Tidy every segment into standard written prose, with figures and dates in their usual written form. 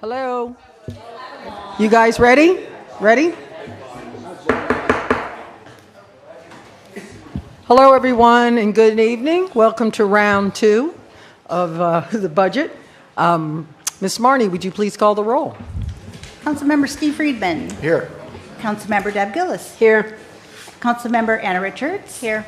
Hello? You guys ready? Ready? Hello, everyone, and good evening. Welcome to round 2 of the budget. Ms. Marnie, would you please call the roll? Councilmember Steve Friedman. Here. Councilmember Deb Gillis. Here. Councilmember Anna Richards. Here.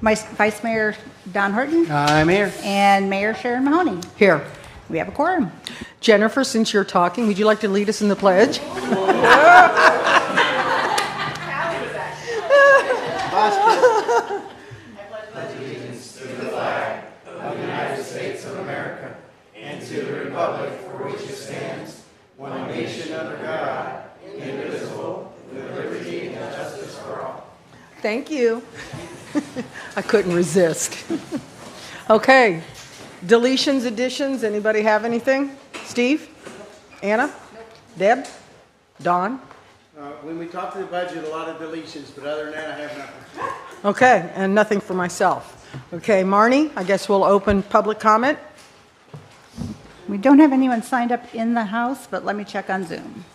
Vice Mayor Don Horton. I'm here. And Mayor Sharon Mahoney. Here. We have a quorum. Jennifer, since you're talking, would you like to lead us in the pledge? Thank you. I couldn't resist. Okay. Deletions, additions, anybody have anything? Steve? Anna? Deb? Don? When we talk to the budget, a lot of deletions, but other than that, I have nothing. Okay, and nothing for myself. Okay, Marnie, I guess we'll open public comment. We don't have anyone signed up in the house, but let me check on Zoom.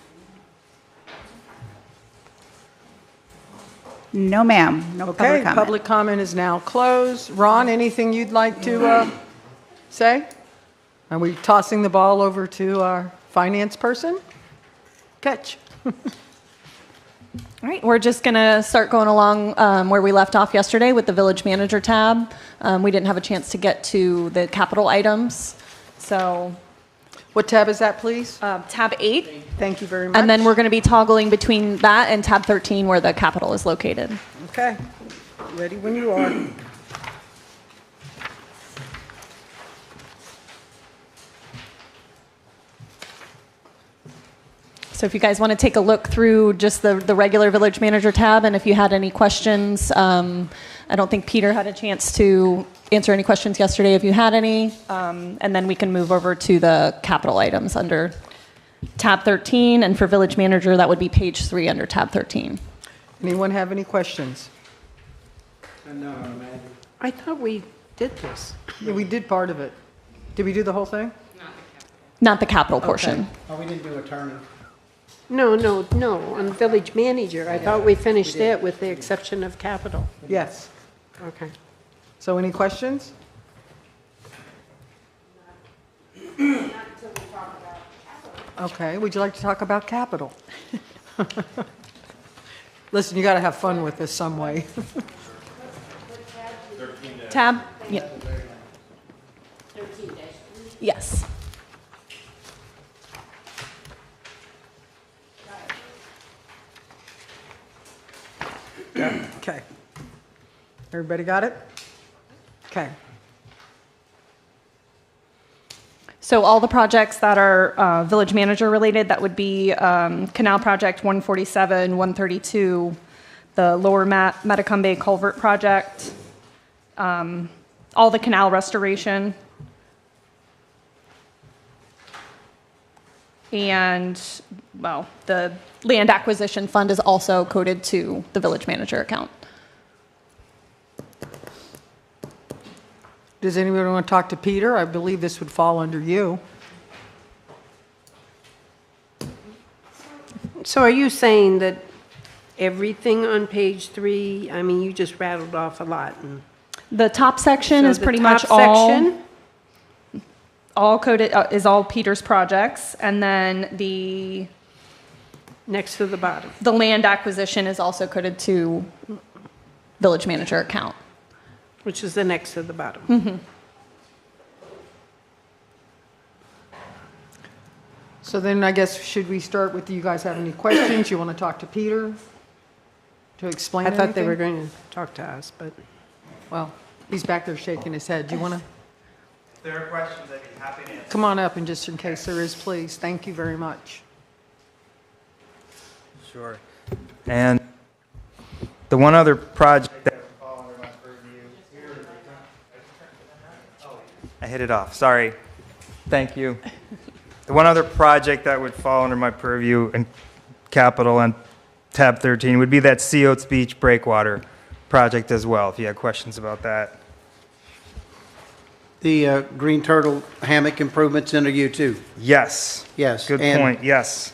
No, ma'am. No public Okay, comment. public comment is now closed. Ron, anything you'd like to say? Are we tossing the ball over to our finance person? Catch. All right, we're just going to start going along where we left off yesterday with the Village Manager tab. We didn't have a chance to get to the capital items, so What tab is that, please? tab 8, Thank you very much. and then we're going to be toggling between that and tab 13 where the capital is located. Okay, ready when you are. So if you guys want to take a look through just the regular Village Manager tab, and if you had any questions, I don't think Peter had a chance to answer any questions yesterday if you had any, and then we can move over to the capital items under tab 13, and for Village Manager, that would be page 3 under tab 13. Anyone have any questions? No, man. I thought we did this. Yeah, we did part of it. Did we do the whole thing? Not the capital portion. Oh, we didn't do attorney. No, on village manager. I thought we finished that with the exception of capital. Yes. Okay. So any questions? Okay, would you like to talk about capital? Listen, you got to have fun with this some way. Tab? Yeah. Yes. Okay. Everybody got it? Okay. So all the projects that are Village Manager related, that would be Canal Project 147, 132, the Lower Metacumbe Culvert Project, all the canal restoration, and, well, the land acquisition fund is also coded to the Village Manager account. Does anybody want to talk to Peter? I believe this would fall under you. So are you saying that everything on page 3, I mean, you just rattled off a lot. And The top section so is the pretty top much all... section, all coded is all Peter's projects, and then the next to the bottom. land acquisition is also coded to Village Manager account. Which is the next to the bottom. So then I guess, should we start with, do you guys have any questions? You want to talk to Peter to explain I anything? thought they were going to talk to us, but Well, he's back there shaking his head. Do you want to? If there are questions, I'd be happy to answer. Come on up, and just in case there is, please. Thank you very much. Sure. And the one other project that would fall under my purview. I hit it off. Sorry. Thank you. The one other project that would fall under my purview and capital on tab 13 would be that Sea Oats Beach breakwater project as well, if you had questions about that. The Green Turtle hammock improvements into U2? Yes. Yes. Good and- point, yes.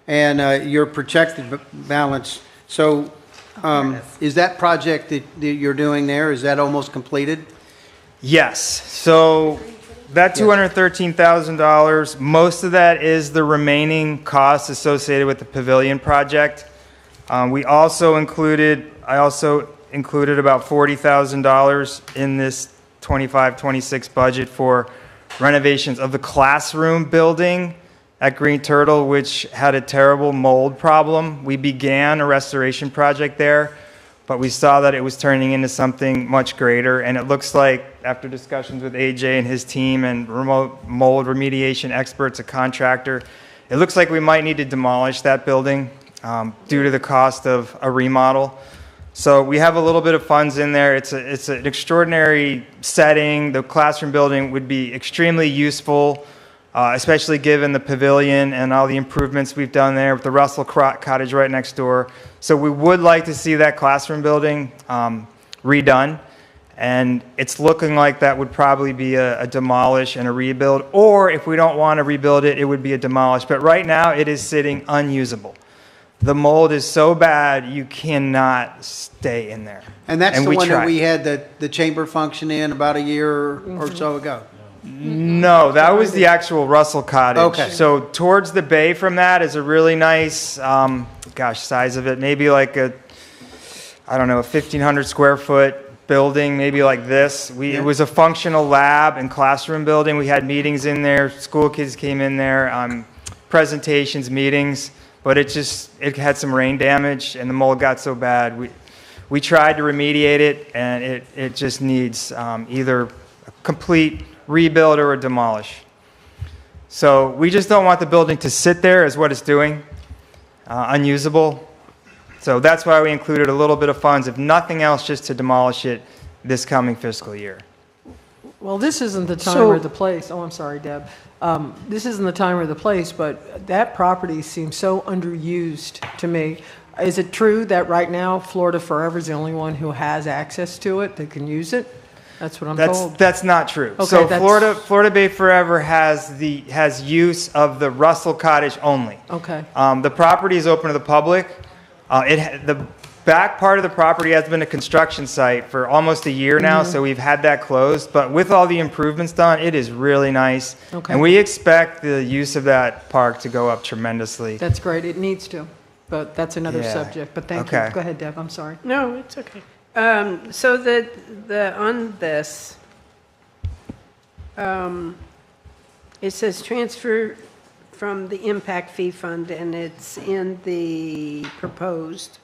And your projected balance, so is that project that you're doing there, is that almost completed? Yes, so that $213,000, most of that is the remaining costs associated with the pavilion project. I also included about $40,000 in this 25-26 budget for renovations of the classroom building at Green Turtle, which had a terrible mold problem. We began a restoration project there, but we saw that it was turning into something much greater, and it looks like, after discussions with AJ and his team and remote mold remediation experts, a contractor, it looks like we might need to demolish that building due to the cost of a remodel. So we have a little bit of funds in there. It's an extraordinary setting. The classroom building would be extremely useful, especially given the pavilion and all the improvements we've done there with the Russell Cottage right next door. So we would like to see that classroom building redone, and it's looking like that would probably be a demolish and a rebuild, or if we don't want to rebuild it, it would be a demolish. But right now, it is sitting unusable. The mold is so bad, you cannot stay in there. And that's the we one that tried. we had the chamber function in about a year or so ago? No, that was the actual Russell Cottage. Okay. So towards the bay from that is a really nice, size of it, maybe like a 1,500 square foot building, maybe like this. It was a functional lab and classroom building. We had meetings in there, school kids came in there, presentations, meetings, but it had some rain damage and the mold got so bad. We tried to remediate it, and it just needs either a complete rebuild or a demolish. So we just don't want the building to sit there as what it's doing, unusable. So that's why we included a little bit of funds, if nothing else, just to demolish it this coming fiscal year. Well, this isn't the time So- or the place. Oh, I'm sorry, Deb. This isn't the time or the place, but that property seems so underused to me. Is it true that right now Florida Forever is the only one who has access to it, that can use it? That's what I'm told. That's not true. Okay, So that's- Florida Bay Forever has use of the Russell Cottage only. Okay. The property is open to the public. The back part of the property has been a construction site for almost a year now, Mm-hmm. so we've had that closed. But with all the improvements done, it is really nice. Okay. And we expect the use of that park to go up tremendously. That's great. It needs to, but that's another Yeah. subject. But thank you. Okay. Go ahead, Deb. I'm sorry. No, it's okay. So on this, it says transfer from the impact fee fund, and it's in the proposed.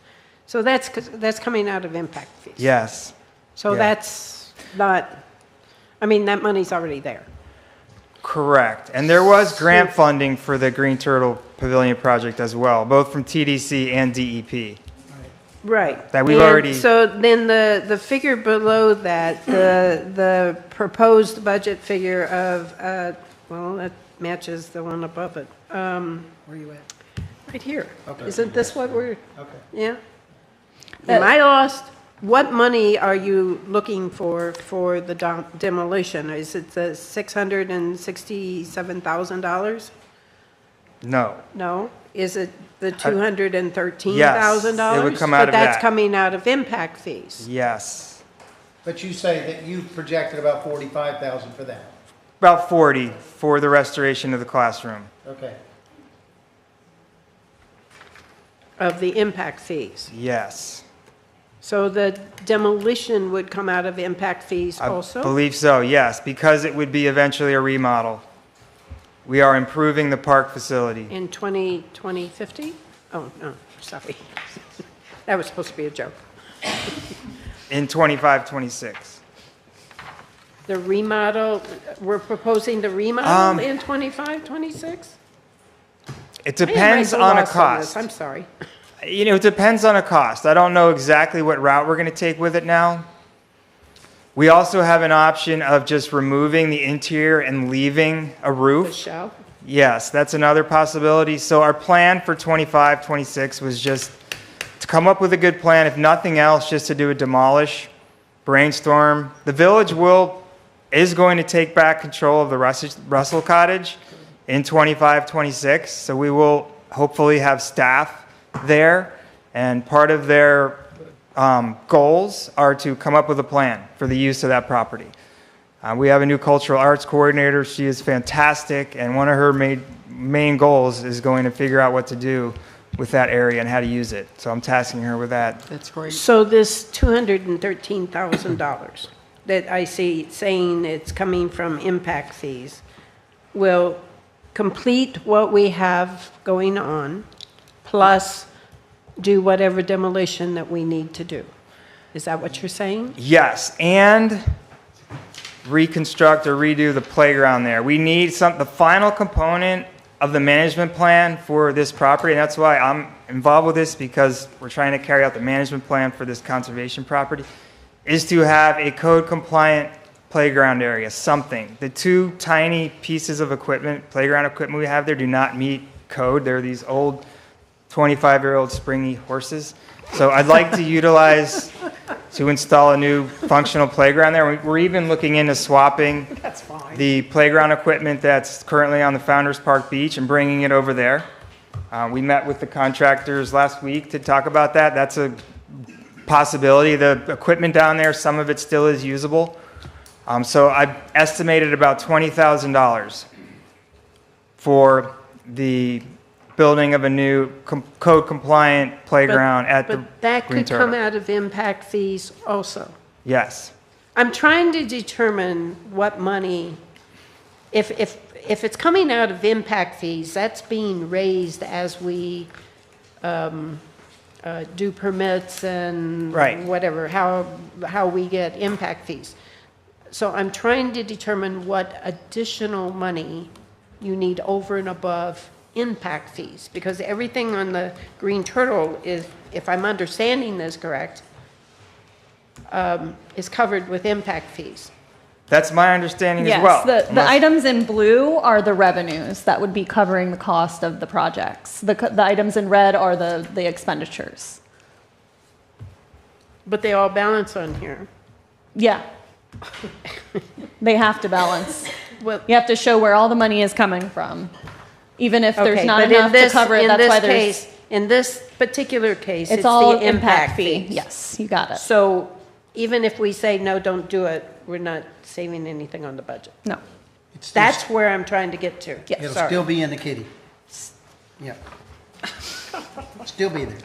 So that's coming out of impact fees. Yes. So yeah. that's not, that money's already there. Correct. And there was grant funding for the Green Turtle Pavilion project as well, both from TDC and DEP. Right. That we've And already- So then the figure below that, the proposed budget figure of, that matches the one above it. Where are you at? Right here. Okay. Isn't this what we're, Okay. yeah? Am I lost? What money are you looking for the demolition? Is it the $667,000? No. No? Is it the $213,000? Yes, it would come out of But that's that. coming out of impact fees. Yes. But you say that you projected about 45,000 for that? About 40 for the restoration of the classroom. Okay. Of the impact fees. Yes. So the demolition would come out of impact fees I also? believe so, yes, because it would be eventually a remodel. We are improving the park facility. In 2050? Oh, no, sorry. That was supposed to be a joke. In 25-26. The remodel, we're proposing the remodel in 25, 26? It depends on a cost. I'm sorry. It depends on a cost. I don't know exactly what route we're going to take with it now. We also have an option of just removing the interior and leaving a The roof. shell? Yes, that's another possibility. So our plan for 25-26 was just to come up with a good plan, if nothing else, just to do a demolish, brainstorm. The village will is going to take back control of the Russell Cottage in 25, 26. So we will hopefully have staff there, and part of their goals are to come up with a plan for the use of that property. We have a new cultural arts coordinator. She is fantastic, and one of her main goals is going to figure out what to do with that area and how to use it. So I'm tasking her with that. That's great. So this $213,000 that I see saying it's coming from impact fees will complete what we have going on, plus do whatever demolition that we need to do. Is that what you're saying? Yes, and reconstruct or redo the playground there. We need the final component of the management plan for this property, and that's why I'm involved with this, because we're trying to carry out the management plan for this conservation property, is to have a code-compliant playground area, something. The two tiny pieces of equipment, playground equipment we have there do not meet code. They're these old 25-year-old springy horses. So I'd like to utilize to install a new functional playground there. We're even looking into swapping the playground equipment that's currently on the Founders Park Beach and bringing it over there. We met with the contractors last week to talk about that. That's a possibility. The equipment down there, some of it still is usable. So I estimated about $20,000 for the building of a new code-compliant playground at the But that Green could come Turtle. out of impact fees also. Yes. I'm trying to determine what money, if it's coming out of impact fees, that's being raised as we do permits and Right. whatever, how we get impact fees. So I'm trying to determine what additional money you need over and above impact fees, because everything on the Green Turtle is, if I'm understanding this correct, is covered with impact fees. That's my understanding as Yes, well. the Unless- items in blue are the revenues that would be covering the cost of the projects. The items in red are the expenditures. But they all balance on here. Yeah. They have to balance. Well, You have to show where all the money is coming from. Even if there's okay, not but in enough to this- cover it, in that's this why there's, case- In this particular case, it's it's all the impact fee. Yes, you got it. So even if we say, no, don't do it, we're not saving anything on the budget. No. It's still- That's where I'm trying to get to. Yes. It'll Sorry. still be in the kitty. Yeah. Still be there.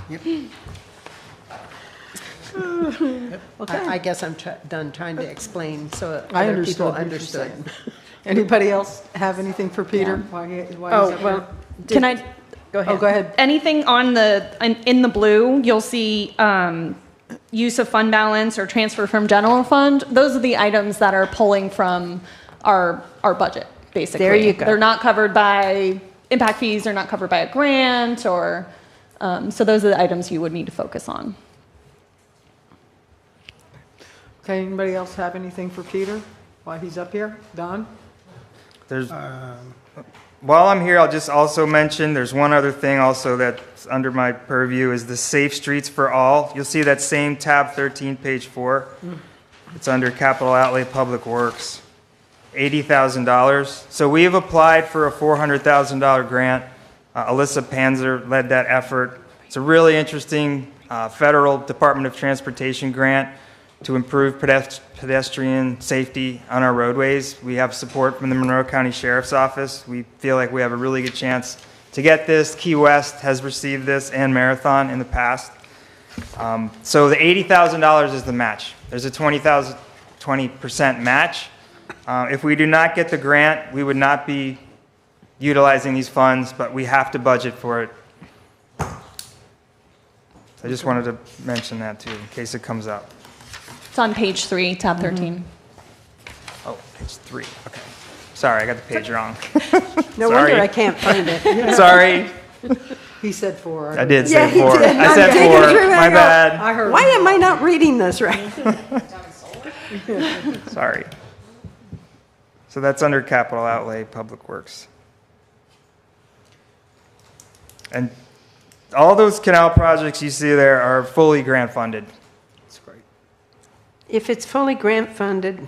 Yep. I guess I'm done trying to explain so I other people understood what you're understand. Anybody else have anything for Peter? Why he's Oh, up well. here? Can I, Go ahead. Oh, go ahead. anything on in the blue, you'll see use of fund balance or transfer from general fund. Those are the items that are pulling from our budget, basically. There you go. They're not covered by impact fees, they're not covered by a grant, or, so those are the items you would need to focus on. Okay, anybody else have anything for Peter while he's up here? Don? There's, while I'm here, I'll just also mention, there's one other thing also that's under my purview, is the Safe Streets for All. You'll see that same tab 13, page 4. It's under Capital Outlay Public Works, $80,000. So we have applied for a $400,000 grant. Alyssa Panzer led that effort. It's a really interesting federal Department of Transportation grant to improve pedestrian safety on our roadways. We have support from the Monroe County Sheriff's Office. We feel like we have a really good chance to get this. Key West has received this and Marathon in the past. So the $80,000 is the match. There's a 20% match. If we do not get the grant, we would not be utilizing these funds, but we have to budget for it. I just wanted to mention that too, in case it comes up. It's on page 3, tab 13. Oh, page 3, okay. Sorry, I got the page wrong. No Sorry. wonder I can't find it. Sorry, He said 4. I did Yeah, say he 4. did. I I'm said digging 4, through, I my go, bad. I heard. Why am I not reading this right? Sorry. So that's under capital outlay, Public Works. And all those canal projects you see there are fully grant funded. That's great. If it's fully grant funded,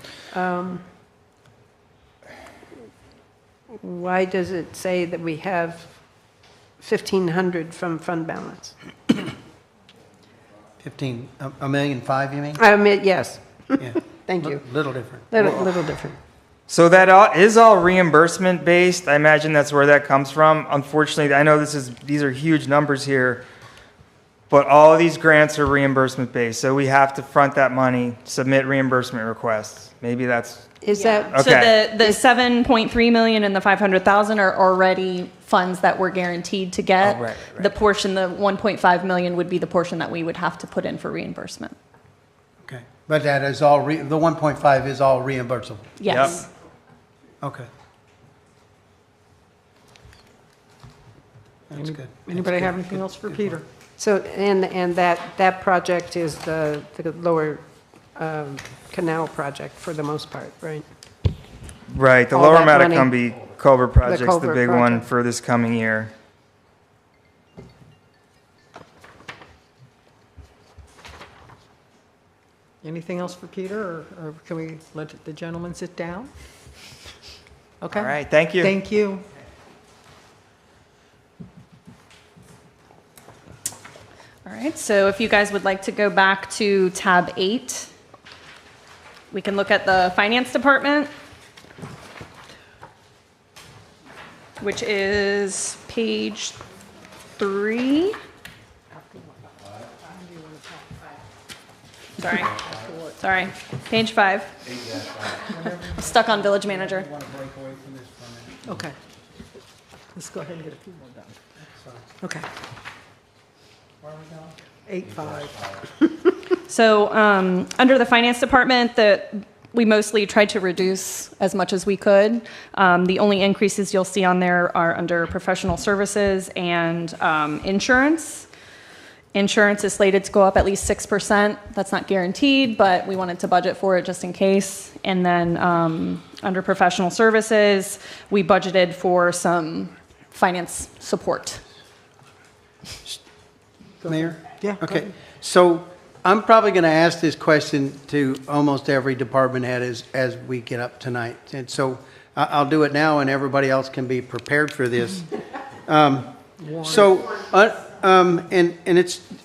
why does it say that we have 1,500 from fund balance? 15, a million five, you mean? I mean, yes, Yeah. thank you. Little different. Little different. So that is all reimbursement based. I imagine that's where that comes from. Unfortunately, I know these are huge numbers here, but all of these grants are reimbursement based. So we have to front that money, submit reimbursement requests. Maybe that's, Is that, Okay. So the 7.3 million and the 500,000 are already funds that we're guaranteed to get. Oh, right, right. The portion, the 1.5 million would be the portion that we would have to put in for reimbursement. Okay. But that is all, the 1.5 is all reimbursable? Yes. Okay. That's good. Anybody have anything else for Peter? so, and that project is the lower canal project for the most part, right? right. The All Lower that money- Matacumbe Culvert Project's the culvert big one project. for this coming year. Anything else for Peter, or can we let the gentleman sit down? Okay. All right, thank you. Thank you. All right, so if you guys would like to go back to tab 8, we can look at the finance department, which is page 3. Sorry, page 5. I'm stuck on village manager. Okay. Let's go ahead and get a few more done. Okay. 8.5. So under the finance department, we mostly tried to reduce as much as we could. The only increases you'll see on there are under professional services and insurance. Insurance is slated to go up at least 6%. That's not guaranteed, but we wanted to budget for it just in case. And then under professional services, we budgeted for some finance support. Mayor? Yeah, go Okay, ahead. so I'm probably going to ask this question to almost every department head as we get up tonight. And so I'll do it now and everybody else can be prepared for this. And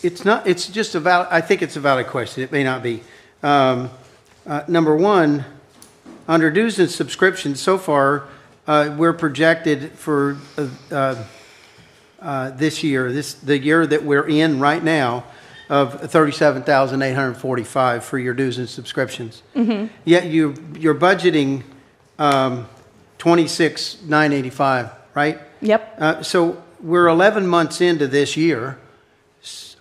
it's not, it's just a valid, I think it's a valid question. It may not be. Number one, under dues and subscriptions, so far, we're projected for this year, the year that we're in right now, of $37,845 for your dues and subscriptions. Mm-hmm. Yet you're budgeting $26,985, right? Yep. So we're 11 months into this year,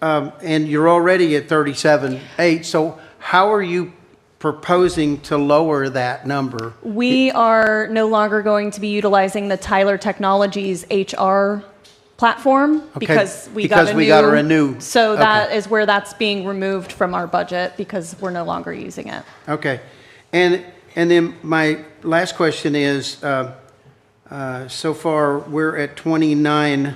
and you're already at 37.8. So how are you proposing to lower that number? We are no longer going to be utilizing the Tyler Technologies HR platform Okay, because we because got a we new. got a new- So that okay. is where that's being removed from our budget because we're no longer using it. Okay. And then my last question is, so far, we're at 29.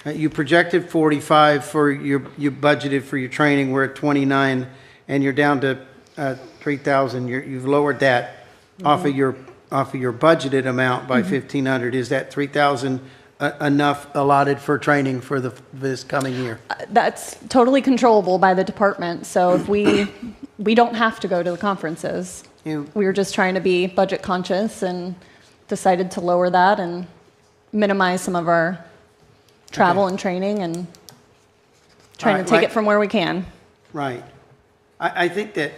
You projected 45 for you budgeted for your training. We're at 29, and you're down to 3,000. You've lowered that off of your budgeted amount by 1,500. Is that 3,000 enough allotted for training for this coming year? That's totally controllable by the department. So if we don't have to go to the conferences. You- We were just trying to be budget conscious and decided to lower that and minimize some of our travel and training and trying to take it from where we can. Right. I think that,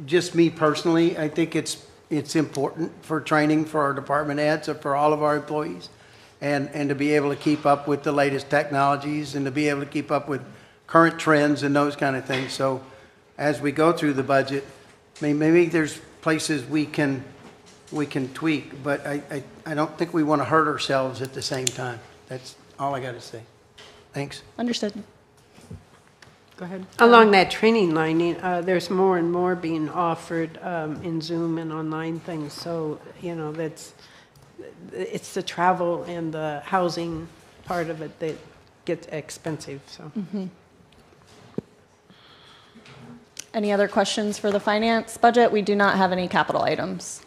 just me personally, I think it's important for training for our department heads or for all of our employees, and to be able to keep up with the latest technologies and to be able to keep up with current trends and those kind of things. So as we go through the budget, maybe there's places we can tweak, but I don't think we want to hurt ourselves at the same time. That's all I got to say. Thanks. Understood. Go ahead. Along that training line, there's more and more being offered in Zoom and online things. So, it's the travel and the housing part of it that gets expensive, so. Any other questions for the finance budget? We do not have any capital items.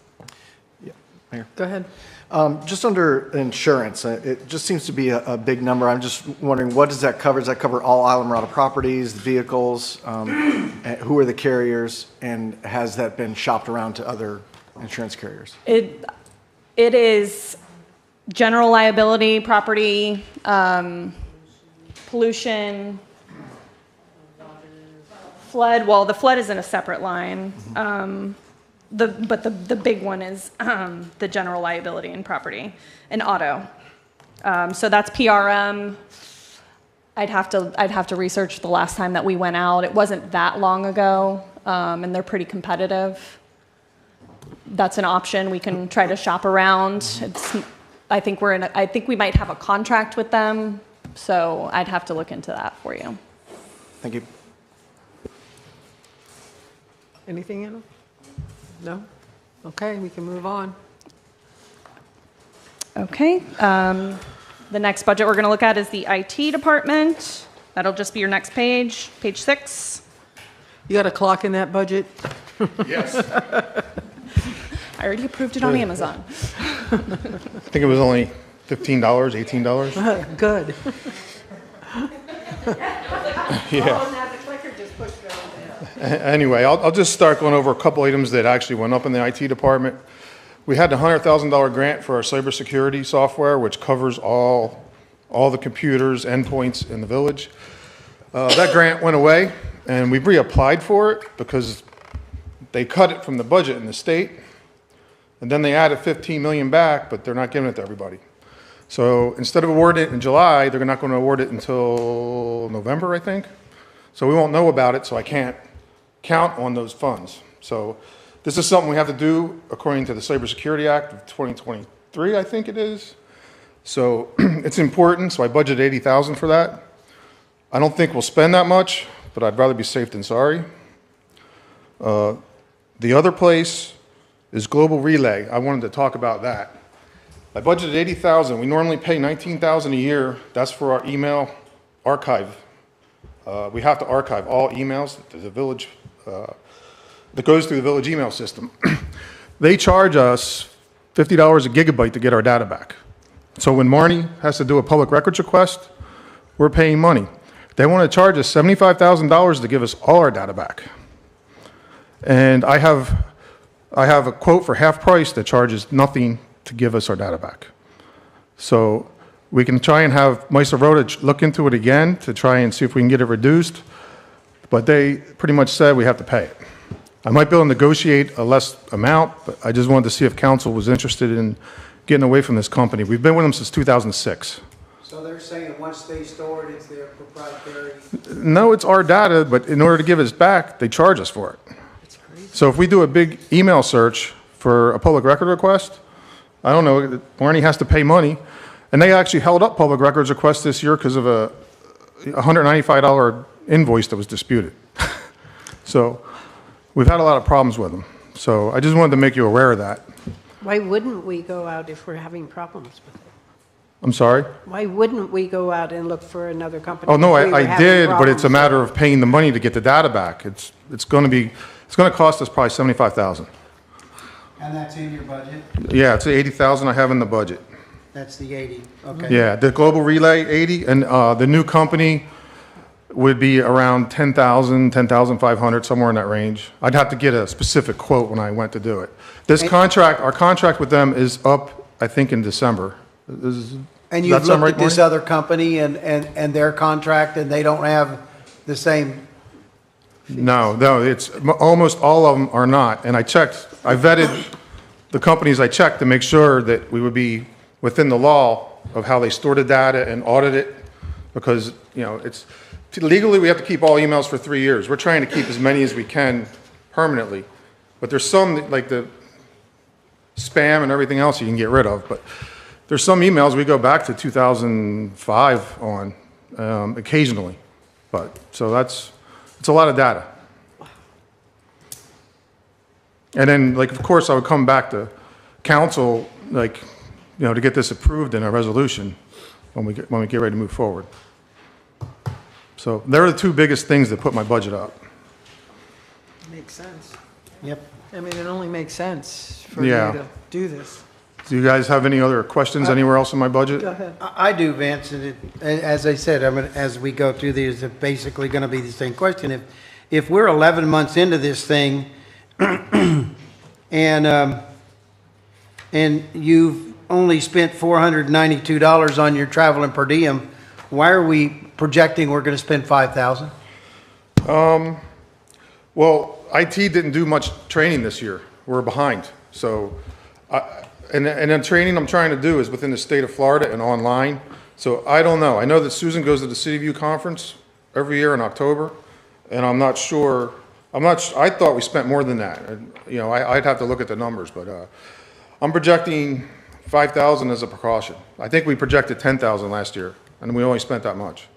Go ahead. Just under insurance, it just seems to be a big number. I'm just wondering, what does that cover? Does that cover all Islamorada properties, vehicles? And who are the carriers? And has that been shopped around to other insurance carriers? It is general liability, property, pollution, flood. Well, the flood is in a separate line. But the big one is the general liability and property and auto. So that's PRM. I'd have to research the last time that we went out. It wasn't that long ago, and they're pretty competitive. That's an option. We can try to shop around. I think we might have a contract with them, so I'd have to look into that for you. Thank you. Anything, Anna? No? Okay, we can move on. Okay. The next budget we're going to look at is the IT department. That'll just be your next page, page 6. You got a clock in that budget? Yes. I already approved it on Amazon. I think it was only $15, $18. Good. Yeah. Anyway, I'll just start going over a couple items that actually went up in the IT department. We had the $100,000 grant for our cybersecurity software, which covers all the computers, endpoints in the village. That grant went away, and we reapplied for it because they cut it from the budget in the state, and then they added 15 million back, but they're not giving it to everybody. So instead of awarding it in July, they're not going to award it until November, I think. So we won't know about it, so I can't count on those funds. So this is something we have to do according to the Cybersecurity Act of 2023, I think it is. So it's important, so I budgeted $80,000 for that. I don't think we'll spend that much, but I'd rather be safe than sorry. The other place is Global Relay. I wanted to talk about that. I budgeted $80,000. We normally pay $19,000 a year. That's for our email archive. We have to archive all emails that the village that goes through the village email system. They charge us $50 a gigabyte to get our data back. So when Marnie has to do a public records request, we're paying money. They want to charge us $75,000 to give us all our data back. And I have a quote for half price that charges nothing to give us our data back. So we can try and have Meister Rhoda look into it again to try and see if we can get it reduced, but they pretty much said we have to pay it. I might be able to negotiate a less amount, but I just wanted to see if council was interested in getting away from this company. We've been with them since 2006. So they're saying once they store it, it's their proprietary? No, it's our data, but in order to give us back, they charge us for it. So if we do a big email search for a public record request, I don't know, Marnie has to pay money. And they actually held up public records requests this year because of a $195 invoice that was disputed. So we've had a lot of problems with them. So I just wanted to make you aware of that. Why wouldn't we go out if we're having problems with it? I'm sorry? Why wouldn't we go out and look for another company? Oh, no, if we were I having did, but it's a problems? matter of paying the money to get the data back. It's going to cost us probably $75,000. And that's in your budget? Yeah, it's the $80,000 I have in the budget. That's the 80, okay. Yeah, the Global Relay, 80, and the new company would be around 10,000, 10,500, somewhere in that range. I'd have to get a specific quote when I went to do it. This contract, our contract with them is up, I think, in December. And you've looked at this other company and their contract, and they don't have the same? No, it's, almost all of them are not. And I vetted the companies I checked to make sure that we would be within the law of how they store the data and audit it, because, it's, legally, we have to keep all emails for 3 years. We're trying to keep as many as we can permanently. But there's some, like the spam and everything else you can get rid of. But there's some emails we go back to 2005 on occasionally. So it's a lot of data. And then, of course, I would come back to council, to get this approved in a resolution when we get ready to move forward. So they're the two biggest things that put my budget up. makes sense. Yep. I mean, it only makes sense for you Yeah. to do this. Do you guys have any other questions anywhere else in my budget? Go ahead. I do, Vince, and as I said, as we go through these, it's basically going to be the same question. If we're 11 months into this thing, and you've only spent $492 on your travel and per diem, why are we projecting we're going to spend $5,000? Well, IT didn't do much training this year. We're behind. So, and the training I'm trying to do is within the state of Florida and online. So I don't know. I know that Susan goes to the City View Conference every year in October, and I'm not sure. I thought we spent more than that. And, you know, I'd have to look at the numbers, but I'm projecting 5,000 as a precaution. I think we projected 10,000 last year, and we only spent that much.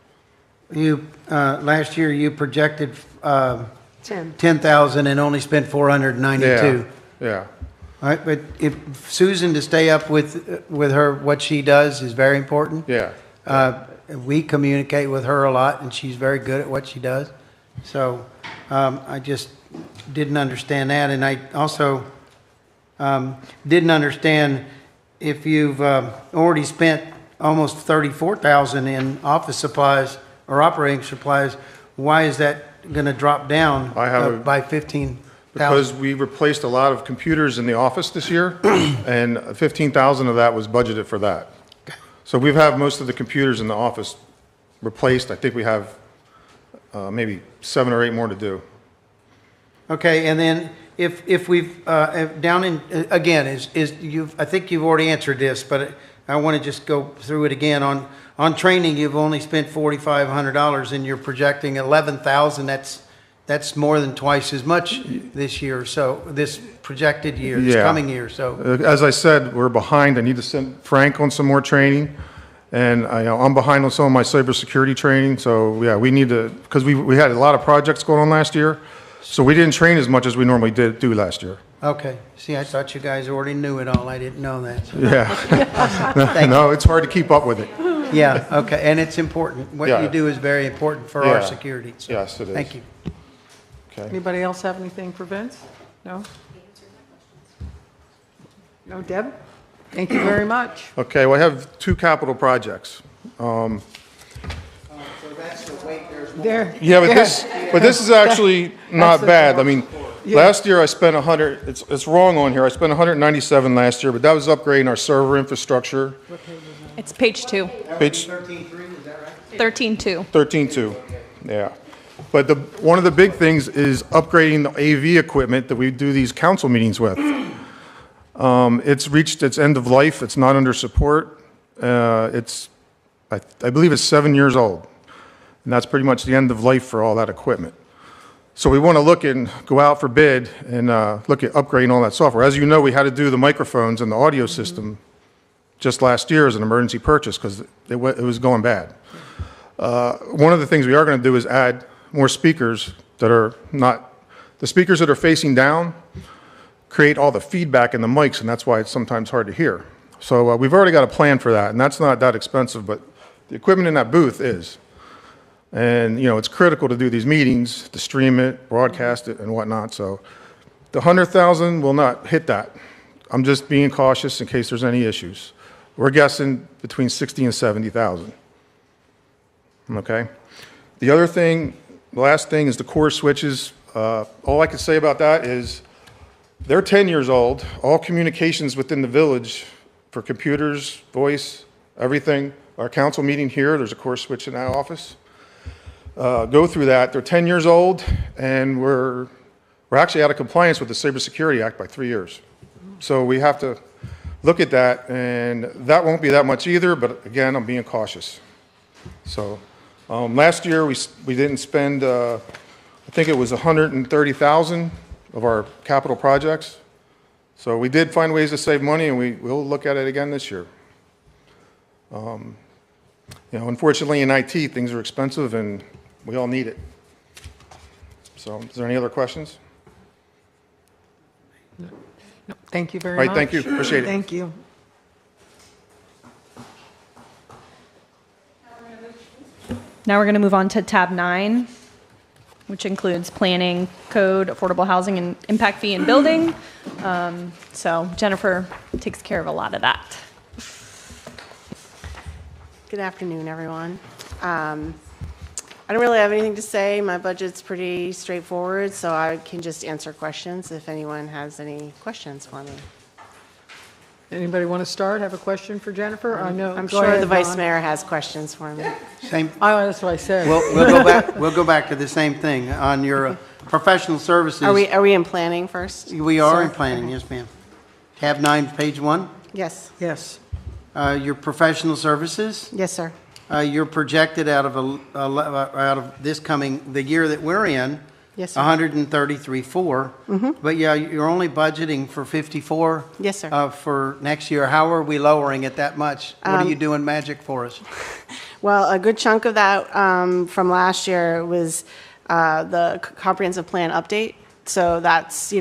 Last year you projected 10. 10,000 and only spent 492. Yeah. All right, but if Susan to stay up with her, what she does is very important. Yeah. We communicate with her a lot, and she's very good at what she does. So I just didn't understand that, and I also didn't understand if you've already spent almost 34,000 in office supplies or operating supplies. Why is that going to drop down by 15,000? Because we replaced a lot of computers in the office this year, and 15,000 of that was budgeted for that. So we've had most of the computers in the office replaced. I think we have maybe 7 or 8 more to do. Okay, and then if we've down in again I think you've already answered this, but I want to just go through it again on training. You've only spent $4,500, and you're projecting 11,000. That's more than twice as much this year. So this projected year, this Yeah. coming year. So As I said, we're behind. I need to send Frank on some more training, and I'm behind on some of my cybersecurity training. So yeah, we need to, because we had a lot of projects going on last year, so we didn't train as much as we normally do last year. okay. See, I thought you guys already knew it all. I didn't know that. So, Yeah. No, it's hard to keep up with it. yeah. Okay, and it's important. What Yeah. you do is very important for our Yeah. security. So, Yes, it is. Thank you. Okay. Anybody else have anything for Vince? No? No, Deb? Thank you very much. Okay, well, I have 2 capital projects. So that's the weight. There's more. There. Yeah, but this is actually not bad. I mean, last year I spent 100, it's wrong on here. I spent 197 last year, but that was upgrading our server infrastructure. It's page 2, Page 13.3, is that right? 13.2. 13.2, yeah. But one of the big things is upgrading the AV equipment that we do these council meetings with. It's reached its end of life. It's not under support. I believe it's 7 years old. And that's pretty much the end of life for all that equipment. So we want to look and go out for bid and look at upgrading all that software. As you know, we had to do the microphones and the audio system just last year as an emergency purchase because it was going bad. One of the things we are going to do is add more speakers that are not, the speakers that are facing down create all the feedback in the mics, and that's why it's sometimes hard to hear. So we've already got a plan for that, and that's not that expensive, but the equipment in that booth is. And, you know, it's critical to do these meetings, to stream it, broadcast it, and whatnot. So the 100,000 will not hit that. I'm just being cautious in case there's any issues. We're guessing between 60 and 70,000. Okay? The other thing, the last thing is the core switches. All I can say about that is they're 10 years old. All communications within the village for computers, voice, everything. Our council meeting here, there's a core switch in that office. Go through that. They're 10 years old, and we're actually out of compliance with the Cybersecurity Act by 3 years. So we have to look at that, and that won't be that much either, but again, I'm being cautious. So last year, we didn't spend, I think it was 130,000 of our capital projects. So we did find ways to save money, and we'll look at it again this year. You know, unfortunately in IT, things are expensive, and we all need it. So is there any other questions? No, thank you very All much. right, thank you. Appreciate it. Thank you. Now we're going to move on to tab 9. which includes planning, code, affordable housing, and impact fee and building. So Jennifer takes care of a lot of that. Good afternoon, everyone. I don't really have anything to say. My budget's pretty straightforward, so I can just answer questions if anyone has any questions for me. Anybody want to start? Have a question for Jennifer? I know. I'm Go sure ahead, the Vice Don. Mayor has questions for me. Same, Oh, that's what I said. we'll go back to the same thing. On your professional services. Are we in planning first? We are in Sir? planning, yes, ma'am. Tab 9, page 1. Yes. Yes. Your professional services, Yes, sir. you're projected out of the year that we're in. Yes, sir. 133.4. But yeah, you're only budgeting for 54. Yes, sir. For next year. How are we lowering it that much? What are you doing magic for us? Well, a good chunk of that from last year was the comprehensive plan update. So that's,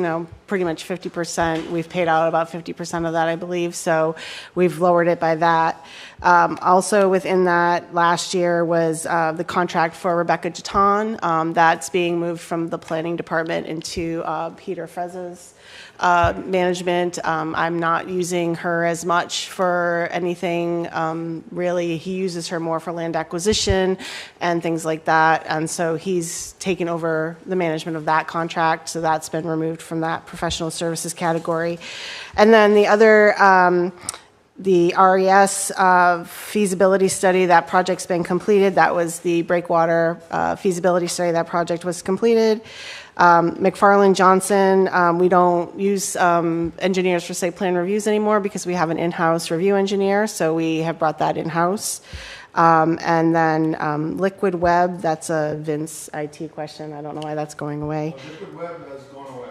pretty much 50%. We've paid out about 50% of that, I believe. So we've lowered it by that. Also within that, last year was the contract for Rebecca Jeton. That's being moved from the planning department into Peter Freza's management. I'm not using her as much for anything, really. He uses her more for land acquisition and things like that. And so he's taken over the management of that contract. So that's been removed from that professional services category. And then the other, the RES feasibility study, that project's been completed. That was the breakwater feasibility study. That project was completed. McFarland Johnson, we don't use engineers for site plan reviews anymore because we have an in-house review engineer, so we have brought that in-house. And then Liquid Web, that's a Vince IT question. I don't know why that's going away. Liquid Web has gone away.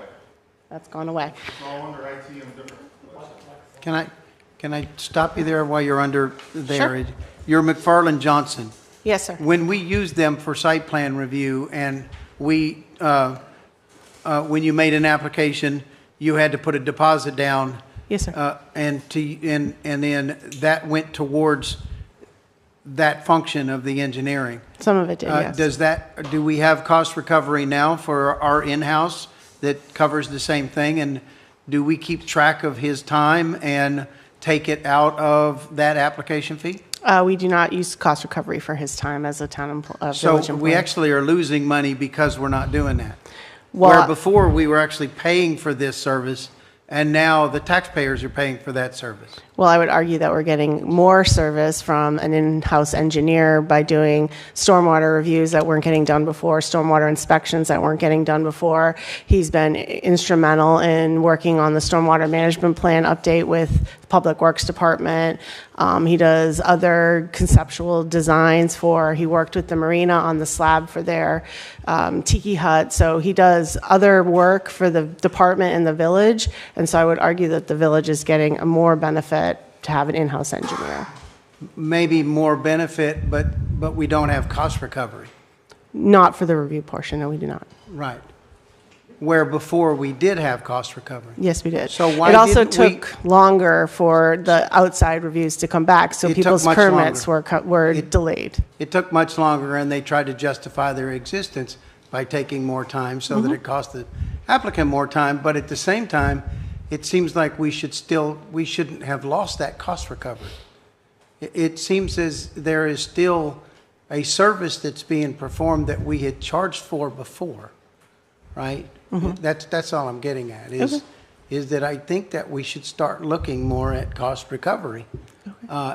That's gone away. It's all under IT and different. Can I stop you there while you're under there? Sure. You're McFarland Johnson. Yes, sir. When we use them for site plan review and we, when you made an application, you had to put a deposit down. Yes, sir. And then that went towards that function of the engineering. Some of it did, yes. Do we have cost recovery now for our in-house that covers the same thing? And do we keep track of his time and take it out of that application fee? We do not use cost recovery for his time as a village So employee. we actually are losing money because we're not doing that. Well, Where before we were actually paying for this service, and now the taxpayers are paying for that service. Well, I would argue that we're getting more service from an in-house engineer by doing stormwater reviews that weren't getting done before, stormwater inspections that weren't getting done before. He's been instrumental in working on the stormwater management plan update with the Public Works Department. He does other conceptual designs he worked with the marina on the slab for their tiki hut. So he does other work for the department and the village. And so I would argue that the village is getting a more benefit to have an in-house engineer. Maybe more benefit, but we don't have cost recovery. Not for the review portion, no, we do not. Right. Where before we did have cost recovery. Yes, we did. So why it also didn't we- took longer for the outside reviews to come back, so It took people's much permits longer. were delayed. It took much longer, and they tried to justify their existence by taking more time so that it cost the applicant more time. But at the same time, it seems like we shouldn't have lost that cost recovery. It seems as there is still a service that's being performed that we had charged for before, right? That's all I'm getting at, is that I think that we should start looking more at cost recovery.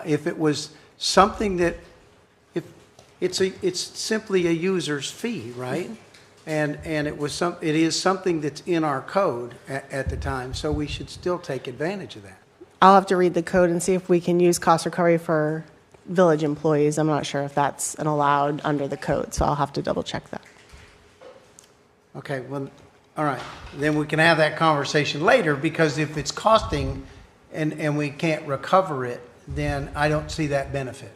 If it was something that, if it's simply a user's fee, right? And it is something that's in our code at the time, so we should still take advantage of that. I'll have to read the code and see if we can use cost recovery for village employees. I'm not sure if that's an allowed under the code, so I'll have to double check that. Okay, well, all right, then we can have that conversation later, because if it's costing and we can't recover it, then I don't see that benefit.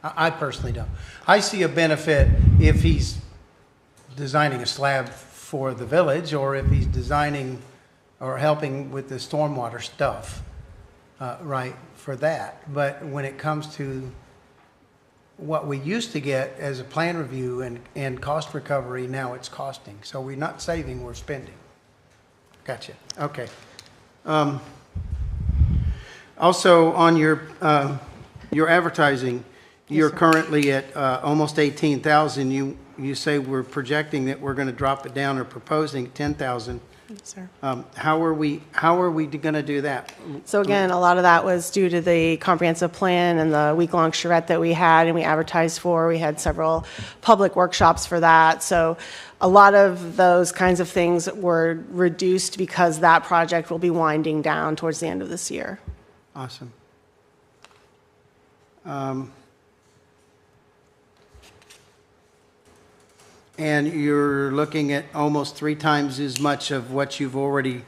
I personally don't. I see a benefit if he's designing a slab for the village, or if he's designing or helping with the stormwater stuff, right, for that. But when it comes to what we used to get as a plan review and cost recovery, now it's costing. So we're not saving, we're spending. Gotcha, okay. Also, on your advertising, you're currently at almost 18,000. You say we're projecting that we're going to drop it down or proposing 10,000. Yes, sir. How are we going to do that? So again, a lot of that was due to the comprehensive plan and the week-long charrette that we had and we advertised for. We had several public workshops for that. So a lot of those kinds of things were reduced because that project will be winding down towards the end of this year. Awesome. And you're looking at almost 3 times as much of what you've already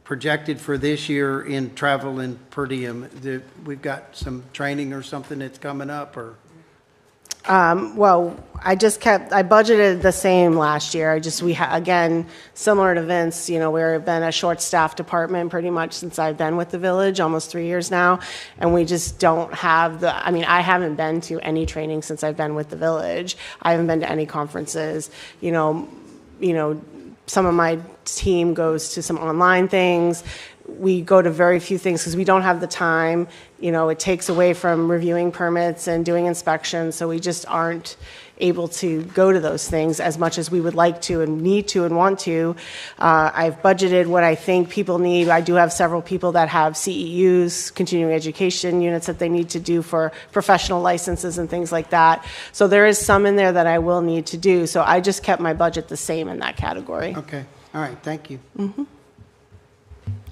projected for this year in travel and per diem. We've got some training or something that's coming up, or? Well, I budgeted the same last year. Again, similar to Vince, we've been a short-staffed department pretty much since I've been with the village, almost 3 years now, and we just don't have I haven't been to any training since I've been with the village. I haven't been to any conferences. Some of my team goes to some online things. We go to very few things because we don't have the time. It takes away from reviewing permits and doing inspections, so we just aren't able to go to those things as much as we would like to and need to and want to. I've budgeted what I think people need. I do have several people that have CEUs, continuing education units that they need to do for professional licenses and things like that. So there is some in there that I will need to do. So I just kept my budget the same in that category. Okay, all right, thank you.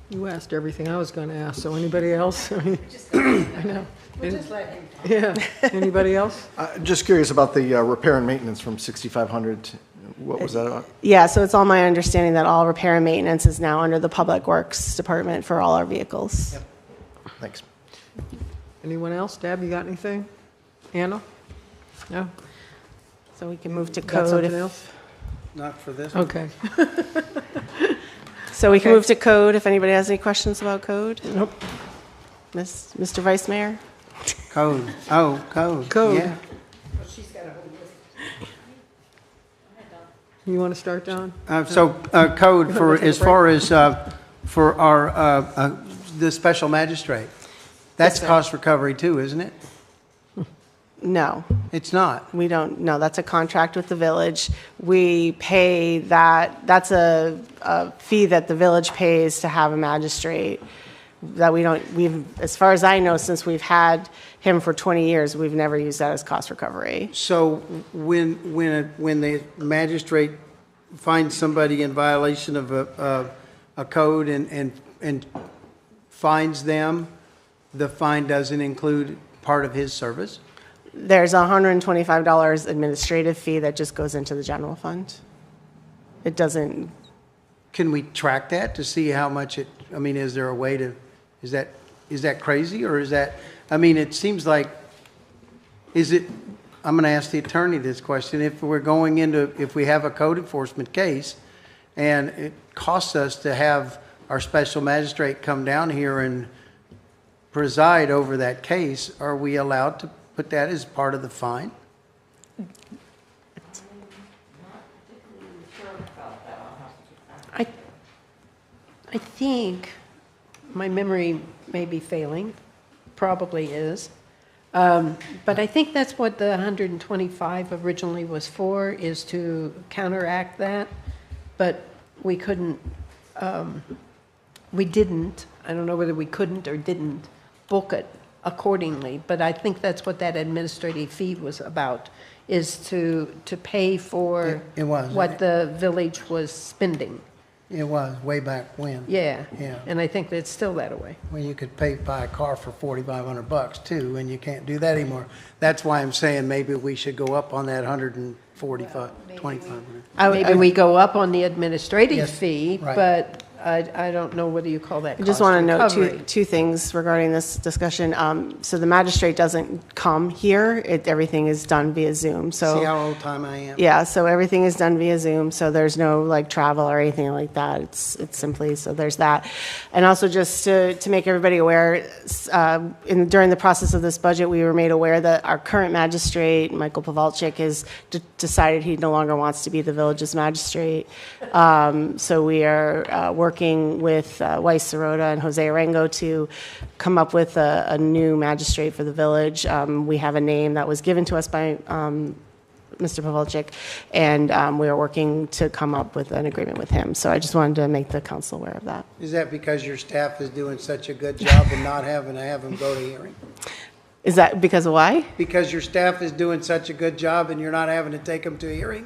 You asked everything I was going to ask, so anybody else? I know. Yeah, anybody else? Just curious about the repair and maintenance from 6,500. What was that about? Yeah, so it's all my understanding that all repair and maintenance is now under the Public Works Department for all our vehicles. Yep. Thanks. Anyone else? Deb, you got anything? Anna? No? So we can move to Got code. something else? Not for this one? Okay. So we can move to code if anybody has any questions about code. Nope. Mr. Vice Mayor? Code, oh, code. Code. Yeah. You want to start, Don? Code for, as far as, for our, the special magistrate, that's cost recovery too, isn't it? No, It's not. we don't, no, that's a contract with the village. We pay that, that's a fee that the village pays to have a magistrate that as far as I know, since we've had him for 20 years, we've never used that as cost recovery. So when the magistrate finds somebody in violation of a code and fines them, the fine doesn't include part of his service? There's a $125 administrative fee that just goes into the general fund. It doesn't, Can we track that to see how much is there a way to, is that crazy, or is that, it seems like, I'm going to ask the attorney this question, if we have a code enforcement case and it costs us to have our special magistrate come down here and preside over that case, are we allowed to put that as part of the fine? I think, my memory may be failing, probably is, but I think that's what the 125 originally was for, is to counteract that, but we couldn't, we didn't, I don't know whether we couldn't or didn't book it accordingly, but I think that's what that administrative fee was about, is to pay for It was, what the village was spending. It was, way back when. Yeah. Yeah. And I think that's still that way. Well, you could buy a car for $4,500 too, and you can't do that anymore. That's why I'm saying maybe we should go up on that 145, 2,500. Maybe we go up on the administrative Yes, fee, right. but I don't know, what do you call that? I just cost want to note recovery? two things regarding this discussion. So the magistrate doesn't come here. Everything is done via Zoom. So See how old time I am? yeah, so everything is done via Zoom, so there's no like travel or anything like that. It's simply, so there's that. And also just to make everybody aware, during the process of this budget, we were made aware that our current magistrate, Michael Pavalchik, has decided he no longer wants to be the village's magistrate. So we are working with Weiss Sirota and Jose Arango to come up with a new magistrate for the village. We have a name that was given to us by Mr. Pavelchik, and we are working to come up with an agreement with him. So I just wanted to make the council aware of that. Is that because your staff is doing such a good job and not having to have them go to hearing? Is that because of why? Because your staff is doing such a good job and you're not having to take them to a hearing?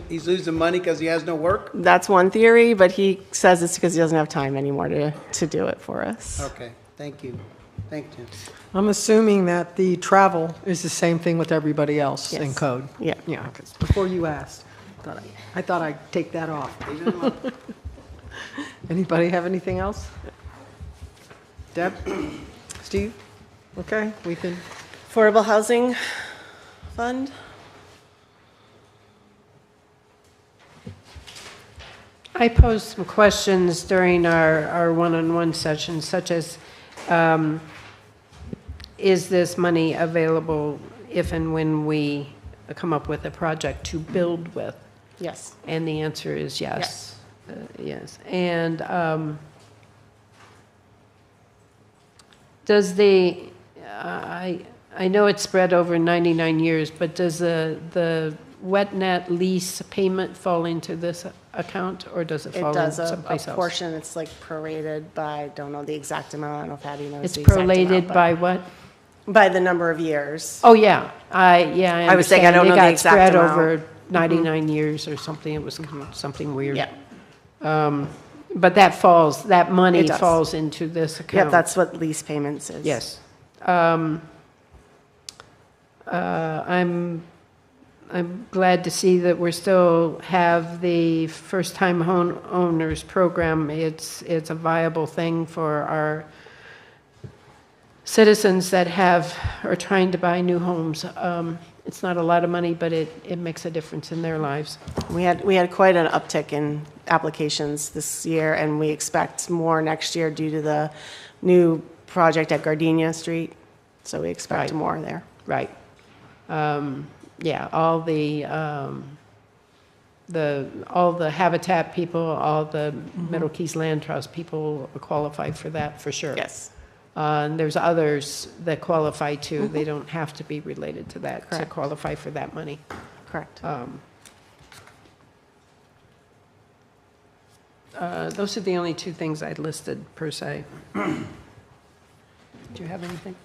He's losing money because he has no work? That's one theory, but he says it's because he doesn't have time anymore to do it for us. Okay, thank you. Thank you. I'm assuming that the travel is the same thing with everybody else in Yes. code. Yeah. Yeah, 'cause before you asked, I thought I'd take that off. Anybody have anything else? Deb? Steve? Okay, we can, Affordable Housing Fund? I posed some questions during our one-on-one sessions, such as, is this money available if and when we come up with a project to build with? Yes. And the answer is yes. Yes. And does I know it's spread over 99 years, but does the WetNet lease payment fall into this account, or does it It fall does into a someplace else? portion, it's like prorated by, I don't know the exact amount, I don't know if Abby knows It's the exact amount. prorated but- by what? By the number of years. Oh, yeah, I I was saying, I understand. don't know the It got exact spread amount. over 99 years or something, it was something weird. Yeah, But that money It does. falls into this account? yeah, that's what lease payments is. Yes. I'm glad to see that we still have the first-time home owners program. It's a viable thing for our citizens that are trying to buy new homes. It's not a lot of money, but it makes a difference in their lives. We had quite an uptick in applications this year, and we expect more next year due to the new project at Gardenia Street. So we expect Right. more there. Right. Yeah, all the Habitat people, all the Middle Keys Land Trust people qualify for that, for sure. Yes. And there's others that qualify too. They don't have to be related to that to Correct. qualify for that money. Correct. Those are the only two things I'd listed per se. Do you have anything?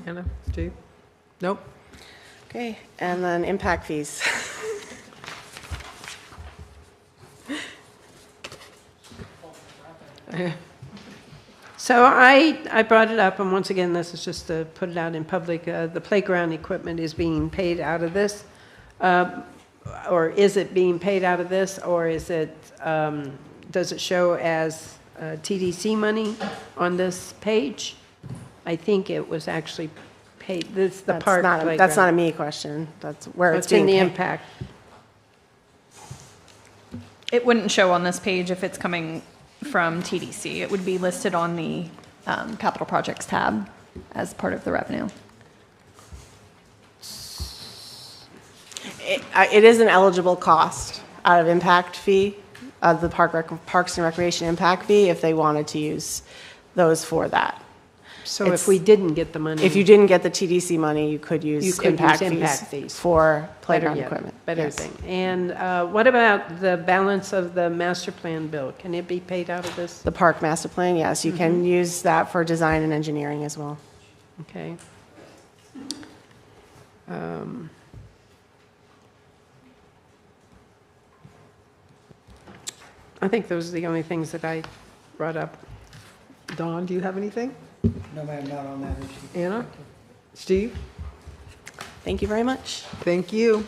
Anna, Steve? Nope. Okay, and then impact fees. So I brought it up, and once again, this is just to put it out in public. The playground equipment is being paid out of this, or is it being paid out of this, or is it, does it show as TDC money on this page? I think it was actually paid, this, the That's park not playground. That's not a me question. That's where it's It's in being the paid. impact. It wouldn't show on this page if it's coming from TDC. It would be listed on the capital projects tab as part of the revenue. It is an eligible cost out of impact fee, of the Parks and Recreation impact fee, if they wanted to use those for that. So It's- if we didn't get the money. If you didn't get the TDC money, you could use You could impact use impact fees fees. for Better playground yet, equipment. Better Yes. thing. And what about the balance of the master plan bill? Can it be paid out of this? The park master plan, yes, you can use that for design and engineering as well. Okay. I think those are the only things that I brought up. Dawn, do you have anything? No, ma'am, not on that issue. Anna? Steve? Thank you very much. Thank you.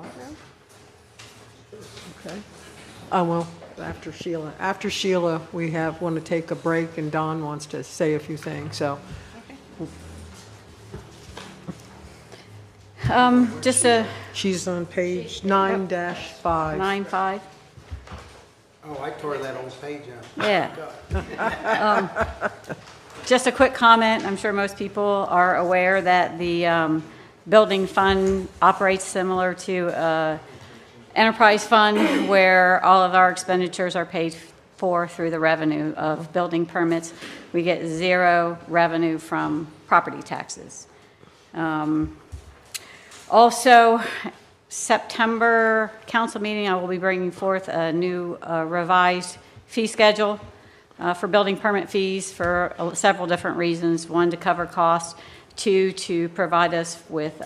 talk now? Okay. Oh, well, after Sheila. After Sheila, we want to take a break, and Don wants to say a few things, so. Just a She's on page 9-5. 9.5. Oh, I tore that whole page out. Yeah. Just a quick comment. I'm sure most people are aware that the building fund operates similar to enterprise fund, where all of our expenditures are paid for through the revenue of building permits. We get zero revenue from property taxes. Also, September council meeting, I will be bringing forth a new revised fee schedule for building permit fees for several different reasons. One, to cover costs. Two, to provide us with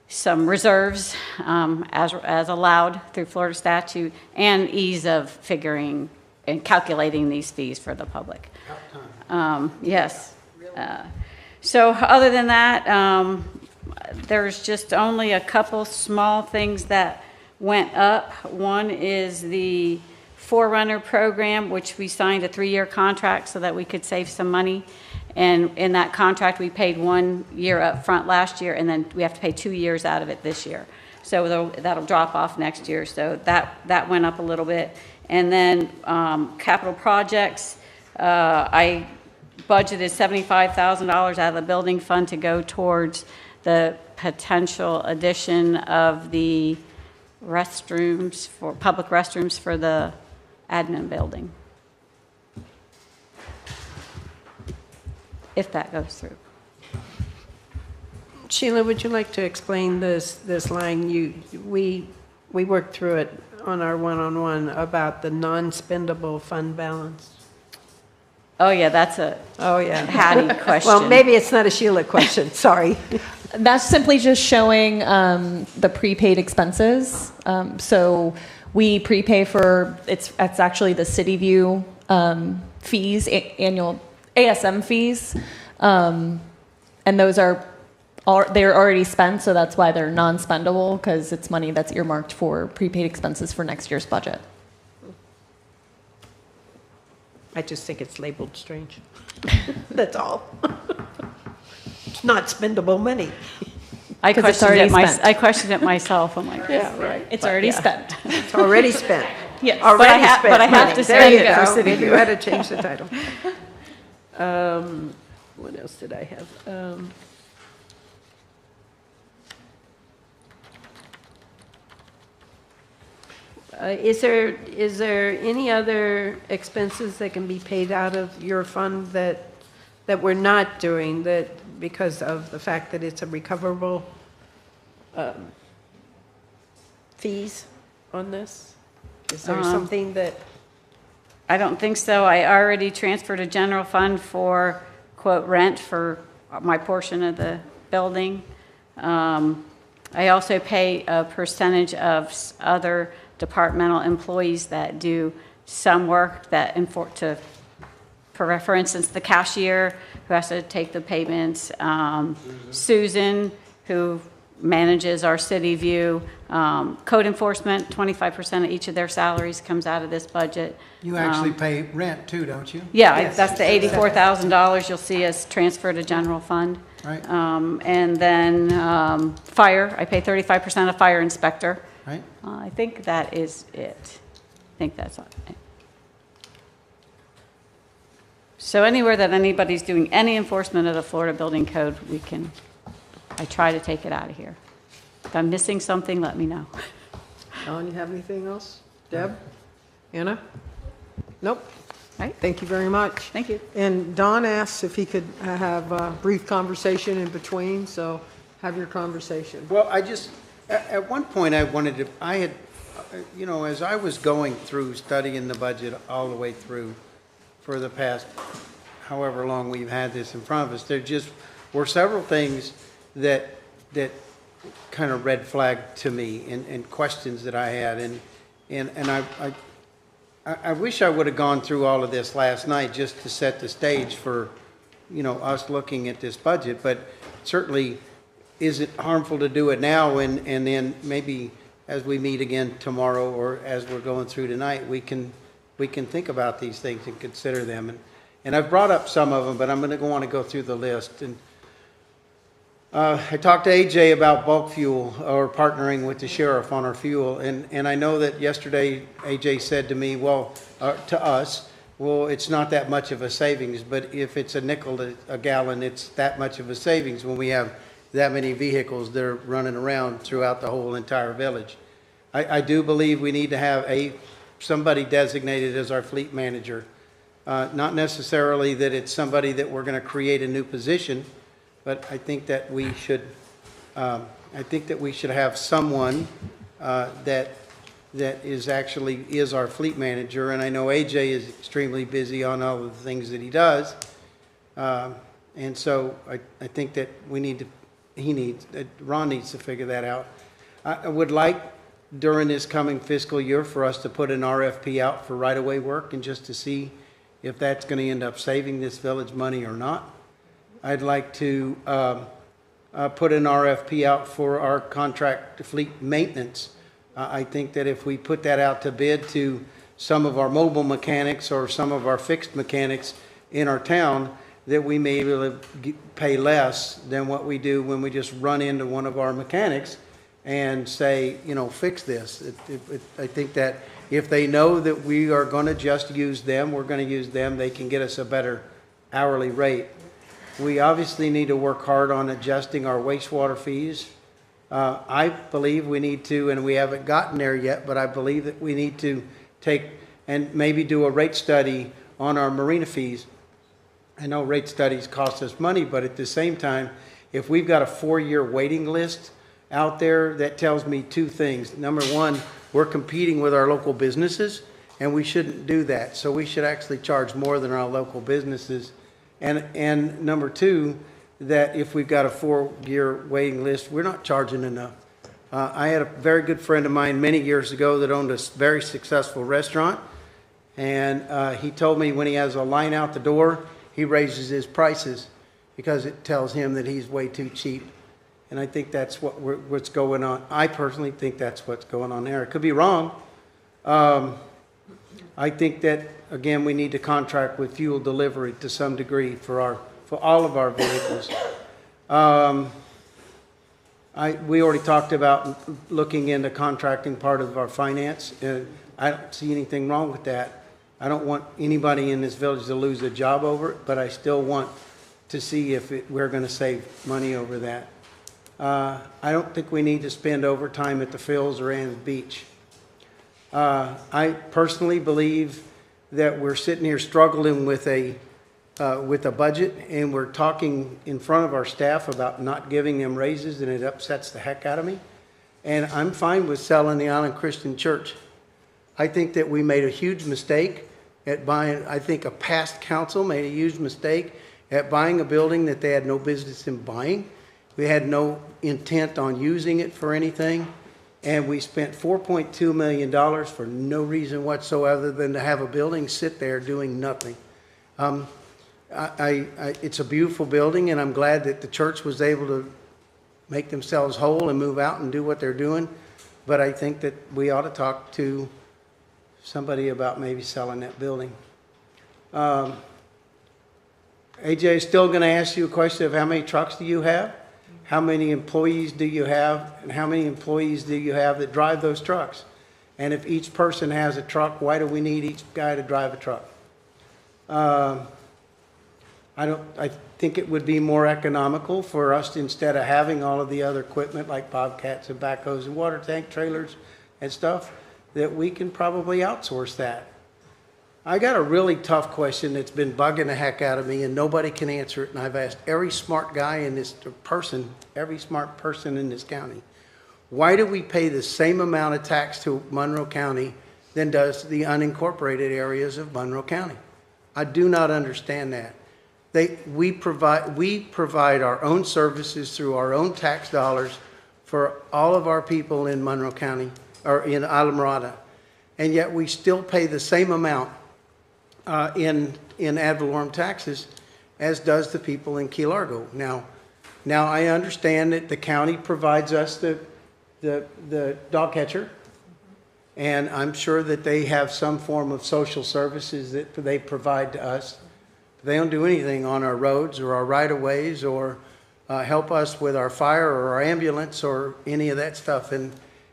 some reserves as allowed through Florida statute, and ease of figuring and calculating these fees for the public. Yes. So other than that, there's just only a couple small things that went up. One is the Forerunner program, which we signed a 3-year contract so that we could save some money. And in that contract, we paid 1 year up front last year, and then we have to pay 2 years out of it this year. So that'll drop off next year. So that went up a little bit. And then capital projects, I budgeted $75,000 out of the building fund to go towards the potential addition of the restrooms, for public restrooms for the admin building, if that goes through. Sheila, would you like to explain this line? We worked through it on our one-on-one about the non-spendable fund balance. Oh, yeah, that's a Hattie question. Well, maybe it's not a Sheila question, sorry. That's simply just showing the prepaid expenses. So we prepay for, it's actually the CityView fees, annual ASM fees. And those they're already spent, so that's why they're non-spendable, because it's money that's earmarked for prepaid expenses for next year's budget. I just think it's labeled strange. That's all. It's not spendable money. I 'Cause it's questioned already it spent. I questioned it myself. I'm like, Yeah, right. It's already spent. It's already spent. Yes. Already but I have money. to There spend you it for go. City You View. had to change the title. What else did I have? Is there any other expenses that can be paid out of your fund that we're not doing, that because of the fact that it's a recoverable fees on this? Is there something that? I don't think so. I already transferred a general fund for, quote, rent for my portion of the building. I also pay a percentage of other departmental employees that do some work that, for instance, the cashier who has to take the payments, Susan, who manages our CityView, code enforcement, 25% of each of their salaries comes out of this budget. You actually pay rent too, don't you? Yeah, that's the $84,000 you'll see us transfer to general fund. Right. And then fire, I pay 35% of fire inspector. Right. I think that is it. I think that's it. So anywhere that anybody's doing any enforcement of the Florida Building Code, I try to take it out of here. If I'm missing something, let me know. Don, you have anything else? Deb? Anna? Nope. Right. Thank you very much. Thank you. And Don asks if he could have a brief conversation in between, so have your conversation. Well, at one point I had, as I was going through studying the budget all the way through for the past however long we've had this in front of us, there just were several things that kind of red flagged to me and questions that I had. And I wish I would have gone through all of this last night just to set the stage for, us looking at this budget. But certainly is it harmful to do it now and then maybe as we meet again tomorrow or as we're going through tonight, we can think about these things and consider them. And I've brought up some of them, but I'm going to want to go through the list. And I talked to AJ about bulk fuel or partnering with the sheriff on our fuel. And I know that yesterday AJ said to me, to us, it's not that much of a savings, but if it's a nickel a gallon, it's that much of a savings when we have that many vehicles that are running around throughout the whole entire village. I do believe we need to have somebody designated as our fleet manager. Not necessarily that it's somebody that we're going to create a new position, but I think that we should have someone that is our fleet manager. And I know AJ is extremely busy on all of the things that he does. And so I think that Ron needs to figure that out. I would like during this coming fiscal year for us to put an RFP out for right-of-way work and just to see if that's going to end up saving this village money or not. I'd like to put an RFP out for our contract fleet maintenance. I think that if we put that out to bid to some of our mobile mechanics or some of our fixed mechanics in our town, that we may be able to pay less than what we do when we just run into one of our mechanics and say, fix this. I think that if they know that we are going to just use them, we're going to use them, they can get us a better hourly rate. We obviously need to work hard on adjusting our wastewater fees. I believe we need to, and we haven't gotten there yet, but I believe that we need to take and maybe do a rate study on our marina fees. I know rate studies cost us money, but at the same time, if we've got a 4-year waiting list out there, that tells me two things. Number one, we're competing with our local businesses, and we shouldn't do that. So we should actually charge more than our local businesses. And number two, that if we've got a 4-year waiting list, we're not charging enough. I had a very good friend of mine many years ago that owned a very successful restaurant, and he told me when he has a line out the door, he raises his prices because it tells him that he's way too cheap. And I think that's what's going on. I personally think that's what's going on there. It could be wrong. I think that, again, we need to contract with fuel delivery to some degree for all of our vehicles. We already talked about looking into contracting part of our finance. I don't see anything wrong with that. I don't want anybody in this village to lose a job over it, but I still want to see if we're going to save money over that. I don't think we need to spend overtime at the Phils or Ann's Beach. I personally believe that we're sitting here struggling with a budget, and we're talking in front of our staff about not giving them raises, and it upsets the heck out of me. And I'm fine with selling the Island Christian Church. I think that we made a huge mistake at buying. I think a past council made a huge mistake at buying a building that they had no business in buying. We had no intent on using it for anything, and we spent $4.2 million for no reason whatsoever than to have a building sit there doing nothing. It's a beautiful building, and I'm glad that the church was able to make themselves whole and move out and do what they're doing, but I think that we ought to talk to somebody about maybe selling that building. AJ is still going to ask you a question of how many trucks do you have? How many employees do you have? And how many employees do you have that drive those trucks? And if each person has a truck, why do we need each guy to drive a truck? I think it would be more economical for us to, instead of having all of the other equipment like bobcats and backhoes and water tank trailers and stuff, that we can probably outsource that. I got a really tough question that's been bugging the heck out of me, and nobody can answer it. And I've asked every smart guy in this person, every smart person in this county, why do we pay the same amount of tax to Monroe County than does the unincorporated areas of Monroe County? I do not understand that. We provide our own services through our own tax dollars for all of our people in Monroe County or in Islamorada, and yet we still pay the same amount in ad valorem taxes as does the people in Key Largo. Now, Now, I understand that the county provides us the dog catcher, and I'm sure that they have some form of social services that they provide to us. They don't do anything on our roads or our right-of-ways or help us with our fire or our ambulance or any of that stuff. And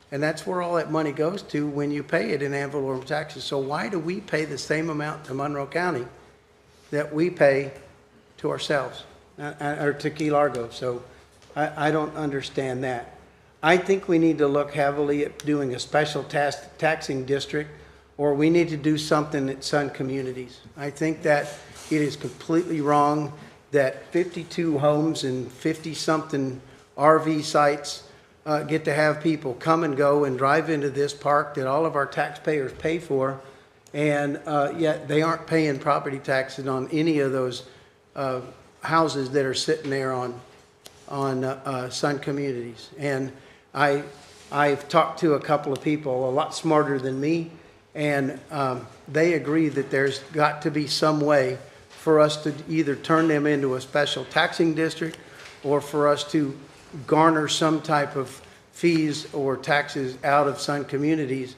that's where all that money goes to when you pay it in ad valorem taxes. So why do we pay the same amount to Monroe County that we pay to ourselves or to Key Largo? So I don't understand that. I think we need to look heavily at doing a special taxing district, or we need to do something at Sun Communities. I think that it is completely wrong that 52 homes and 50-something RV sites get to have people come and go and drive into this park that all of our taxpayers pay for, and yet they aren't paying property taxes on any of those houses that are sitting there on Sun Communities. And I've talked to a couple of people a lot smarter than me, and they agree that there's got to be some way for us to either turn them into a special taxing district or for us to garner some type of fees or taxes out of Sun Communities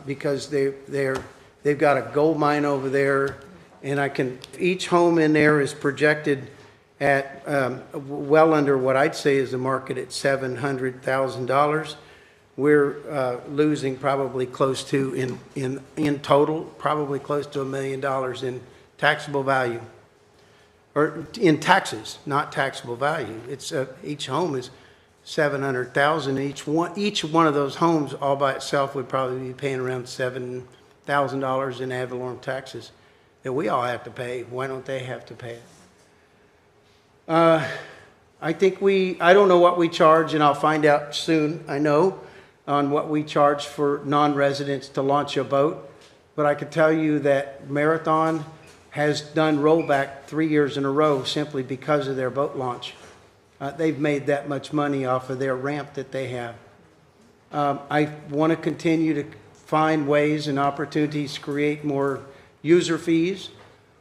because they've got a gold mine over there, and each home in there is projected at well under what I'd say is the market at $700,000. We're losing probably close to in total, probably close to $1 million in taxable value, or in taxes, not taxable value. It's each home is $700,000. Each one of those homes all by itself would probably be paying around $7,000 in ad valorem taxes that we all have to pay. Why don't they have to pay it? I think I don't know what we charge, and I'll find out soon, I know, on what we charge for non-residents to launch a boat. But I can tell you that Marathon has done rollback 3 years in a row simply because of their boat launch. They've made that much money off of their ramp that they have. I want to continue to find ways and opportunities to create more user fees.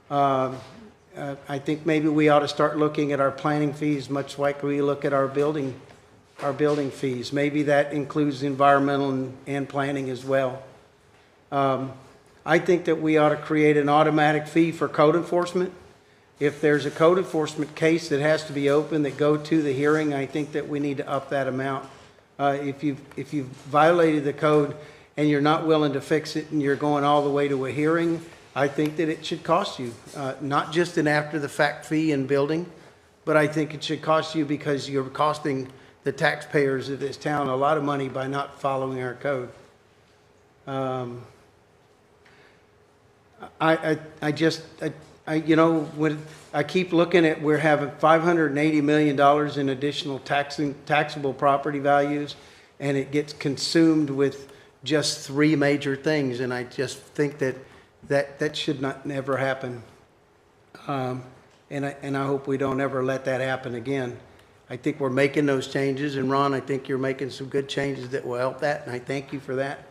I think maybe we ought to start looking at our planning fees much like we look at our building fees. Maybe that includes environmental and planning as well. I think that we ought to create an automatic fee for code enforcement. If there's a code enforcement case that has to be open that go to the hearing, I think that we need to up that amount. If you've violated the code and you're not willing to fix it and you're going all the way to a hearing, I think that it should cost you, not just an after-the-fact fee in building, but I think it should cost you because you're costing the taxpayers of this town a lot of money by not following our code. When I keep looking at, we're having $580 million in additional taxable property values, and it gets consumed with just 3 major things, and I just think that should never happen. And I hope we don't ever let that happen again. I think we're making those changes, and Ron, I think you're making some good changes that will help that, and I thank you for that.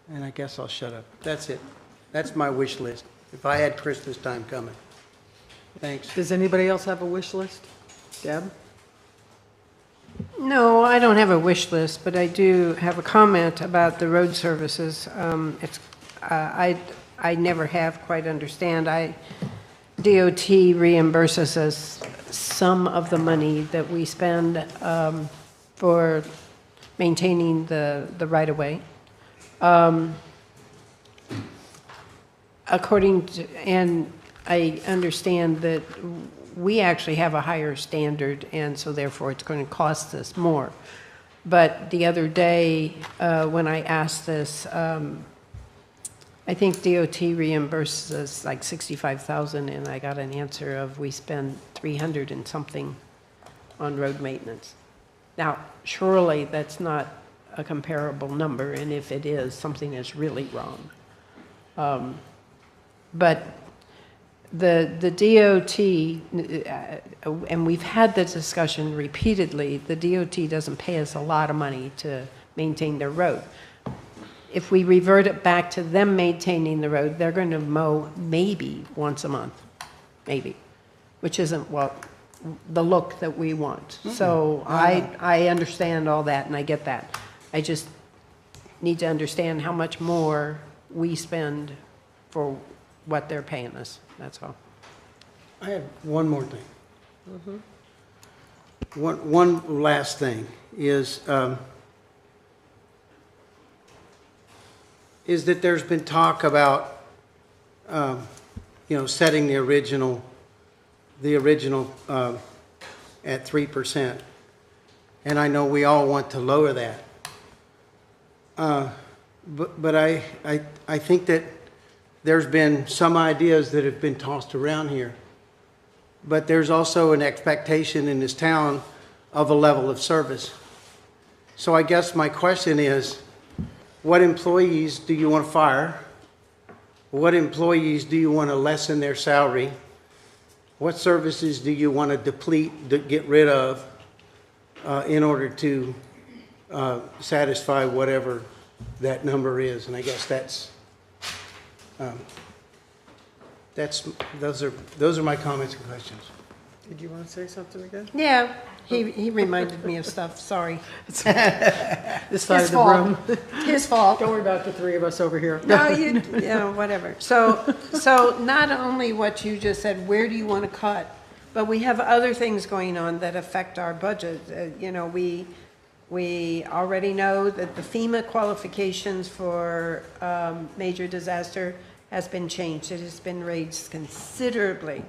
And I guess I'll shut up. That's it. That's my wish list. If I had Christmas time coming. Thanks. Does anybody else have a wish list? Deb? No, I don't have a wish list, but I do have a comment about the road services. I never have quite understand. DOT reimburses us some of the money that we spend for maintaining the right-of-way. And I understand that we actually have a higher standard, and so therefore it's going to cost us more. But the other day, when I asked this, I think DOT reimburses us like $65,000, and I got an answer of we spend $300 and something on road maintenance. Now, surely that's not a comparable number, and if it is, something is really wrong. But the DOT, and we've had this discussion repeatedly, the DOT doesn't pay us a lot of money to maintain their road. if we revert it back to them maintaining the road, they're going to mow maybe once a month, maybe, which isn't the look that we want. So I understand all that, and I get that. I just need to understand how much more we spend for what they're paying us, that's all. I have one more thing. One last thing is that there's been talk about, setting the original at 3%. And I know we all want to lower that. But I think that there's been some ideas that have been tossed around here. But there's also an expectation in this town of a level of service. So I guess my question is, what employees do you want to fire? What employees do you want to lessen their salary? What services do you want to deplete, to get rid of, in order to satisfy whatever that number is? And I guess those are my comments and questions. Did you want to say something again? Yeah, he reminded me of stuff, sorry. This side His of the fault. room. His fault. Don't worry about the three of us over here. No, whatever. So not only what you just said, where do you want to cut, but we have other things going on that affect our budget. We already know that the FEMA qualifications for major disaster has been changed. It has been raised considerably.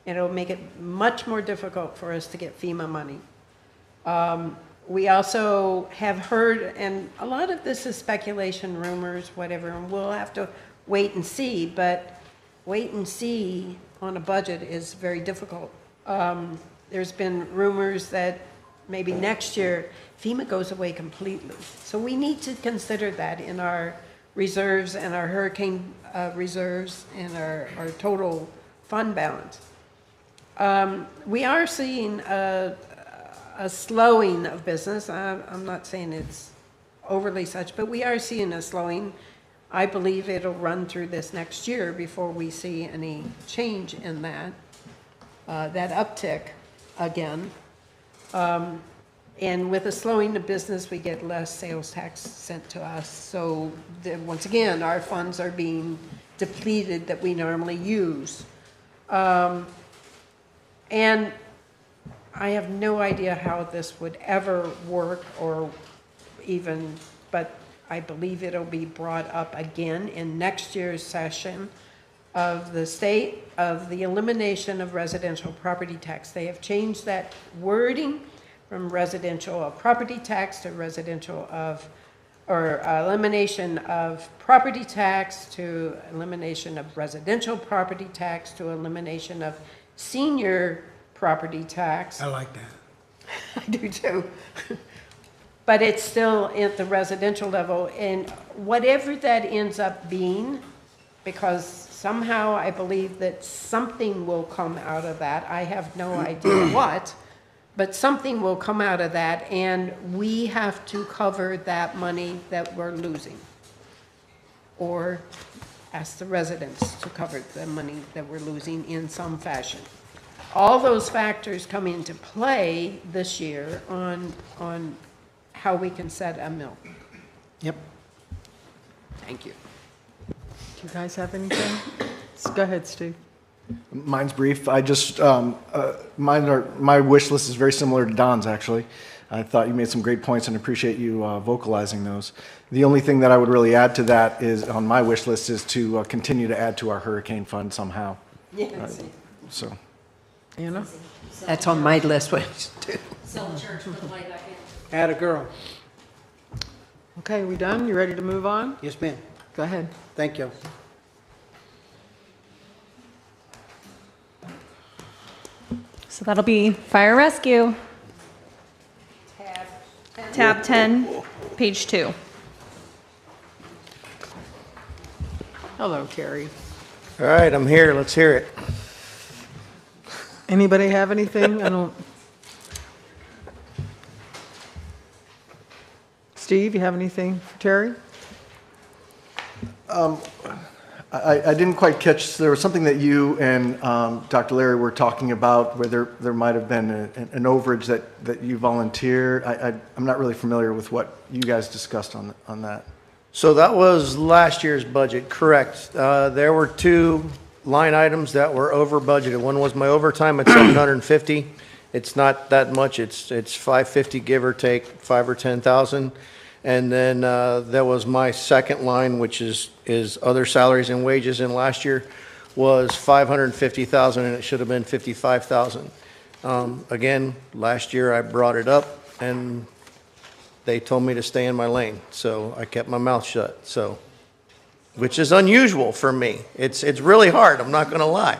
And it'll make it much more difficult for us to get FEMA money. We also have heard, and a lot of this is speculation, rumors, whatever, and we'll have to wait and see, but wait and see on a budget is very difficult. There's been rumors that maybe next year FEMA goes away completely. So we need to consider that in our reserves and our hurricane reserves and our total fund balance. We are seeing a slowing of business. I'm not saying it's overly such, but we are seeing a slowing. I believe it'll run through this next year before we see any change in that uptick again. And with a slowing of business, we get less sales tax sent to us. So once again, our funds are being depleted that we normally use. And I have no idea how this would ever work or even, but I believe it'll be brought up again in next year's session of the state of the elimination of residential property tax. They have changed that wording from residential property tax to residential or elimination of property tax to elimination of residential property tax to elimination of senior property tax. I like that. I do too. But it's still at the residential level, and whatever that ends up being, because somehow I believe that something will come out of that. I have no idea what, but something will come out of that, and we have to cover that money that we're losing. Or ask the residents to cover the money that we're losing in some fashion. All those factors come into play this year on how we can set a mill. Yep. Thank you. Do you guys have anything? Go ahead, Steve. Mine's brief. I just, my wish list is very similar to Don's, actually. I thought you made some great points and appreciate you vocalizing those. The only thing that I would really add to that is, on my wish list, is to continue to add to our hurricane fund somehow. So. Anna? That's on my list. Too. Atta girl. Okay, we done? You ready to move on? Yes, ma'am. Go ahead. Thank you. So that'll be fire rescue. Tab 10, page 2. Hello, Terry. All right, I'm here. Let's hear it. Anybody have anything? I don't. Steve, you have anything for Terry? I didn't quite catch, there was something that you and Dr. Larry were talking about, where there might have been an overage that you volunteered. I'm not really familiar with what you guys discussed on that. So that was last year's budget, correct. There were two line items that were over budgeted. One was my overtime at 750. It's not that much. It's 550, give or take 5 or 10,000. And then there was my second line, which is other salaries and wages. And last year was 550,000, and it should have been 55,000. Again, last year I brought it up, and they told me to stay in my lane, so I kept my mouth shut. So, which is unusual for me. It's really hard. I'm not going to lie.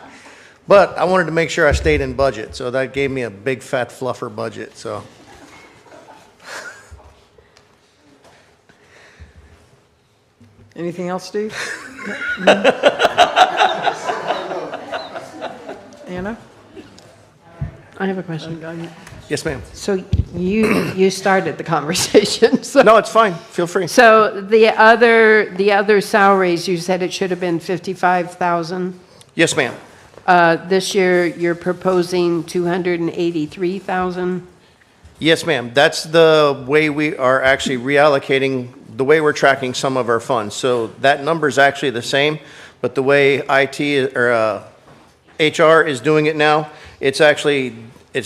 But I wanted to make sure I stayed in budget, so that gave me a big fat fluffer budget. So. Anything else, Steve? Anna? I have a question. Yes, ma'am. So you started the conversation. So, No, it's fine. Feel free. so the other salaries, you said it should have been 55,000. Yes, ma'am. This year, you're proposing 283,000. Yes, ma'am. That's the way we are actually reallocating, the way we're tracking some of our funds. So that number is actually the same, but the way IT or HR is doing it now, it's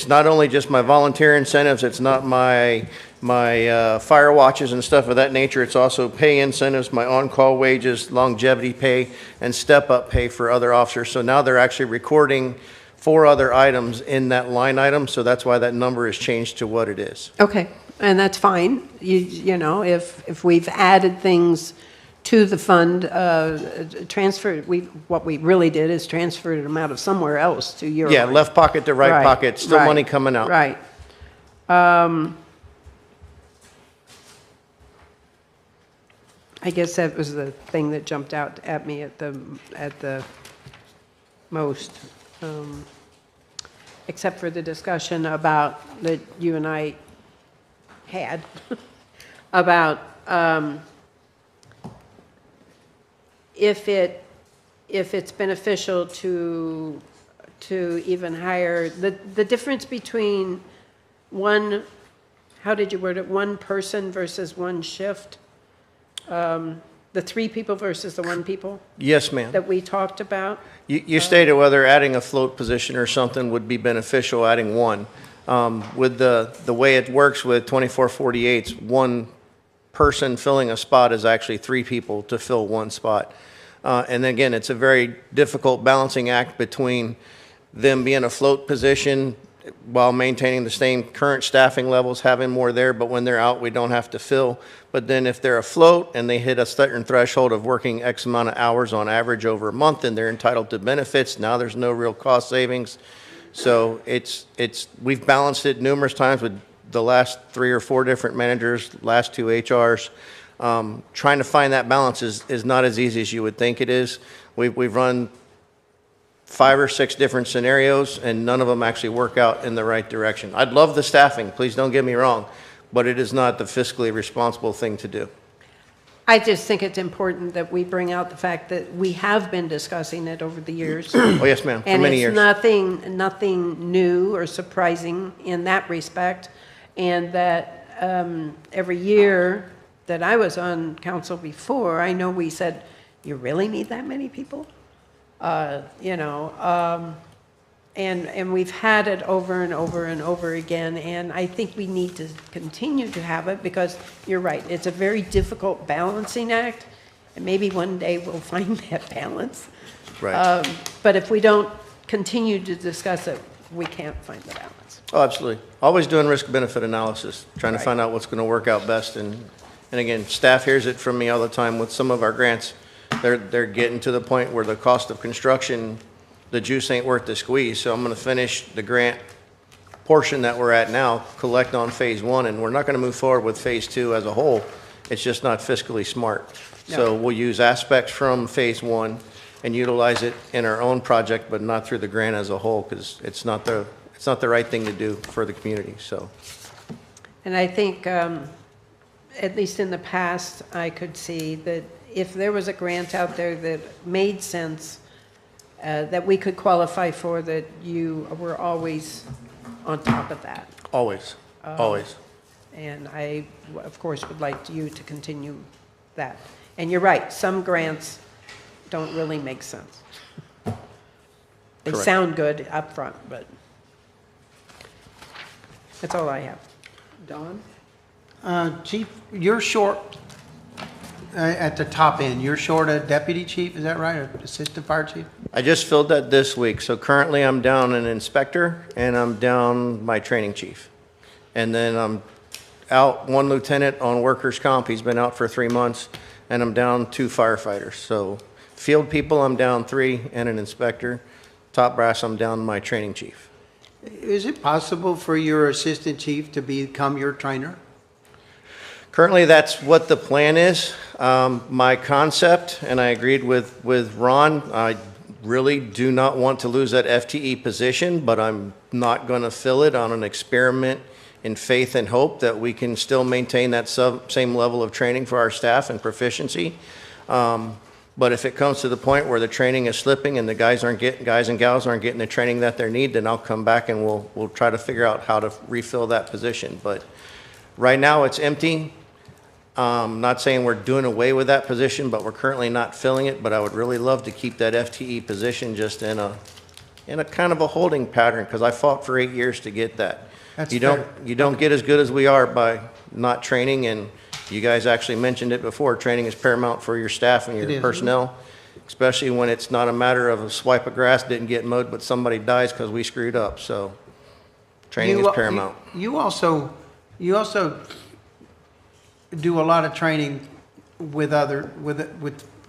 not only just my volunteer incentives, it's not my fire watches and stuff of that nature. It's also pay incentives, my on-call wages, longevity pay, and step-up pay for other officers. So now they're actually recording 4 other items in that line item, so that's why that number has changed to what it is. Okay, and that's fine. You know, if we've added things to the fund, what we really did is transferred them out of somewhere else to your. Yeah, left pocket to right Right, pocket, still right, money coming out. Right. I guess that was the thing that jumped out at me at the most, except for the discussion about that you and I had about if it's beneficial to even hire the difference between one, how did you word it, one person versus one shift. The 3 people versus the 1 people Yes, ma'am. that we talked about. You stated whether adding a float position or something would be beneficial, adding one. With the way it works with 2448s, one person filling a spot is actually 3 people to fill 1 spot. And again, it's a very difficult balancing act between them being a float position while maintaining the same current staffing levels, having more there, but when they're out, we don't have to fill. But then if they're afloat and they hit a certain threshold of working X amount of hours on average over a month, and they're entitled to benefits, now there's no real cost savings. So we've balanced it numerous times with the last 3 or 4 different managers, last 2 HRs. Trying to find that balance is not as easy as you would think it is. We've run 5 or 6 different scenarios, and none of them actually work out in the right direction. I'd love the staffing, please don't get me wrong, but it is not the fiscally responsible thing to do. I just think it's important that we bring out the fact that we have been discussing it over the years. Oh, yes, ma'am, for many years. And it's nothing new or surprising in that respect, and that every year that I was on council before, I know we said, you really need that many people? And we've had it over and over and over again, and I think we need to continue to have it because you're right, it's a very difficult balancing act, and maybe one day we'll find that balance. Right. But if we don't continue to discuss it, we can't find the balance. Oh, absolutely. Always doing risk-benefit analysis, trying to Right. find out what's going to work out best. And again, staff hears it from me all the time with some of our grants. They're getting to the point where the cost of construction, the juice ain't worth the squeeze. So I'm going to finish the grant portion that we're at now, collect on phase 1, and we're not going to move forward with phase 2 as a whole. It's just not fiscally smart. So we'll use aspects from phase 1 and utilize it in our own project, but not through the grant as a whole, because it's not the right thing to do for the community. So. And I think, at least in the past, I could see that if there was a grant out there that made sense, that we could qualify for, that you were always on top of that. Always, always. And I, of course, would like you to continue that. And you're right, some grants don't really make sense. They Correct. sound good up front, but that's all I have. Don? Chief, you're short, at the top end, you're short a deputy chief, is that right, or assistant fire chief? I just filled that this week, so currently I'm down an inspector and I'm down my training chief. And then I'm out one lieutenant on workers' comp, he's been out for 3 months, and I'm down 2 firefighters. So field people, I'm down 3 and an inspector. Top brass, I'm down my training chief. Is it possible for your assistant chief to become your trainer? Currently, that's what the plan is. My concept, and I agreed with Ron, I really do not want to lose that FTE position, but I'm not going to fill it on an experiment in faith and hope that we can still maintain that same level of training for our staff and proficiency. But if it comes to the point where the training is slipping and the guys and gals aren't getting the training that they need, then I'll come back and we'll try to figure out how to refill that position. But right now it's empty. Not saying we're doing away with that position, but we're currently not filling it. But I would really love to keep that FTE position just in a kind of a holding pattern, because I fought for 8 years to get that. That's You fair. don't get as good as we are by not training, and you guys actually mentioned it before, training is paramount for your staff and It your is. personnel, especially when it's not a matter of a swipe of grass didn't get mowed, but somebody dies because we screwed up, so training is paramount. You also do a lot of training with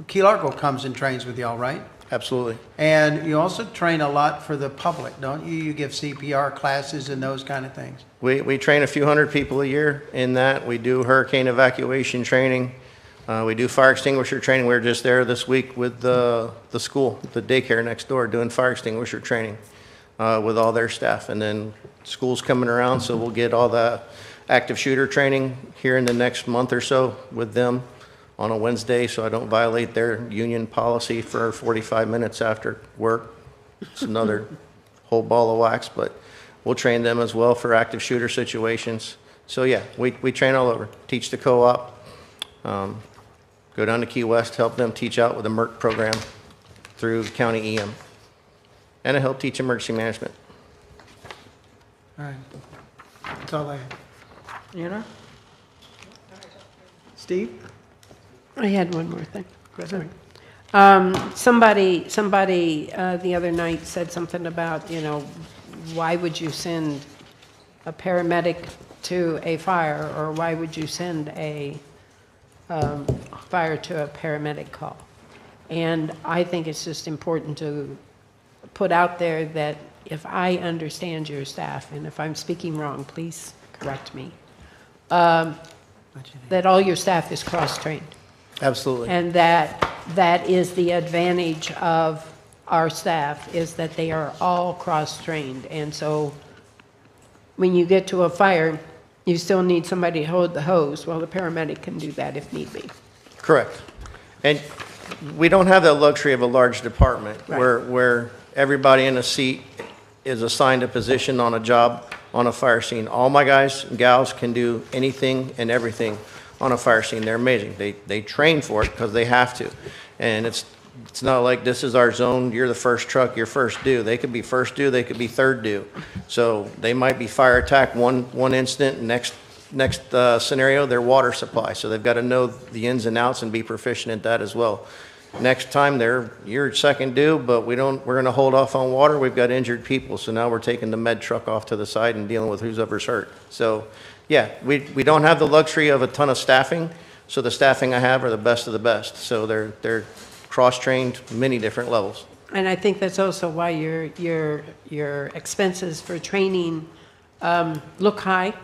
Key Largo comes and trains with y'all, right? Absolutely. And you also train a lot for the public, don't you? You give CPR classes and those kind of things. We train a few hundred people a year in that. We do hurricane evacuation training. We do fire extinguisher training. We were just there this week with the school, the daycare next door, doing fire extinguisher training with all their staff. And then school's coming around, so we'll get all the active shooter training here in the next month or so with them on a Wednesday, so I don't violate their union policy for 45 minutes after work. It's another whole ball of wax, but we'll train them as well for active shooter situations. So yeah, we train all over. Teach the co-op, go down to Key West, help them teach out with the MERC program through county EM. And I help teach emergency management. All right. That's all I have. Anna? Steve? I had one more thing. Sorry. Somebody the other night said something about, why would you send a paramedic to a fire, or why would you send a fire to a paramedic call? And I think it's just important to put out there that if I understand your staff, and if I'm speaking wrong, please correct me, that all your staff is cross-trained. Absolutely. And that is the advantage of our staff, is that they are all cross-trained. And so when you get to a fire, you still need somebody to hold the hose. Well, the paramedic can do that if need be. Correct. And we don't have the luxury of a large department Right. where everybody in a seat is assigned a position on a job on a fire scene. All my guys and gals can do anything and everything on a fire scene. They're amazing. They train for it because they have to. And it's not like this is our zone, you're the first truck, you're first due. They could be first due, they could be third due. So they might be fire attack one instant, next scenario, their water supply. So they've got to know the ins and outs and be proficient at that as well. Next time you're second due, but we're going to hold off on water. We've got injured people. So now we're taking the med truck off to the side and dealing with whoever's hurt. So yeah, we don't have the luxury of a ton of staffing. So the staffing I have are the best of the best. So they're cross-trained, many different levels. And I think that's also why your expenses for training look high.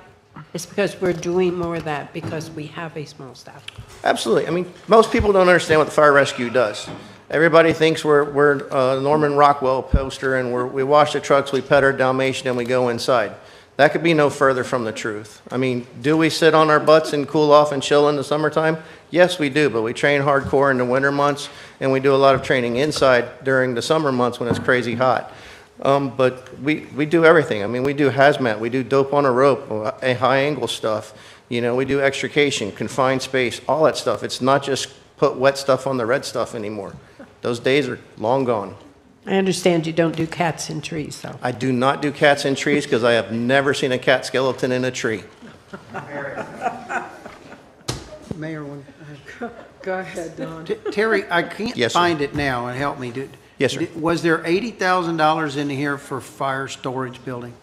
It's because we're doing more of that because we have a small staff. Absolutely. I mean, most people don't understand what the fire rescue does. Everybody thinks we're Norman Rockwell poster and we wash the trucks, we pet our Dalmatian, and we go inside. That could be no further from the truth. I mean, do we sit on our butts and cool off and chill in the summertime? Yes, we do, but we train hardcore in the winter months, and we do a lot of training inside during the summer months when it's crazy hot. But we do everything. I mean, we do hazmat, we do dope on a rope, high angle stuff. You know, we do extrication, confined space, all that stuff. It's not just put wet stuff on the red stuff anymore. Those days are long gone. I understand you don't do cats in trees, though. I do not do cats in trees because I have never seen a cat skeleton in a tree. Mayor, one. Go ahead, Don. Terry, I can't Yes, sir. find it now, and help me. Yes, sir. Was there $80,000 in here for fire storage building?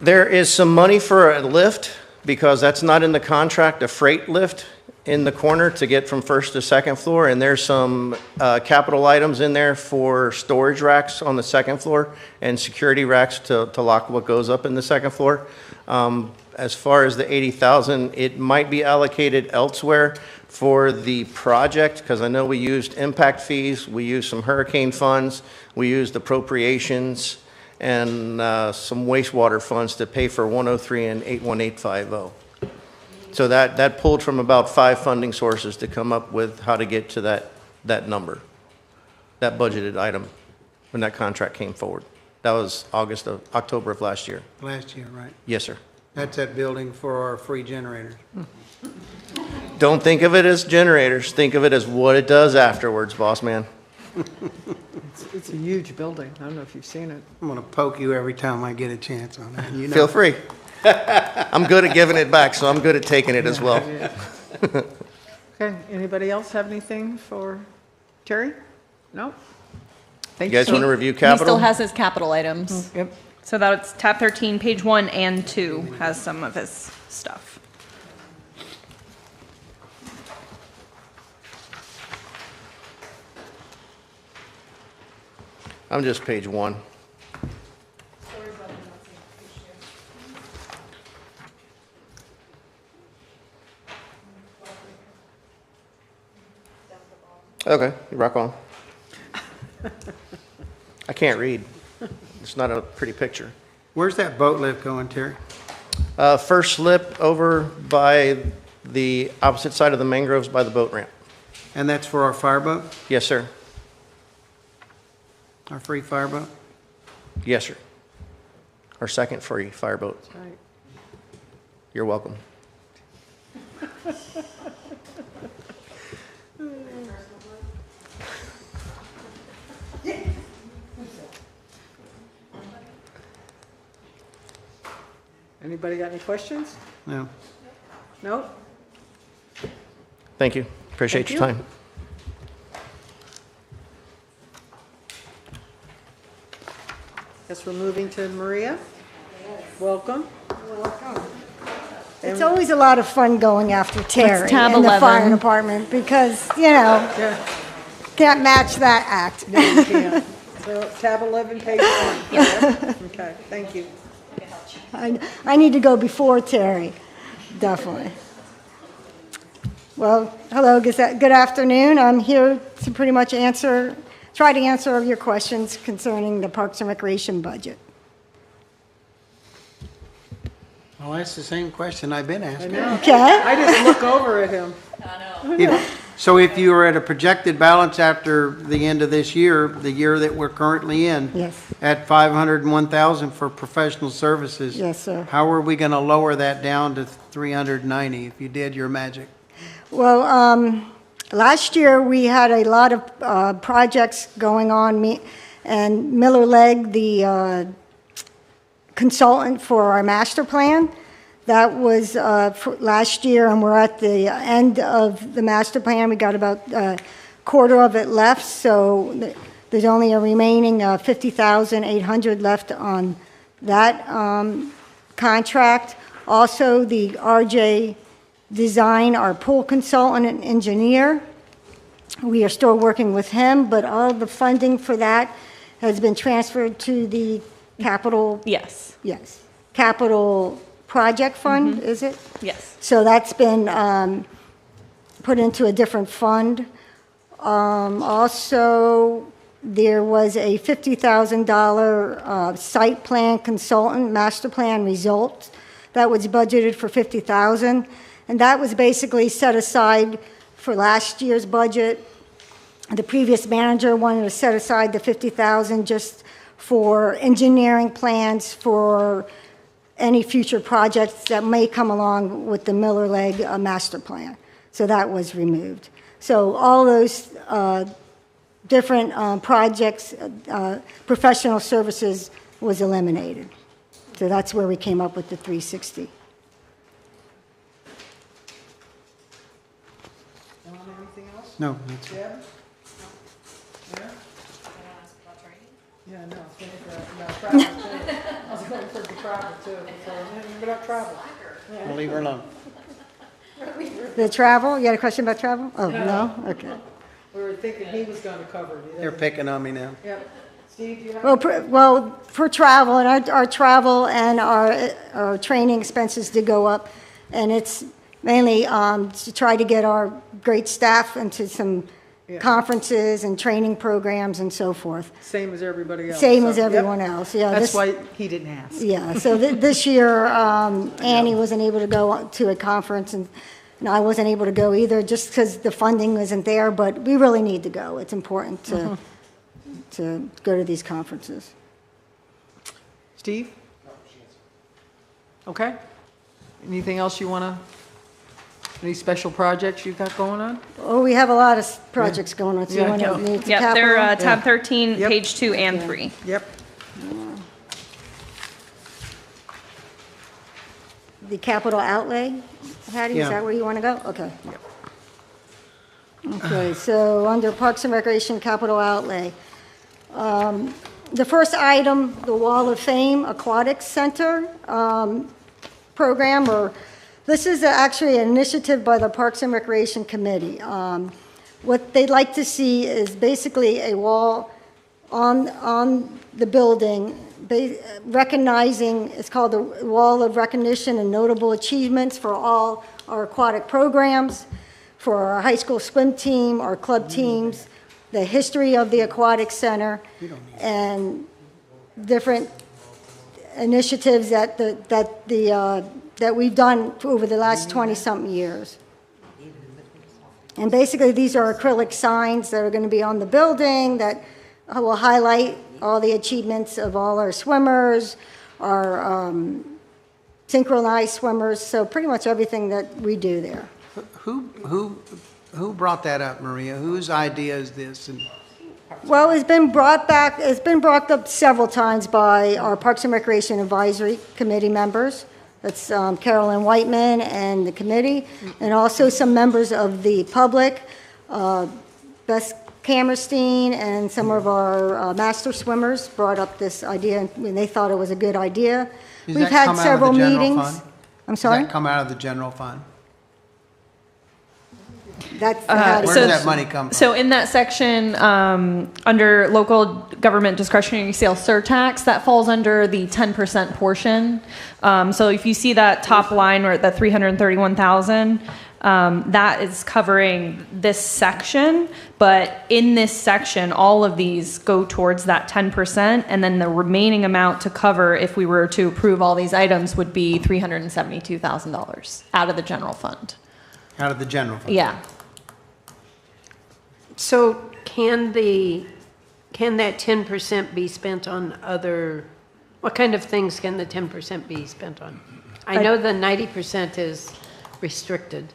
There is some money for a lift because that's not in the contract, a freight lift in the corner to get from first to second floor. And there's some capital items in there for storage racks on the second floor and security racks to lock what goes up in the second floor. As far as the 80,000, it might be allocated elsewhere for the project because I know we used impact fees, we used some hurricane funds, we used appropriations, and some wastewater funds to pay for 103 and 81850. So that pulled from about 5 funding sources to come up with how to get to that number, that budgeted item when that contract came forward. That was October of last year. Last year, right? Yes, sir. That's that building for our free generators. Don't think of it as generators. Think of it as what it does afterwards, boss man. It's a huge building. I don't know if you've seen it. I'm going to poke you every time I get a chance on that. You know. Feel free. I'm good at giving it back, so I'm good at taking it as well. Okay, anybody else have anything for Terry? No? Thank You guys sir. want to review He capital? still has his capital items. Yep. So that's tab 13, page 1 and 2 has some of his stuff. I'm just page 1. Okay, you rock on. I can't read. It's not a pretty picture. Where's that boat lift going, Terry? First slip over by the opposite side of the mangroves by the boat ramp. And that's for our fireboat, Yes, sir. our free fireboat? Yes, sir. Our second free fireboat. Right. You're welcome. Anybody got any questions? No. No? Thank you. Appreciate Thank your you. time. Guess we're moving to Maria. Welcome. It's always a lot of fun going after Terry It's tab in the fire 11. department because, you know, Yeah, can't match that act. no, you can't. So tab 11, page 1. Yep. Okay, thank you. I need to go before Terry, definitely. Well, hello, good afternoon. I'm here to pretty much try to answer your questions concerning the Parks and Recreation budget. Well, that's the same question I've been asking. Okay? I just look over at him. So if you are at a projected balance after the end of this year, the year that we're currently in, Yes. at 501,000 for professional services. Yes, sir. How are we going to lower that down to 390 if you did your magic? Well, last year we had a lot of projects going on, and Miller Legg, the consultant for our master plan, that was for last year, and we're at the end of the master plan. We got about a quarter of it left, so there's only a remaining 50,800 left on that contract. Also, the RJ Design, our pool consultant and engineer, we are still working with him, but all the funding for that has been transferred to the capital, Yes. yes, capital project fund, is it? Yes. So that's been put into a different fund. Also, there was a $50,000 site plan consultant master plan result that was budgeted for $50,000, and that was basically set aside for last year's budget. The previous manager wanted to set aside the $50,000 just for engineering plans for any future projects that may come along with the Miller Lake master plan. So that was removed. So all those different projects, professional services was eliminated. So that's where we came up with the 360. No, that's Deb? Yeah? Yeah, no, I was going for travel too. I was going for the travel too, so, about travel. I'll leave her alone. The travel, you had a question about travel? Oh, no? Okay. We were thinking he was going to cover it. They're picking on me now. Yep. Steve, do you have? Well, for travel, and our travel and our training expenses did go up, and it's mainly to try to get our great staff into some conferences and training programs and so forth. Same as everybody else. Same so, as everyone else, yeah. That's why he didn't ask. Yeah, so this year, Annie wasn't able to go to a conference, and I wasn't able to go either, just because the funding wasn't there, but we really need to go. It's important to go to these conferences. Steve? Okay. Anything else you want to, any special projects you've got going on? Oh, we have a lot of projects going on, so you Yeah, I want know. to move to Yep, they're capital? tab 13, Yep. page 2 and 3. Yep. The capital outlay, Patty, is Yeah. that where you want to go? Okay. Okay, so under Parks and Recreation capital outlay, the first item, the Wall of Fame Aquatics Center program, or this is actually an initiative by the Parks and Recreation Committee. What they'd like to see is basically a wall on the building recognizing, it's called the Wall of Recognition and Notable Achievements for all our aquatic programs, for our high school swim team, our club teams, the history of the aquatic center, and different initiatives that we've done over the last 20-something years. And basically, these are acrylic signs that are going to be on the building that will highlight all the achievements of all our swimmers, our synchronized swimmers, so pretty much everything that we do there. Who brought that up, Maria? Whose idea is this? And Well, it's been brought up several times by our Parks and Recreation Advisory Committee members. That's Carolyn Whiteman and the committee, and also some members of the public, Bess Kammerstein and some of our master swimmers brought up this idea, and they thought it was a good idea. Does We've that had come out of several the general meetings. fund? I'm sorry? Does that come out of the general fund? That's Where does that money come from? So in that section, under local government discretionary sales surtax, that falls under the 10% portion. So if you see that top line or that 331,000, that is covering this section. But in this section, all of these go towards that 10%, and then the remaining amount to cover, if we were to approve all these items, would be $372,000 out of the general fund. Out of the general fund? Yeah. So can that 10% be spent on other, what kind of things can the 10% be spent on? I know the 90% is restricted.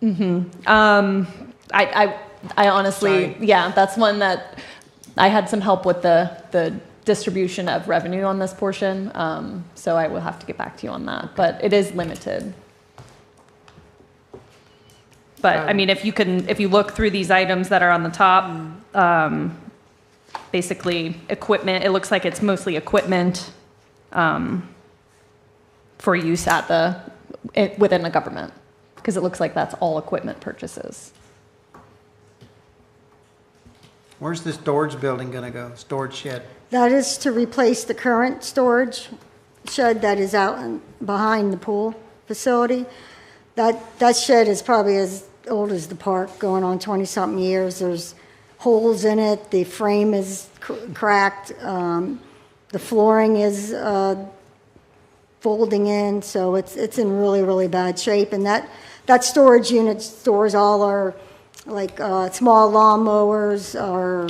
I honestly, yeah, that's one that I had some help with the distribution of revenue on this portion. So I will have to get back to you on that, but it is limited. But I mean, if you look through these items that are on the top, basically equipment, it looks like it's mostly equipment for use within the government, because it looks like that's all equipment purchases. Where's the storage building going to go? Storage shed? That is to replace the current storage shed that is out behind the pool facility. That shed is probably as old as the park, going on 20-something years. There's holes in it, the frame is cracked, the flooring is folding in, so it's in really, really bad shape. And that storage unit stores all our, like, small lawnmowers, our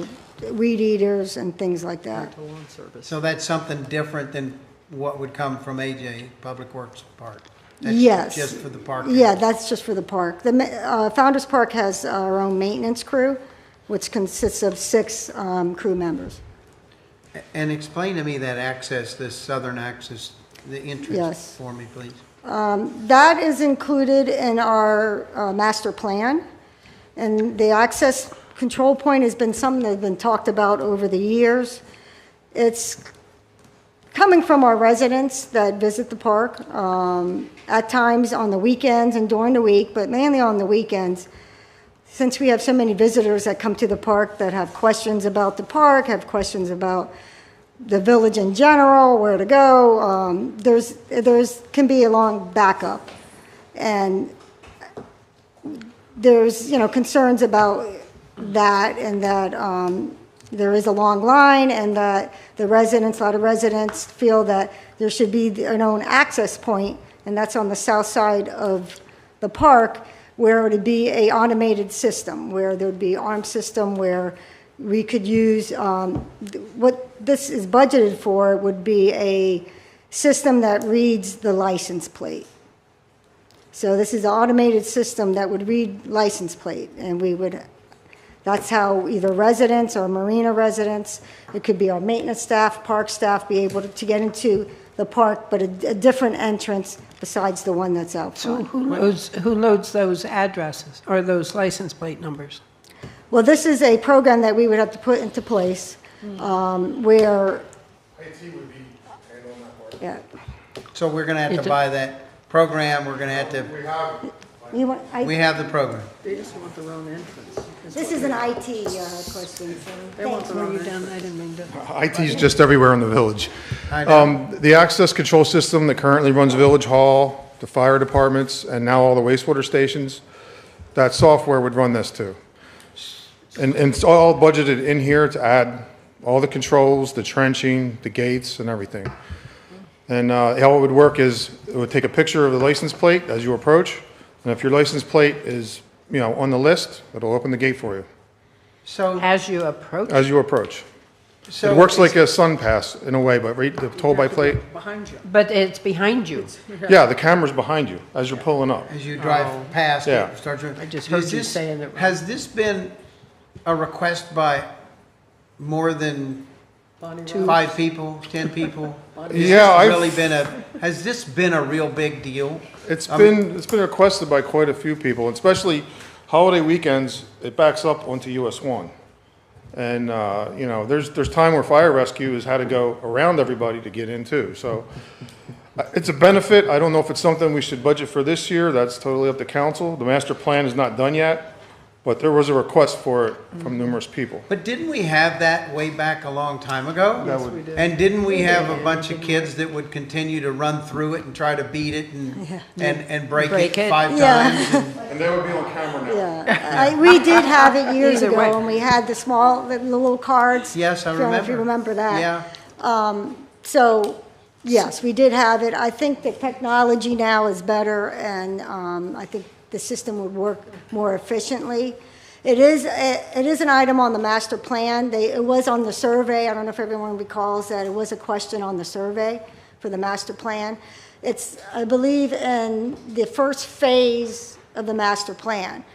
weed eaters, and things like that. So that's something different than what would come from AJ, Public Works Park? That's Yes. just for the park? Yeah, that's just for the park. The Founders Park has our own maintenance crew, which consists of 6 crew members. And explain to me that access, this southern access, the entrance Yes. for me, please. That is included in our master plan. And the access control point has been something that's been talked about over the years. It's coming from our residents that visit the park, at times on the weekends and during the week, but mainly on the weekends. Since we have so many visitors that come to the park that have questions about the park, have questions about the village in general, where to go, there's can be a long backup. And there's, concerns about that, and that there is a long line, and that a lot of residents feel that there should be an own access point, and that's on the south side of the park, where it would be a automated system, where there'd be arm system, where we could use, what this is budgeted for would be a system that reads the license plate. So this is an automated system that would read license plate, and that's how either residents or marina residents, it could be our maintenance staff, park staff, be able to get into the park, but a different entrance besides the one that's out So front. who loads those addresses or those license plate numbers? Well, this is a program that we would have to put into place, where, IT would be handling that part. yeah. So we're gonna have to buy that program, we're gonna have to, We have, we have the program. They just want their own entrance. This is an IT question, so They want thanks. their own entrance. I didn't mean to. IT's just everywhere in the village. I know. The access control system that currently runs Village Hall, the fire departments, and now all the wastewater stations, that software would run this too. And it's all budgeted in here to add all the controls, the trenching, the gates, and everything. And how it would work is, it would take a picture of the license plate as you approach, and if your license plate is, on the list, it'll open the gate for you So, As you approach. as you approach. so. It works like a sun pass in a way, but right, the toll-by-plate, Behind you. But it's behind you. yeah, the camera's behind you as you're pulling up. As you drive past it, Yeah. start to. I just heard Is you this- saying it wrong. Has this been a request by more than 5 people, 10 people? Yeah, Has this been a real big deal? It's been requested by quite a few people, especially holiday weekends, it backs up onto US 1. And, there's time where fire rescue has had to go around everybody to get in too. So it's a benefit. I don't know if it's something we should budget for this year. That's totally up to council. The master plan is not done yet, but there was a request for it from numerous people. But didn't we have that way back a long time ago? That would- And didn't we have a bunch of kids that would continue to run through it and try to beat it and break Break it it. 5 Yeah. times? And they would be on camera now. Yeah, we did have it years Either ago, way. and we had the little cards. Yes, I don't know If you remember. remember that. Yeah. So, yes, we did have it. I think the technology now is better, and I think the system would work more efficiently. It is an item on the master plan. It was on the survey. I don't know if everyone recalls that. It was a question on the survey for the master plan. It's, I believe, in the first phase of the master plan.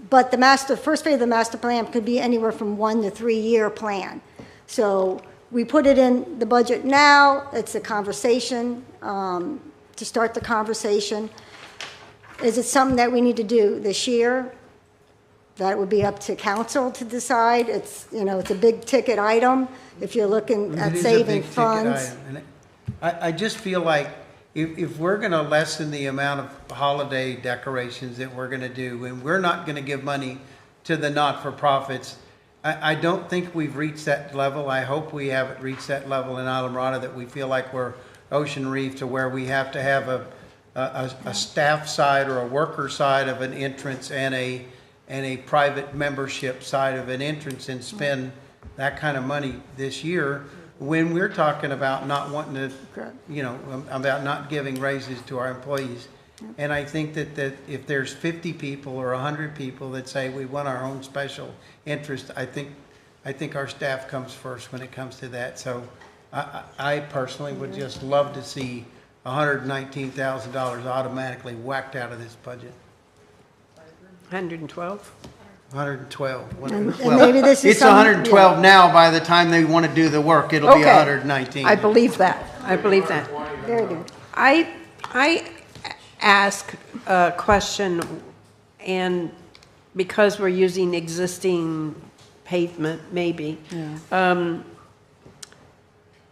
But the first phase of the master plan could be anywhere from 1 to 3 year plan. So we put it in the budget now. It's a conversation, to start the conversation. Is it something that we need to do this year? That would be up to council to decide. It's, it's a big ticket item if you're looking It at is a saving big-ticket funds. item. And I just feel like if we're going to lessen the amount of holiday decorations that we're going to do, and we're not going to give money to the not-for-profits, I don't think we've reached that level. I hope we haven't reached that level in Islamorada, that we feel like we're Ocean Reef, to where we have to have a staff side or a worker side of an entrance and and a private membership side of an entrance and spend that kind of money this year when we're talking about not wanting to, about not giving raises to our employees. And I think that if there's 50 people or 100 people that say we want our own special interest, I think our staff comes first when it comes to that. So I personally would just love to see $119,000 automatically whacked out of this budget. 112? 112. And maybe this is It's some- 112 now. By the time they want to do the work, it'll be Okay. 119. I believe that. I believe that. Very good. I ask a question, and because we're using existing pavement, maybe,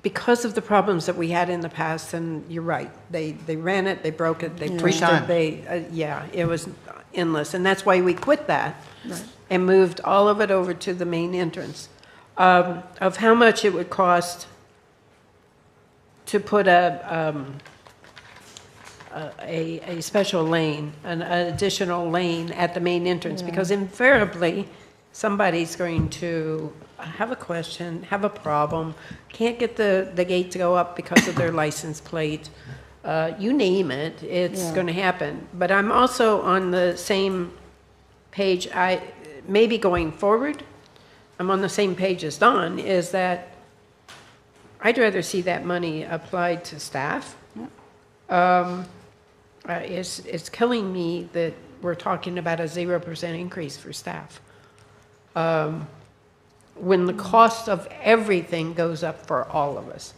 because of the problems that we had in the past, and you're right, they ran it, they broke it, they pushed times. it, it was endless, and that's why we quit that and moved all of it over to the main entrance. Of how much it would cost to put a special lane, an additional lane at the main entrance, because invariably, somebody's going to have a question, have a problem, can't get the gate to go up because of their license plate. You name it, it's going to happen. But I'm also on the same page, maybe going forward, I'm on the same page as Don, is that I'd rather see that money applied to staff. It's killing me that we're talking about a 0% increase for staff. When the cost of everything goes up for all of us.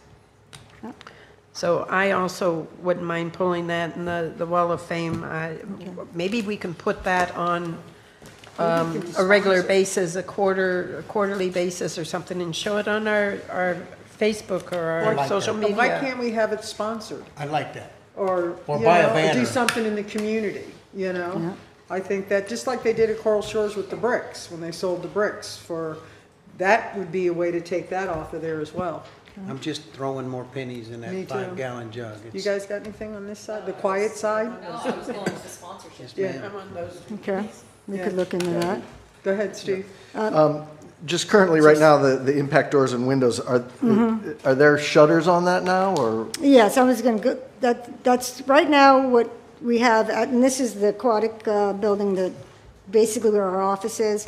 So I also wouldn't mind pulling that in the Wall of Fame. Maybe we can put that on a regular basis, a quarterly basis or something, and show it on our Facebook or our like social that. media. Why can't we have it sponsored? I like that. Or Or you buy a know, banner. do something in the community, you know? I think that, just like they did at Coral Shores with the bricks, when they sold the bricks that would be a way to take that off of there as well. I'm just throwing more pennies in Me that too. 5-gallon jug. You guys got anything on this side, the quiet side? Yeah, I'm on those. Okay, we could look into that. go ahead, Steve. Just currently, right now, the impact doors and windows, are there shutters on that now, or? Yes, I was going to go, that's right now what we have, and this is the aquatic building, basically where our office is.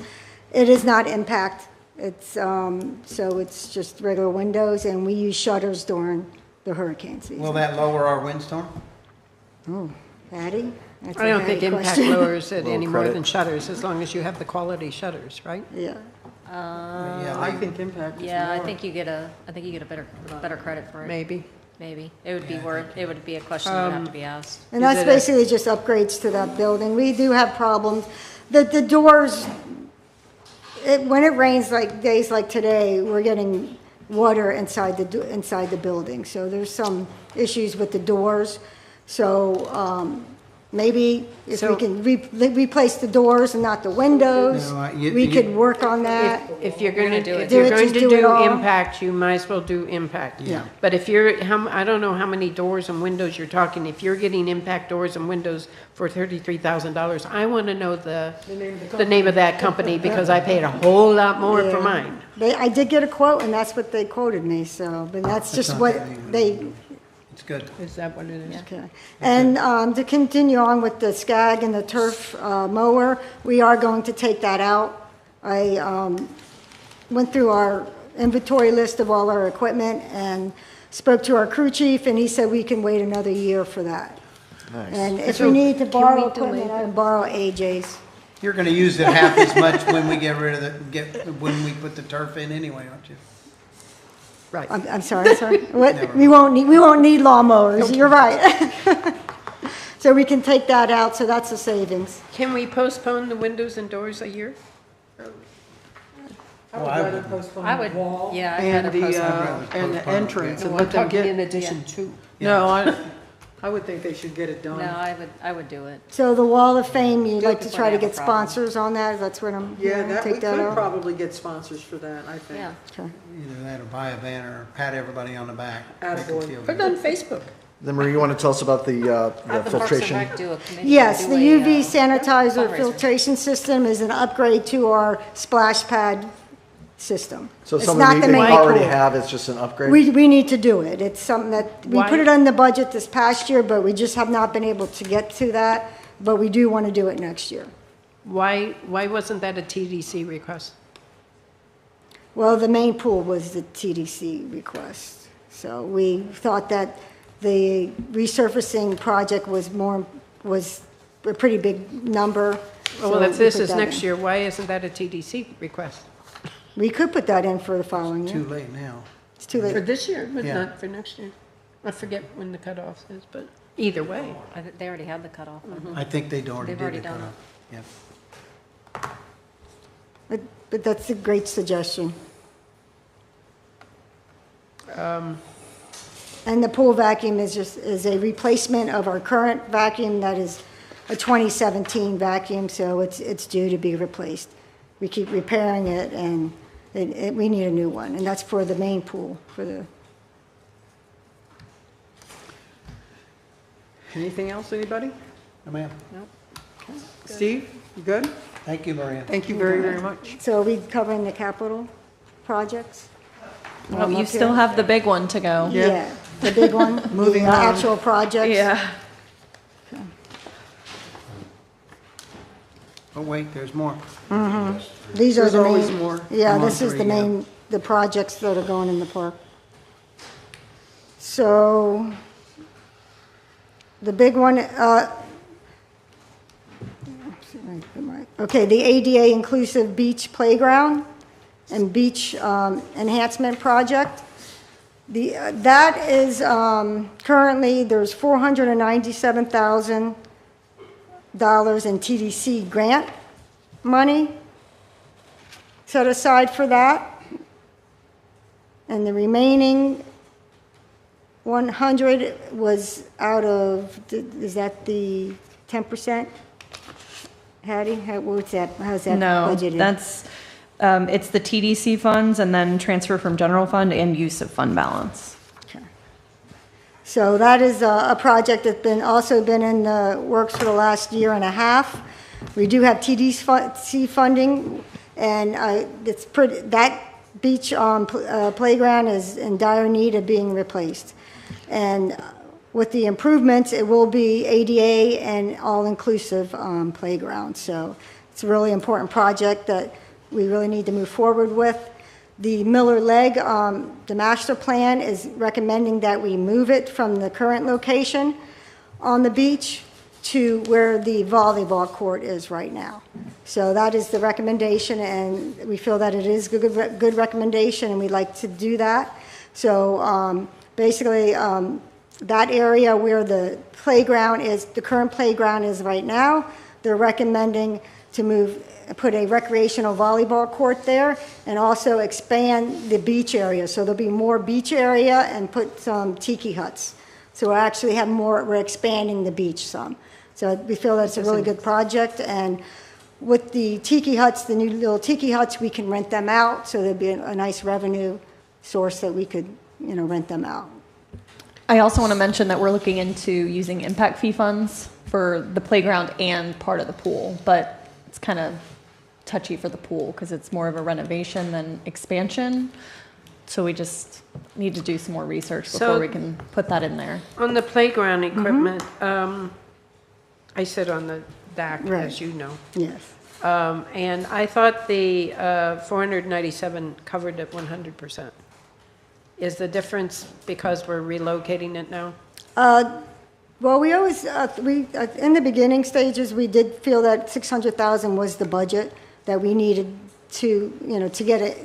It is not impact. It's, so it's just regular windows, and we use shutters during the hurricane season. Will that lower our windstorm? Oh, Patty? That's a I don't think Patty impact question. lowers it Little any more credit. than shutters, as long as you have the quality shutters, right? Yeah. Yeah, I think impact is Yeah, I more. think you get a better credit for it. Maybe. Maybe. It would be a question that would have to be asked. And Is that's it basically just upgrades to that building. We do have problems. The doors, when it rains like days like today, we're getting water inside the building. So there's some issues with the doors. So maybe if we So- can replace the doors and not the windows, No, we could work on that. If you're going to do it. if you're going Just to do it do all. impact, you might as well do impact. Yeah. But if I don't know how many doors and windows you're talking. If you're getting impact doors and windows for $33,000, I want to know the name of that company, because I paid a whole lot more for Yeah. mine. I did get a quote, and that's what they quoted me, so, but that's just not what bad either. they, It's good. Is that what it is? okay. And to continue on with the SCAG and the turf mower, we are going to take that out. I went through our inventory list of all our equipment and spoke to our crew chief, and he said we can wait another year for that. And if we need to borrow equipment, I can borrow AJ's. You're going to use it half as much when we get rid of when we put the turf in anyway, aren't you? Right. I'm sorry. What? We won't need lawnmowers. You're right. So we can take that out, so that's a savings. Can we postpone the windows and doors a year? I would rather postpone I the would, wall yeah, I'd and rather postpone and the entrance and No, let I'm them talking in get. addition to. No, I would think they should get it done. No, I would do it. So the Wall of Fame, you'd Do it like to before try they to have a get problem. sponsors on that? That's what I'm, Yeah, we take could that out? probably get sponsors for that, I think. Yeah. Okay. Either that or buy a banner or pat everybody on the back. Make them Attaboy. feel Put it good. on Facebook. Then Marie, you want to tell us about the Parks and filtration? Rec do a committee? Yes, do the a, UV sanitizer fundraiser. filtration system is an upgrade to our splash pad system. So It's something not the they main already pool. have, it's just an upgrade? We need to do it. It's something that, we Why? put it on the budget this past year, but we just have not been able to get to that. But we do want to do it next year. Why wasn't that a TDC request? Well, the main pool was the TDC request. So we thought that the resurfacing project was a pretty big number. Well, so if we this put is that next in. year, why isn't that a TDC request? We could put that in for the following Too year. late now. It's too For late. this year, but Yeah. not for next year. I forget when the cutoff is, but either way. They already had the cutoff. I think they'd already They've did already the done cutoff. Yeah. But that's a great suggestion. And the pool vacuum is a replacement of our current vacuum that is a 2017 vacuum, so it's due to be replaced. We keep repairing it, and we need a new one, and that's for the main pool, for the. Anything else, anybody? No, ma'am. Steve, you good? Thank you, Maria. Thank you very, very much. So are we covering the capital projects? Oh, you still have the big one to go. Yeah, the big one. Moving the on. actual projects. Yeah. Oh, wait, there's more. These are There's the always main. more. Yeah, I'm on this is the 3, yeah. main, the projects that are going in the park. So, the big one, okay, the ADA Inclusive Beach Playground and Beach Enhancement Project. That is, currently, there's $497,000 in TDC grant money set aside for that. And the remaining 100 was out of, is that the 10%? Hattie, what's that, how's that No, budgeted? that's, it's the TDC funds and then transfer from general fund and use of fund balance. So that is a project that's also been in the works for the last year and a half. We do have TDC funding, and that beach playground is in dire need of being replaced. And with the improvements, it will be ADA and all-inclusive playground. So it's a really important project that we really need to move forward with. The Miller Leg, the master plan is recommending that we move it from the current location on the beach to where the volleyball court is right now. So that is the recommendation, and we feel that it is a good recommendation, and we'd like to do that. So basically, that area where the playground is, the current playground is right now, they're recommending to put a recreational volleyball court there and also expand the beach area. So there'll be more beach area and put some tiki huts. So we'll actually have more, we're expanding the beach some. So we feel that's a really good project. And with the tiki huts, the new little tiki huts, we can rent them out. So there'd be a nice revenue source that we could, rent them out. I also want to mention that we're looking into using impact fee funds for the playground and part of the pool, but it's kind of touchy for the pool because it's more of a renovation than expansion. So we just need to do some more research before So- we can put that in there. On the playground equipment, I sit on the DAC, Right. as you know. Yes. And I thought the 497 covered at 100%. Is the difference because we're relocating it now? Well, we always, in the beginning stages, we did feel that 600,000 was the budget that we needed to, to get it,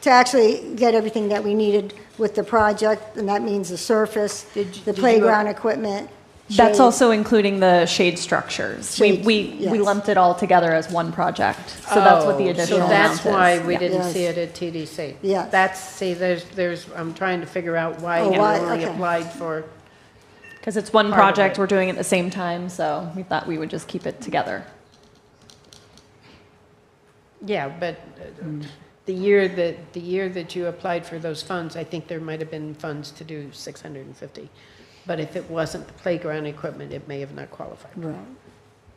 to actually get everything that we needed with the project, and that means the surface, Did the you- playground equipment. That's shade. also including the shade structures. Shades, We yes. lumped it all together as one project. So that's what the Oh, additional So amount that's is. why we Yeah. didn't Yes. see it at TDC? Yes. I'm trying to figure out why Oh, you why? only Okay. applied for, Because it's one Part of project, it. we're doing it at the same time, so we thought we would just keep it together. yeah, but the year that you applied for those funds, I think there might have been funds to do 650. But if it wasn't the playground equipment, it may have not qualified. Right.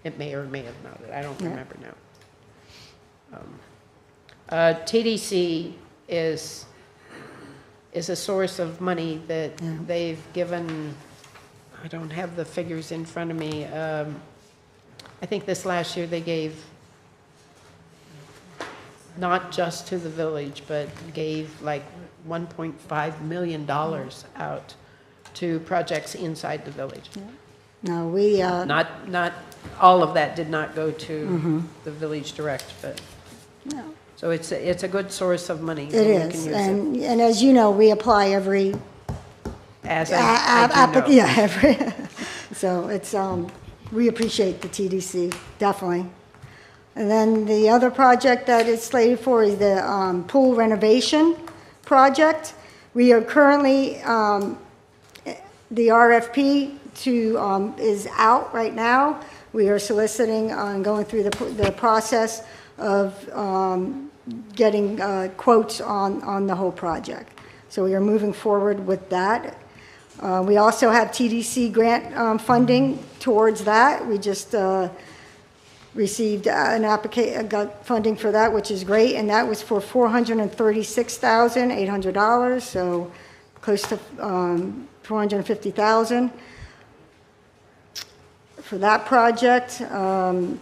It may or may have not, I don't remember now. TDC is a source of money that they've given, I don't have the figures in front of me. I think this last year they gave, not just to the village, but gave like $1.5 million out to projects inside the village. No, we, Not all of that did not go to the village direct, but, no, so it's a good source of money. it and we can is. use And as you know, we apply every, As I do know. yeah, every, so it's, we appreciate the TDC, definitely. And then the other project that it's slated for is the pool renovation project. We are currently, the RFP is out right now. We are soliciting and going through the process of getting quotes on the whole project. So we are moving forward with that. We also have TDC grant funding towards that. We just received got funding for that, which is great, and that was for $436,800, so close to $450,000 for that project. And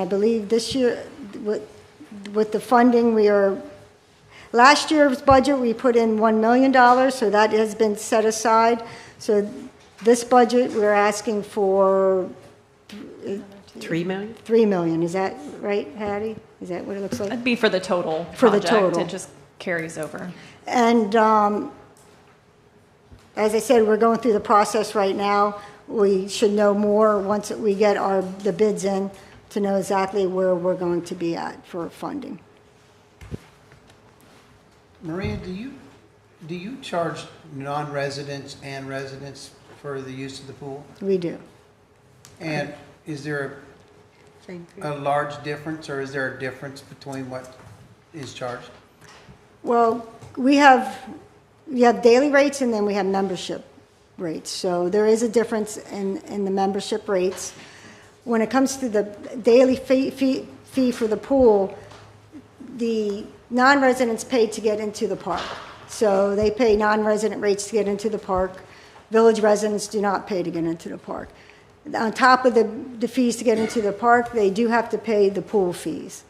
I believe this year, with the funding, we are, last year's budget, we put in $1 million, so that has been set aside. So this budget, we're asking for $3 million? $3 million, is that right, Hattie? Is that what it looks like? That'd be for the total For the project. total. It just carries over. And as I said, we're going through the process right now. We should know more once we get the bids in to know exactly where we're going to be at for funding. Maria, do you charge non-residents and residents for the use of the pool? We do. And is there a large difference, or is there a difference between what is charged? Well, we have daily rates and then we have membership rates. So there is a difference in the membership rates. When it comes to the daily fee for the pool, the non-residents pay to get into the park. So they pay non-resident rates to get into the park. Village residents do not pay to get into the park. On top of the fees to get into the park, they do have to pay the pool fees.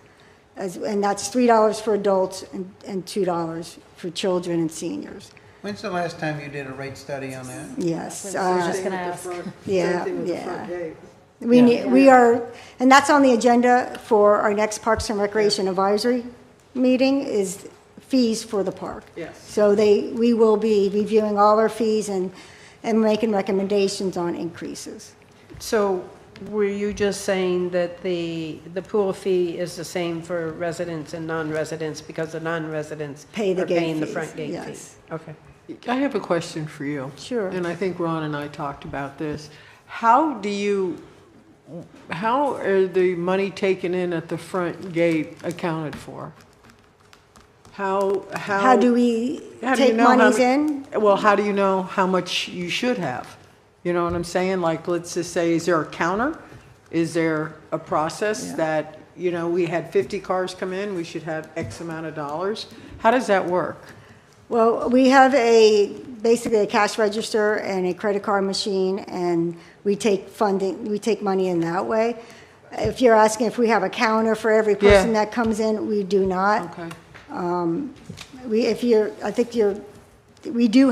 And that's $3 for adults and $2 for children and seniors. When's the last time you did a rate study on that? Yes. I was just going to ask. Yeah. We are, and that's on the agenda for our next Parks and Recreation Advisory meeting, is fees for the park. Yes. So we will be reviewing all our fees and making recommendations on increases. So were you just saying that the pool fee is the same for residents and non-residents because the non-residents Pay the are gate paying the fees, front gate fee? yes. Okay. I have a question for you. Sure. And I think Ron and I talked about this. How are the money taken in at the front gate accounted for? How do we How do you take know how monies mu- in? Well, how do you know how much you should have? You know what I'm saying? Like, let's just say, is there a counter? Is there a process that, we had 50 cars come in, we should have X amount of dollars? How does that work? Well, we have basically a cash register and a credit card machine, and we take money in that way. If you're asking if we have a counter for every person that comes in, we do not. Okay. We do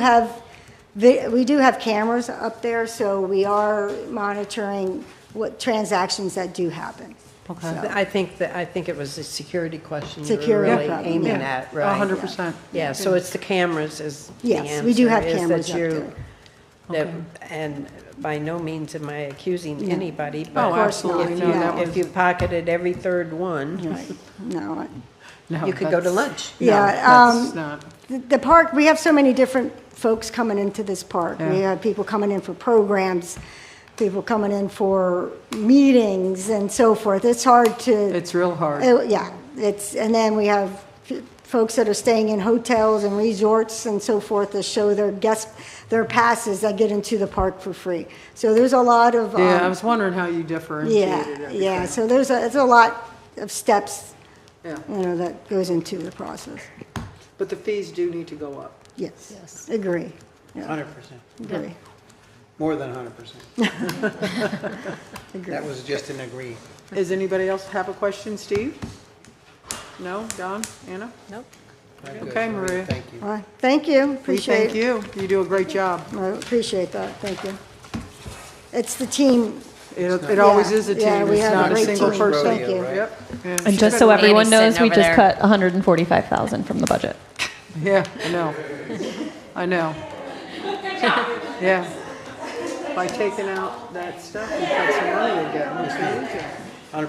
have cameras up there, so we are monitoring what transactions that do happen. Okay. I think it was a security question you were Security really problem, aiming yeah. at, right? 100%. Yeah, so it's the cameras is the Yes, answer. we do have is that cameras up you- there. that- And by no means am I accusing anybody, but. Oh, absolutely. if No, you- that was- If you pocketed every third one, Right, no. No, you could go to that's- lunch. no, Yeah, that's not. The park, we have so many different folks coming into this park. We Yeah. have people coming in for programs, people coming in for meetings and so forth. It's hard to. It's real hard. Yeah, and then we have folks that are staying in hotels and resorts and so forth to show their passes that get into the park for free. So there's a lot of. Yeah, I was wondering how you differentiated Yeah, everything. yeah, so there's a lot of steps, Yeah. that goes into the process. But the fees do need to go up. Yes, agree, yeah, 100%. agree. More than 100%. That was just an agree. Does anybody else have a question? Steve? No? Don? Anna? Nope. I'm good, Okay, Maria. Thank you. All right, thank you, We appreciate thank you. You do a great job. I appreciate that, thank you. It's the team. It always is a Yeah, team. we It's have a not a great single team. person. Thank you. Yep. Yeah. And just so everyone knows, we sitting just over cut 145,000 from the budget. Yeah, I know. I know. Yeah. By taking out that stuff, we cut some money again. It's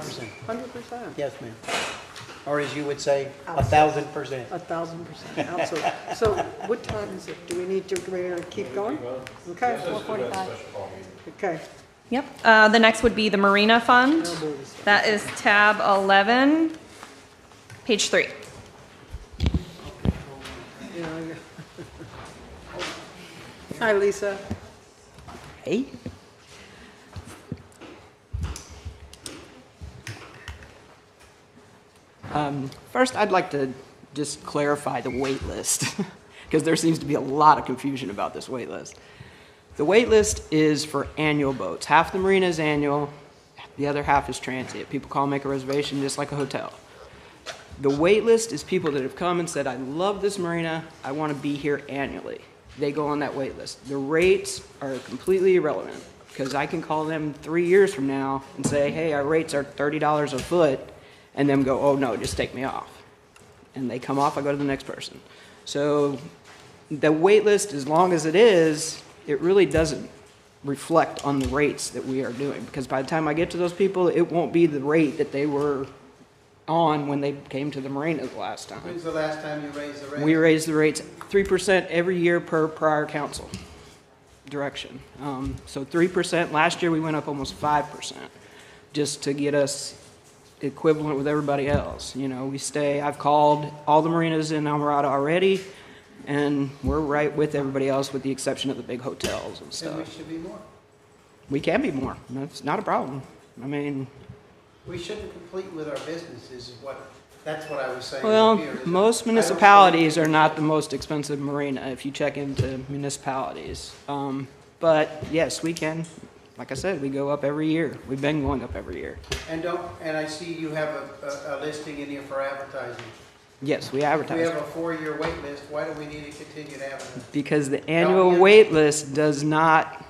amazing. 100%. 100%. Yes, ma'am. Or as you would say, 1,000%. 1,000% outsourced. So what time is it? Do we need to keep going? Okay. 4:45. Okay. Yep. The next would be the Marina Fund. That is tab 11, page 3. Hi, Lisa. Hey. First, I'd like to just clarify the wait list, because there seems to be a lot of confusion about this wait list. The wait list is for annual boats. Half the marina is annual, the other half is transient. People call and make a reservation just like a hotel. The wait list is people that have come and said, I love this marina, I want to be here annually. They go on that wait list. The rates are completely irrelevant, because I can call them 3 years from now and say, hey, our rates are $30 a foot, and them go, oh no, just take me off. And they come off, I go to the next person. So the wait list, as long as it is, it really doesn't reflect on the rates that we are doing, because by the time I get to those people, it won't be the rate that they were on when they came to the marina the last time. When's the last time you raised the rate? We raise the rates 3% every year per prior council direction. So 3%, last year we went up almost 5%, just to get us equivalent with everybody else. You know, I've called all the marinas in Alvarado already, and we're right with everybody else with the exception of the big hotels and And we stuff. should be more. We can be more, that's not a problem. I mean, We shouldn't complete with our businesses, that's what I was saying. well, here, is that most I don't municipalities think- are not the most expensive marina if you check into municipalities. But yes, we can, like I said, we go up every year. We've been going up every year. And I see you have a listing in here for advertising. Yes, we We advertise. have a 4-year wait list, why do we need to continue to advertise? Because the annual wait list does not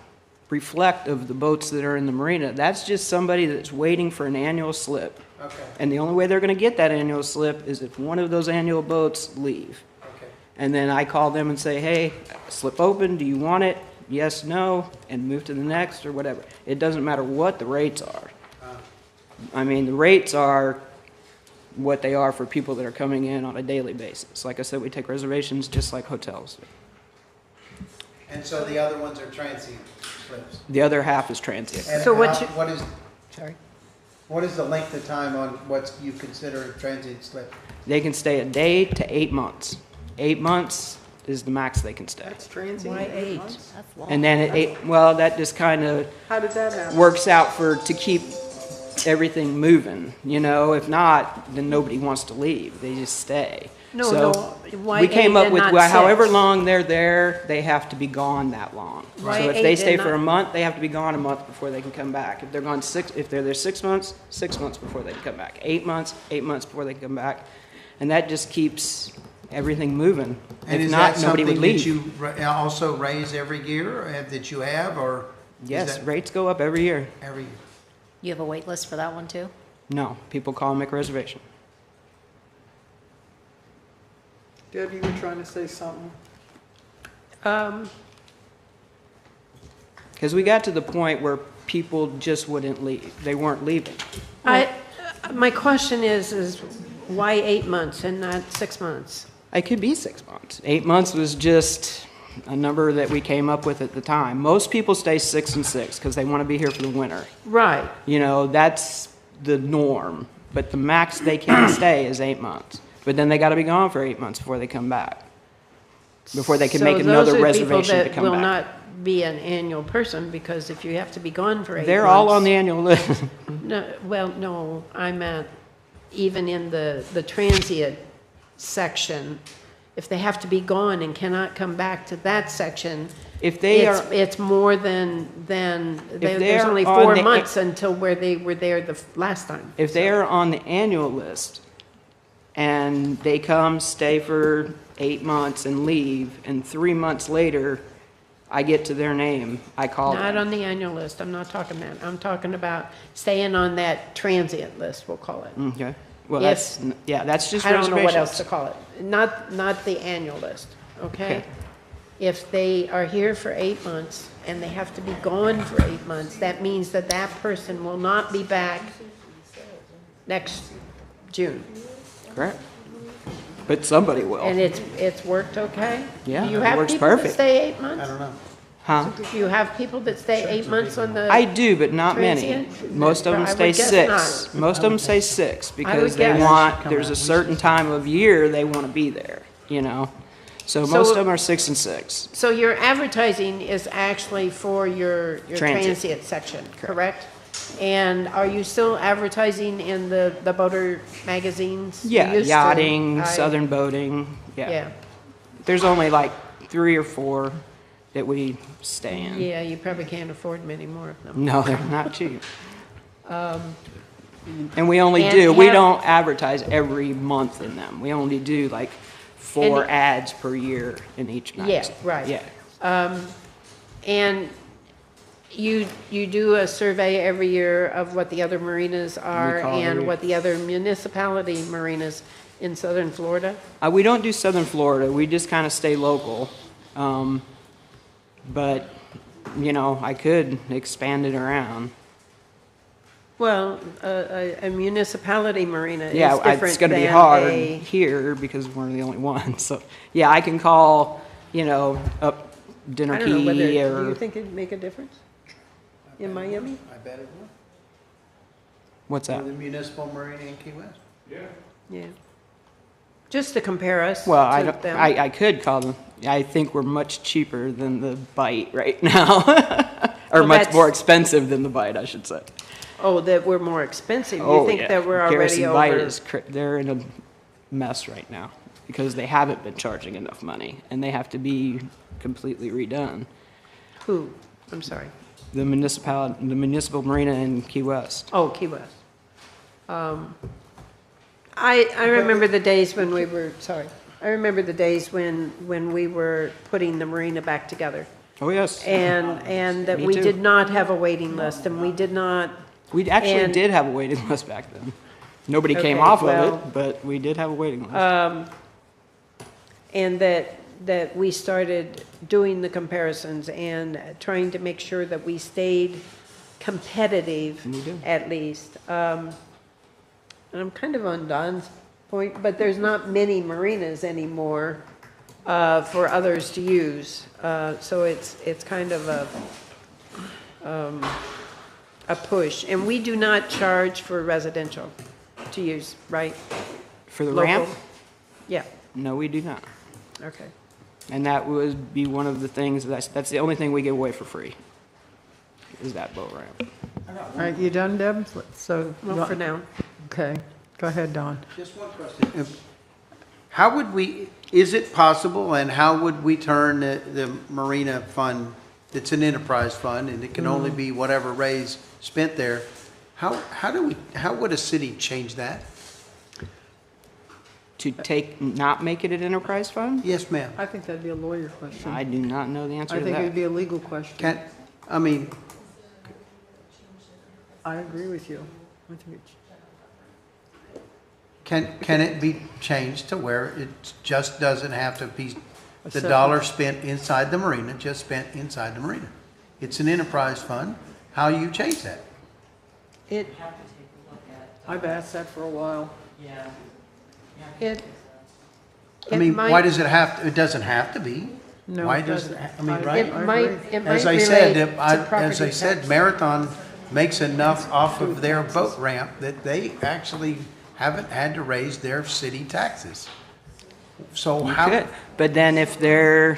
reflect of the boats that are in the marina. That's just somebody that's waiting for an annual slip. Okay, And the only way they're going to get that annual slip is if one of those annual boats leave. okay. And then I call them and say, hey, slip open, do you want it? Yes, no, and move to the next or whatever. It doesn't matter what the rates are. I mean, the rates are what they are for people that are coming in on a daily basis. Like I said, we take reservations just like hotels. And so the other ones are transient slips. The other half is transient. And So what how- you- what is, what is the length of time on what you consider a transient slip? They can stay a day to 8 months. 8 months is the max they can stay. That's transient. Why 8? months? That's long. And then at 8, well, that just kind of How did that happen? works out to keep everything moving. You know, if not, then nobody wants to leave. They just stay. No, So no, why we came 8 up and with not however 6? long they're there, they have to be gone that long. Why So if 8 they and stay for not- a month, they have to be gone a month before they can come back. If they're gone if they're there 6 months, 6 months before they can come back. 8 months, 8 months before they can come back. And that just keeps everything moving. And If is not, that nobody something would that leave. you also raise every year, that you have, or? is Yes, that rates go up every year. Every year. You have a wait list for that one too? No, people call and make a reservation. Deb, you were trying to say something? Because we got to the point where people just wouldn't leave. They weren't leaving. My question is why 8 months and not 6 months? It could be 6 months. 8 months was just a number that we came up with at the time. Most people stay 6 and 6 because they want to be here for the winter. Right. You know, that's the norm. But the max they can stay is 8 months. But then they got to be gone for 8 months before they come back. Before they can make another reservation to come So those are people that will back. not be an annual person, because if you have to be gone for 8 months. They're all on the annual list. No, well, no, I meant even in the transient section, if they have to be gone and cannot come back to that section, If they are, it's more than, there's they're only on 4 the- months until where they were there the last time. if they are on the annual list and they come, stay for 8 months and leave, and 3 months later, I get to their name, I call Not them. on the annual list, I'm not talking that. I'm talking about staying on that transient list, we'll call it. Okay, well, If- that's, yeah, that's just I don't know what else to reservations. call it. Not the annual list, okay? Okay. If they are here for 8 months and they have to be gone for 8 months, that means that that person will not be back next June. Correct. But somebody will. And it's worked okay? Yeah, Do you it have works people that perfect. stay 8 months? I don't know. Huh? Do you have people that stay 8 months on the? I do, but not many. Transient? Most of them I would stay guess 6. not. Most of them say 6 because they guess. want, there's a certain time of year they want to be there, you know? So most of them are 6 and 6. So your advertising is actually for your Transient. transient section, correct? And are you still advertising in the boater magazines? You Yeah, used to. yachting, I- southern boating, yeah. Yeah, There's only like 3 or 4 that we stay in. yeah, you probably can't afford many more of them. No, they're not cheap. And we only and do, we have- don't advertise every month in them. We only do like 4 And- ads per year in each magazine. right. Yeah. And you do a survey every year of what the other marinas are call and every- what the other municipality marinas in southern Florida? We don't do southern Florida, we just kind of stay local. But, you know, I could expand it around. Well, a municipality marina is Yeah, different it's gonna be than hard a- here because we're the only ones. So, yeah, I can call, you know, up Dinner I don't know whether, Key do you or, think it'd make a difference in Miami? I bet it will. what's that? For the municipal marina in Key West. Yeah. Just to compare us Well, I to don't, them. I could call them, I think we're much cheaper than the Bite right now. Or Well, much that's- more expensive than the Bite, I should say. Oh, that we're more expensive? You Oh, think yeah. that we're already Garrison Bite over? is, they're in a mess right now because they haven't been charging enough money and they have to be completely redone. Who? I'm sorry. The municipal marina in Key West. Oh, Key West. I remember the days when we were, sorry, I remember the days when we were putting the marina back together. Oh, yes. And that Me we too. did not have a waiting list, and we did not, We actually and- did have a waiting list back then. Nobody came Okay, off well- of it, but we did have a waiting list. and that we started doing the comparisons and trying to make sure that we stayed competitive, We did. at least. And I'm kind of on Don's point, but there's not many marinas anymore for others to use. So it's kind of a push. And we do not charge for residential to use, right? For the Local? ramp? Yeah, No, we do not. okay. And that would be one of the things, that's the only thing we give away for free, is that boat ramp. All right, you done, Deb? So, Well, for now. okay, go ahead, Don. Just one question. How would we, is it possible, and how would we turn the marina fund, it's an enterprise fund, and it can only be whatever raised, spent there, how would a city change that? To not make it an enterprise fund? Yes, ma'am. I think that'd be a lawyer question. I do not know the answer I to think it'd that. be a legal question. I mean, I agree with you. I think it's. can it be changed to where it just doesn't have to be the separate- dollar spent inside the marina, just spent inside the marina? It's an enterprise fund. How you change that? I've asked that for a while. It I mean, might- why does it have, it doesn't have to be. No, Why it does doesn't. it, I mean, I- right? It might, it might As I relate said, to as property I said, tax. Marathon makes enough off of their boat ramp that they actually haven't had to raise their city taxes. So You how? could. But then if there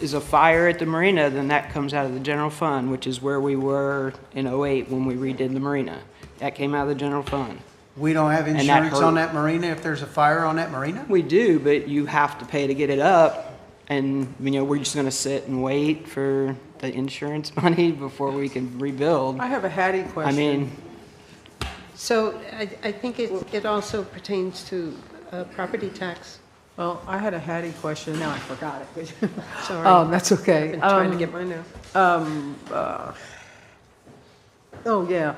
is a fire at the marina, then that comes out of the general fund, which is where we were in '08 when we redid the marina. That came out of the general fund. We don't have that insurance on hurt. that marina if there's a fire on that marina? We do, but you have to pay to get it up. And, we're just going to sit and wait for the insurance money before we can rebuild. I have a Hattie I question. mean, So I think it also pertains to property tax. Well, I had a Hattie question, now I forgot it. Sorry. That's okay. I've been trying to get mine out. Oh, yeah.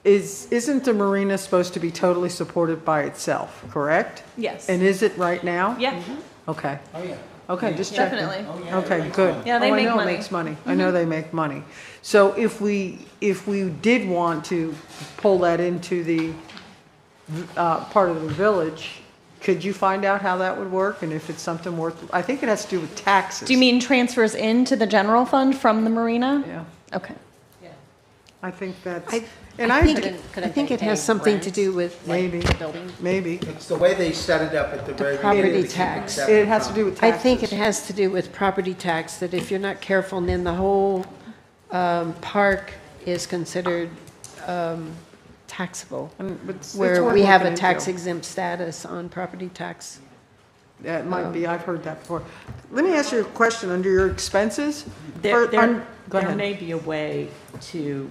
Isn't the marina supposed to be totally supported by itself, correct? Yes. And is it right now? Yeah. Okay. Oh, yeah. Okay, just checking. Definitely. Okay, good. Yeah, they Oh, make I know money. it makes money. I know they make money. So if we did want to pull that into the part of the village, could you find out how that would work and if it's something worth, I think it has to do with taxes. Do you mean transfers into the general fund from the marina? Yeah, Okay. I think that's, I and think, couldn't I think they it has pay something to rent? do with maybe, Building. maybe. It's the way they set it up at the very property beginning. tax. It has to do with I taxes. think it has to do with property tax, that if you're not careful, then the whole park is considered taxable, It's where worth we have a looking into. tax exempt status on property tax. That might be, I've heard that before. Let me ask you a question, under your expenses? There, for- there, on- Go there ahead. may be a way to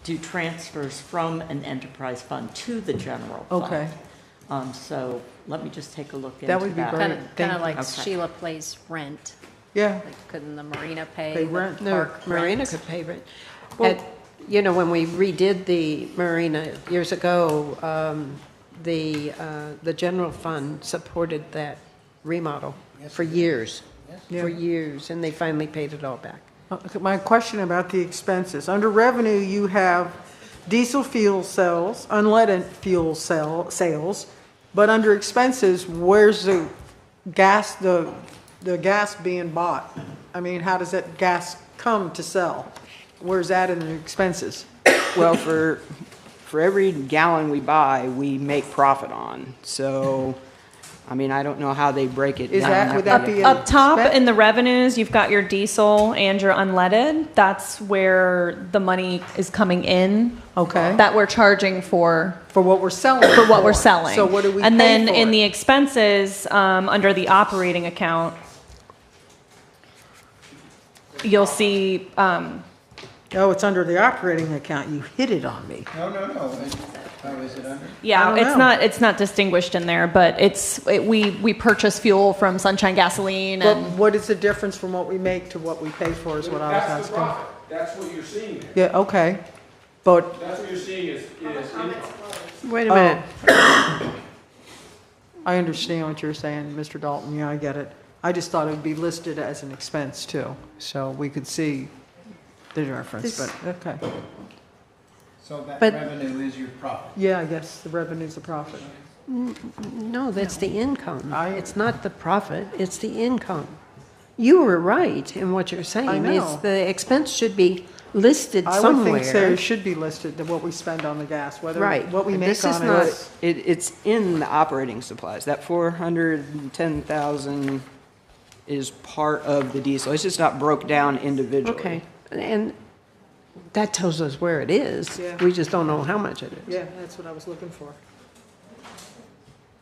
do transfers from an enterprise fund to the general fund. Okay. So let me just take a look into That that. would be great. Kind Thank of you. like Okay. Sheila pays rent. Yeah, Like, couldn't the marina pay? Pay the rent. No, park marina rent? could pay rent. Well- When we redid the marina years ago, the general fund supported that remodel for years, for years, and they finally paid it all back. Okay, my question about the expenses. Under revenue, you have diesel fuel sales, unleaded fuel sales, but under expenses, where's the gas being bought? I mean, how does that gas come to sell? Where's that in the expenses? well, for every gallon we buy, we make profit on. So, I don't know how they break it Is down. that, would that be an Up top expense? in the revenues, you've got your diesel and your unleaded. That's where the money is coming in. Okay. That we're charging for what we're selling. for what we're selling. So what do we And pay then for in it? the expenses, under the operating account, you'll see, Oh, it's under the operating account. You hit it on me. No. Oh, is it under? I yeah, don't know. it's not distinguished in there, but we purchase fuel from Sunshine Gasoline But and what is the difference from what we make to what we pay for is what I was That's the asking. profit. That's what you're seeing there. Yeah, okay. But, That's what you're seeing is income. Wait a minute. I understand what you're saying, Mr. Dalton. Yeah, I get it. I just thought it would be listed as an expense too, so we could see the difference, This- but, okay. So that But- revenue is your profit. Yeah, I guess the revenue's the profit. No, that's the income. I- It's not the profit, it's the income. You were right in what you're saying. I know. It's the expense should be listed I would somewhere. think there should be listed that what we spend on the gas, whether, Right. what we But make this is on not- it is. It's in the operating supplies. That 410,000 is part of the diesel. It's just not broke down individually. Okay, and that tells us where it is. Yeah. We just don't know how much it is. Yeah, that's what I was looking for.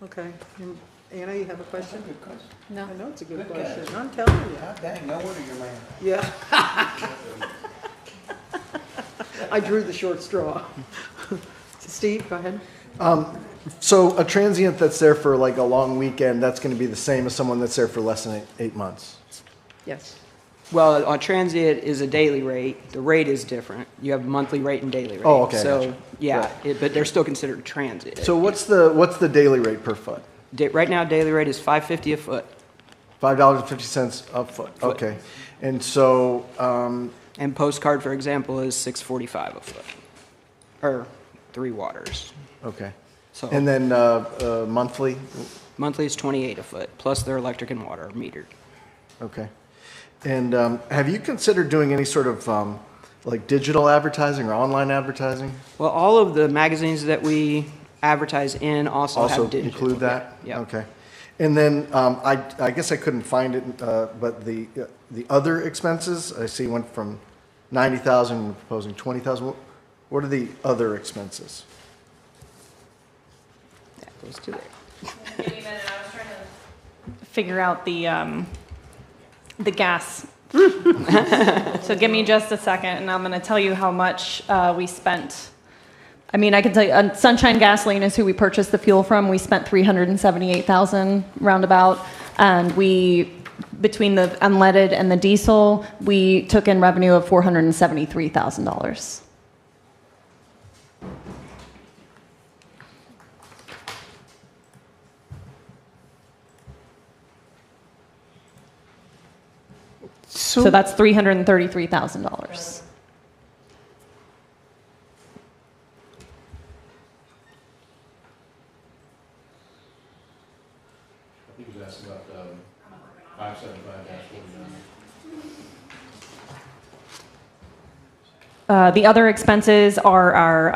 Okay. And Anna, you have a question? Good question. No. I know it's a good Good question. catch. I'm telling you. God dang, no wonder you're man. Yeah. I drew the short straw. Steve, go ahead. So a transient that's there for like a long weekend, that's going to be the same as someone that's there for less than eight months? Yes. Well, on transient is a daily rate. The rate is different. You have monthly rate and daily rate. Oh, okay, So, gotcha. yeah, Right. but they're still considered transit. So what's the daily rate per foot? Right now, daily rate is $5.50 a foot. $5.50 a foot, okay. And so, And postcard, for example, is $6.45 a foot. Or 3 waters. okay. So And then monthly, monthly is $28 a foot, plus their electric and water are metered. okay. And have you considered doing any sort of like digital advertising or online advertising? Well, all of the magazines that we advertise in also Also have digital. include that? Yeah. Okay. And then, I guess I couldn't find it, but the other expenses, I see went from 90,000, we're proposing 20,000. What are the other expenses? That goes to there. Figure out the gas. So give me just a second, and I'm going to tell you how much we spent. I mean, I can tell you, Sunshine Gasoline is who we purchased the fuel from. We spent $378,000 roundabout, and we, between the unleaded and the diesel, we took in revenue of $473,000. So that's $333,000. I think he was asking about 575-49. The other expenses are our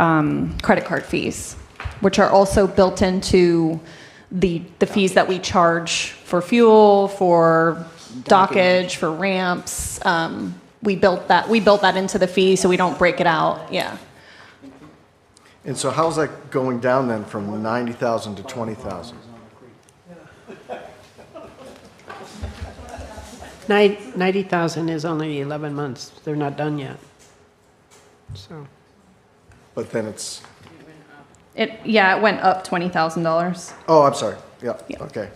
credit card fees, which are also built into the fees that we charge for fuel, for dockage, for ramps. We built that into the fee, so we don't break it out. Yeah. And so how's that going down then from 90,000 to 20,000? 90,000 is only 11 months. They're not done yet. So, But then it's, It went up $20,000 oh, I'm sorry. Yeah, Yeah. okay.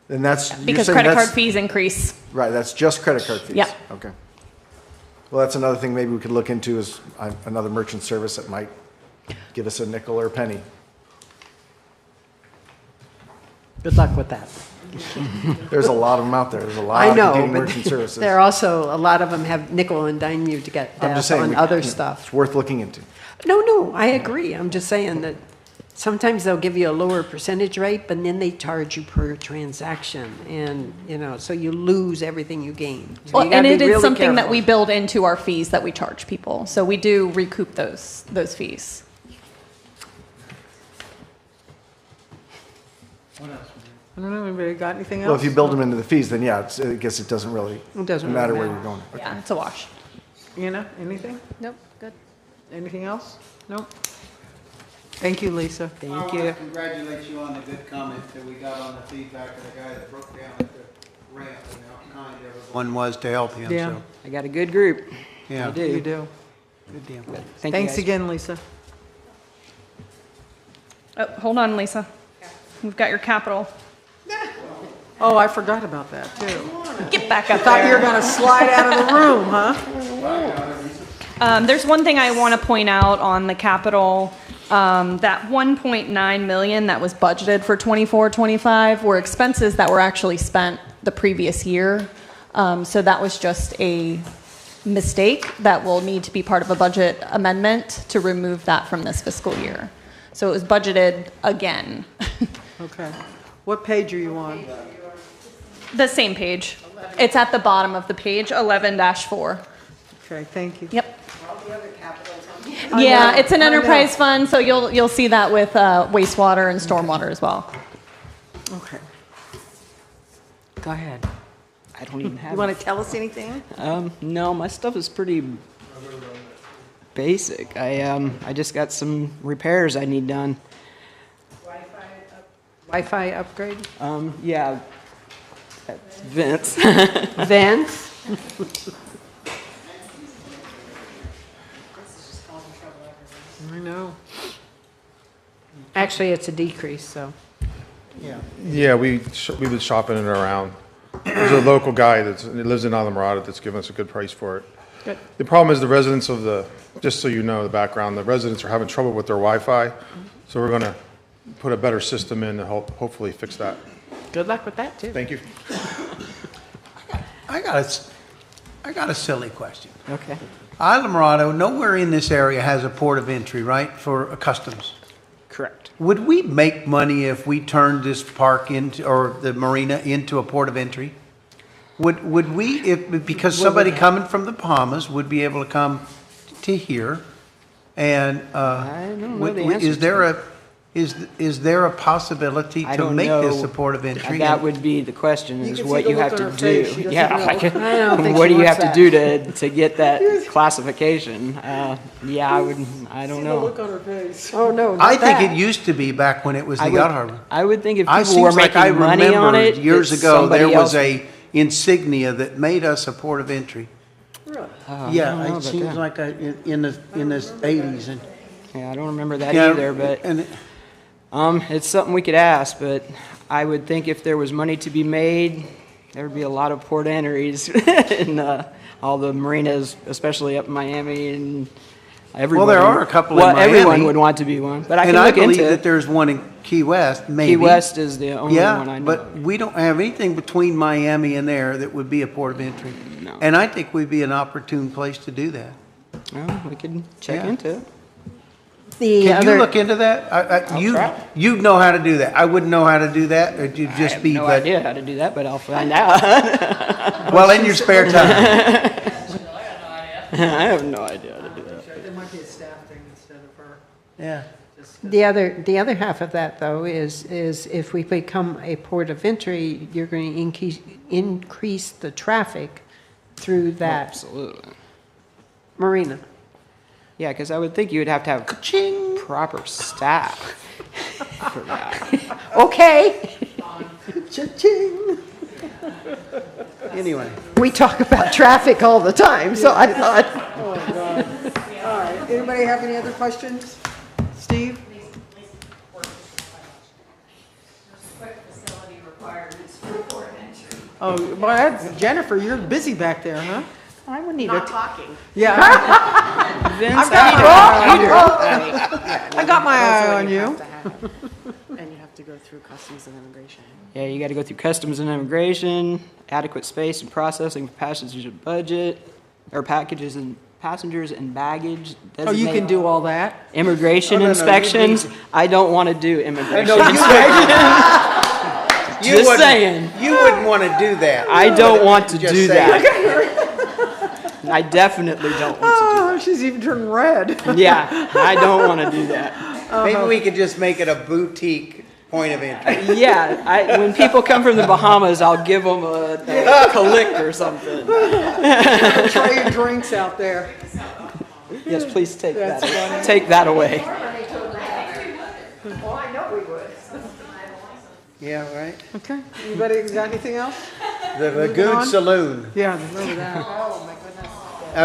And that's, you're because saying credit that's- card fees increase. Right, that's just credit card fees? Yeah. Okay. Well, that's another thing maybe we could look into is another merchant service that might give us a nickel or a penny. good luck with that. There's a lot of them out there. There's a lot I of know, competing but merchant services. there are also, a lot of them have nickel and dime you to get I'm just that saying, on other stuff. it's worth looking into. No, I agree. I'm just saying that sometimes they'll give you a lower percentage rate, but then they charge you per transaction. And, so you lose everything you gain. So you And gotta it be is really something that careful. we build into our fees that we charge people. So we do recoup those fees. I don't know, anybody got anything else? Well, if you build them into the fees, then yeah, I guess it doesn't really It doesn't matter really where matter. you're going. Yeah, it's a wash. Anna, anything? Nope, good. Anything else? Nope. Thank you, Lisa. I want to congratulate you on the good comment that we got on the feedback of the guy that broke down at the ramp and how kind everyone was to help him, Yeah. so, I got a good group. yeah. I do. You do. Good deal. Thank you, Thanks guys. again, Lisa. Oh, hold on, Lisa. We've got your capital. Oh, I forgot about that, too. Get back up Thought you were there. going to slide out of the room, huh? There's one thing I want to point out on the capital. That 1.9 million that was budgeted for 24-25 were expenses that were actually spent the previous year. So that was just a mistake that will need to be part of a budget amendment to remove that from this fiscal year. So it was budgeted again. Okay. What page are you on? The same page. It's at the bottom of the page, 11-4. Okay, thank you. Yep. Yeah, it's an enterprise fund, so you'll see that with wastewater and stormwater as well. Okay. Go ahead. I don't even have. You want to tell us anything? No, my stuff is pretty basic. I just got some repairs I need done. Wi-Fi upgrade? Yeah. That's Vince. Vents? I know. Actually, it's a decrease, so. Yeah, we've been shopping it around. There's a local guy that lives in Islamorada that's given us a good price for it. Good. The problem is the residents just so you know the background, the residents are having trouble with their Wi-Fi. So we're going to put a better system in to hopefully fix that. Good luck with that, too. Thank you. I got a silly question. Okay. Islamorado, nowhere in this area has a port of entry, right, for customs? Correct. Would we make money if we turned this park into, or the marina into a port of entry? Would we, because somebody coming from the Bahamas would be able to come to here. And I don't know the answer is to there that. is there a possibility I to don't make know. this a port of entry? That would be the question, You is can what see the you have look to on her do. face. She doesn't Yeah, know. I can- I don't think what she do you wants have to that. do to get that classification? Yeah, I don't know. on her face. Oh, no, I not think that. it used to be back when it was the I Yacht would, Harbor. I would think if I people were seems like I making money on remember it, years that ago, there somebody was else- a insignia that made us a port of entry. Oh, I don't know Yeah, it about seems that. like in the 80s. And Yeah, I don't remember that Yeah, either, but and it's something we could ask, but I would think if there was money to be made, there would be a lot of port entries in all the marinas, especially up in Miami and everybody. Well, there are a couple in Well, everyone Miami. would want to be one, but I can and I look believe into that it. there's one in Key West, maybe. Key West is the only Yeah, one I know. but we don't have anything between Miami and there that would be a port of entry. No. And I think we'd be an opportune place to do that. Well, we could check Yeah. into it. The Can you other, look into that? You know how to do that. I wouldn't know how to do that, or you'd I just have be, no but, idea how to do that, but I'll find out. well, in your spare time. I have no idea how to do that. There might be a staff thing instead of her. Yeah. the other half of that, though, is if we become a port of entry, you're going to increase the traffic through that Absolutely. marina. Yeah, because I would think you would have to have proper staff for that. Okay. Cha-ching. Anyway. We talk about traffic all the time, so I thought. Oh, my God. All right, anybody have any other questions? Steve? Oh, well, that's, Jennifer, you're busy back there, huh? I would need Not talking. Yeah. Vince, I've got I got my eye on you. And you have to go through customs and immigration. Yeah, you got to go through customs and immigration, adequate space and processing for passengers and budget, or packages and passengers and baggage. Oh, you can do all that? Immigration Oh, no, no, you inspections. need I don't want to do immigration No, you inspections. You Just wouldn't- saying. You wouldn't want to do that. I don't want to Just do saying. that. I definitely don't want Oh, she's even turned red. to. Yeah, I don't want to do that. Maybe we could just make it a boutique point of entry. Yeah, when people come from the Bahamas, I'll give them a calick or something. Tray of drinks out there. Yes, please take That's that. funny. Take that away. Well, I know we would. Yeah, right? Okay, anybody got anything else? The Moving Lagoon on? Saloon. Yeah, remember that. Oh, my goodness.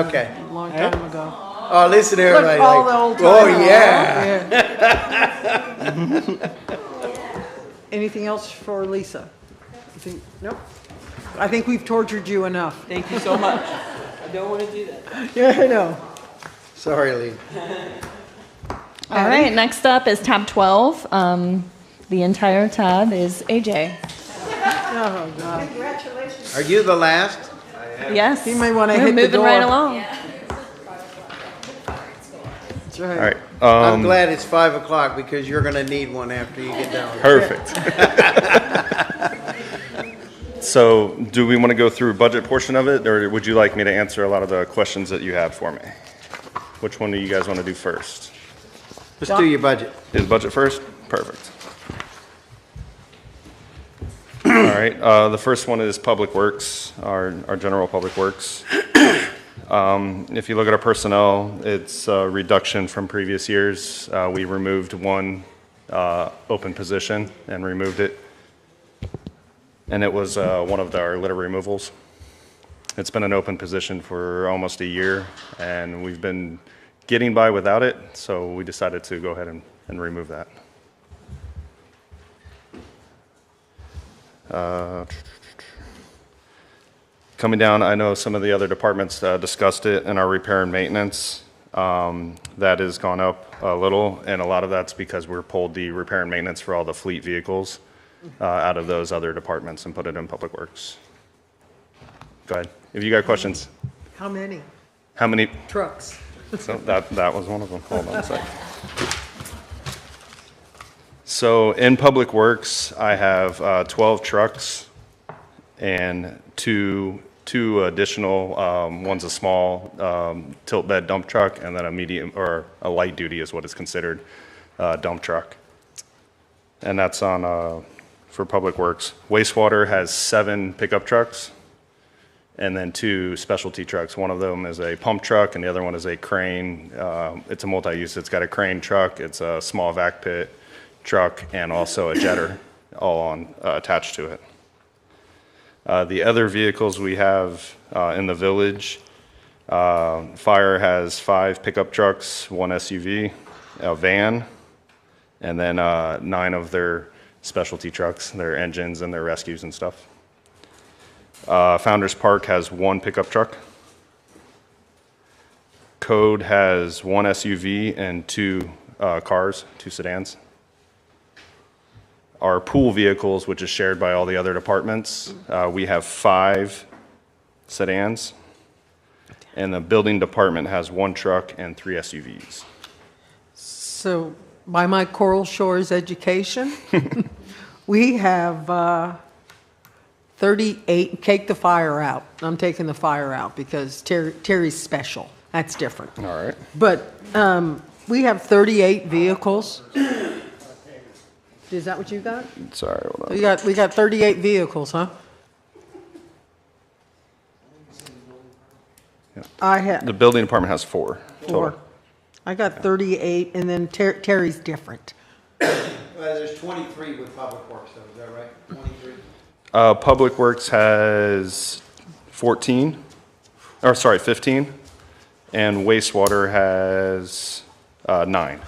Okay. A long time ago. Oh, listen to everybody. Look, all like, the old oh, time. yeah. Anything else for Lisa? You think, nope. I think we've tortured you enough. Thank you so much. I don't want to do that. Yeah, I know. Sorry, Lee. All right, next up is tab 12. The entire tab is AJ. Oh, God. Are you the last? Yes. You may want to We're hit the moving door. right along. That's right. All right. I'm glad it's 5 o'clock because you're going to need one after you get done. Perfect. So, do we want to go through budget portion of it, or would you like me to answer a lot of the questions that you have for me? Which one do you guys want to do first? Let's do your budget. Is budget first? Perfect. All right, the first one is Public Works, our general Public Works. If you look at our personnel, it's a reduction from previous years. We removed one open position and removed it. And it was one of our litter removals. It's been an open position for almost a year, and we've been getting by without it, so we decided to go ahead and remove that. Coming down, I know some of the other departments discussed it in our repair and maintenance. That has gone up a little, and a lot of that's because we pulled the repair and maintenance for all the fleet vehicles out of those other departments and put it in Public Works. Go ahead. If you got questions. How many How many? trucks? So that was one of them. Hold on a second. So in Public Works, I have 12 trucks and two two additional, one's a small tilt bed dump truck, and then a medium, or a light duty is what is considered dump truck. And that's on, for Public Works. Wastewater has 7 pickup trucks, and then 2 specialty trucks. One of them is a pump truck, and the other one is a crane. It's a multi-use. It's got a crane truck, it's a small vac pit truck, and also a jetter, all on attached to it. The other vehicles we have in the village, Fire has 5 pickup trucks, 1 SUV, a van, and then 9 of their specialty trucks, their engines and their rescues and stuff. Founders Park has 1 pickup truck. Code has 1 SUV and 2 cars, 2 sedans. Our pool vehicles, which is shared by all the other departments, we have 5 sedans. And the building department has 1 truck and 3 SUVs. So by my Coral Shores education, we have 38, take the fire out. I'm taking the fire out because Terry's special. That's different. All right. But we have 38 vehicles. Is that what you got? Sorry, hold on. We got 38 vehicles, huh? I have The building department has 4 total. 4. I got 38, and then Terry's different. Well, there's 23 with Public Works, though, is that right? 23? Public Works has 14, or sorry, 15, and wastewater has 9.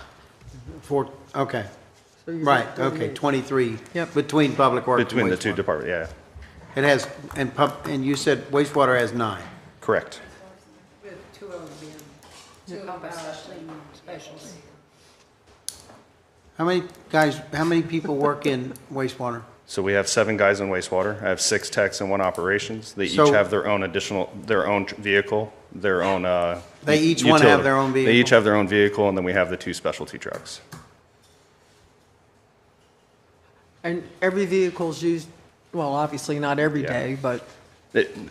4, okay. So you Right, got okay, 38. 23. Yep. Between Public Works and Between the 2 wastewater. departments, yeah, It has, and you said wastewater has 9. correct. How many people work in wastewater? So we have 7 guys in wastewater. I have 6 techs and 1 operations. They each So- have their own vehicle, their own. They each one have utility. their own They vehicle? each have their own vehicle, and then we have the 2 specialty trucks. And every vehicle's used, well, obviously not every Yeah. day, but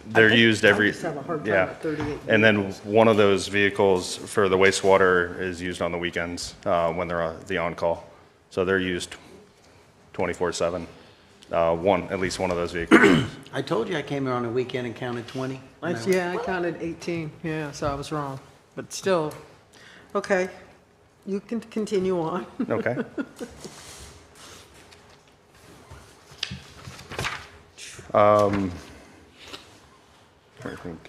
They're used every, I just have a hard time yeah. with 38 And then one of those vehicles for the wastewater is used on the weekends when they're the on-call. So they're used 24/7. At least one of those vehicles. I told you I came here on a weekend and counted 20. Yeah, I counted 18, yeah, so I was wrong. But still, okay, you can continue on. Okay. I think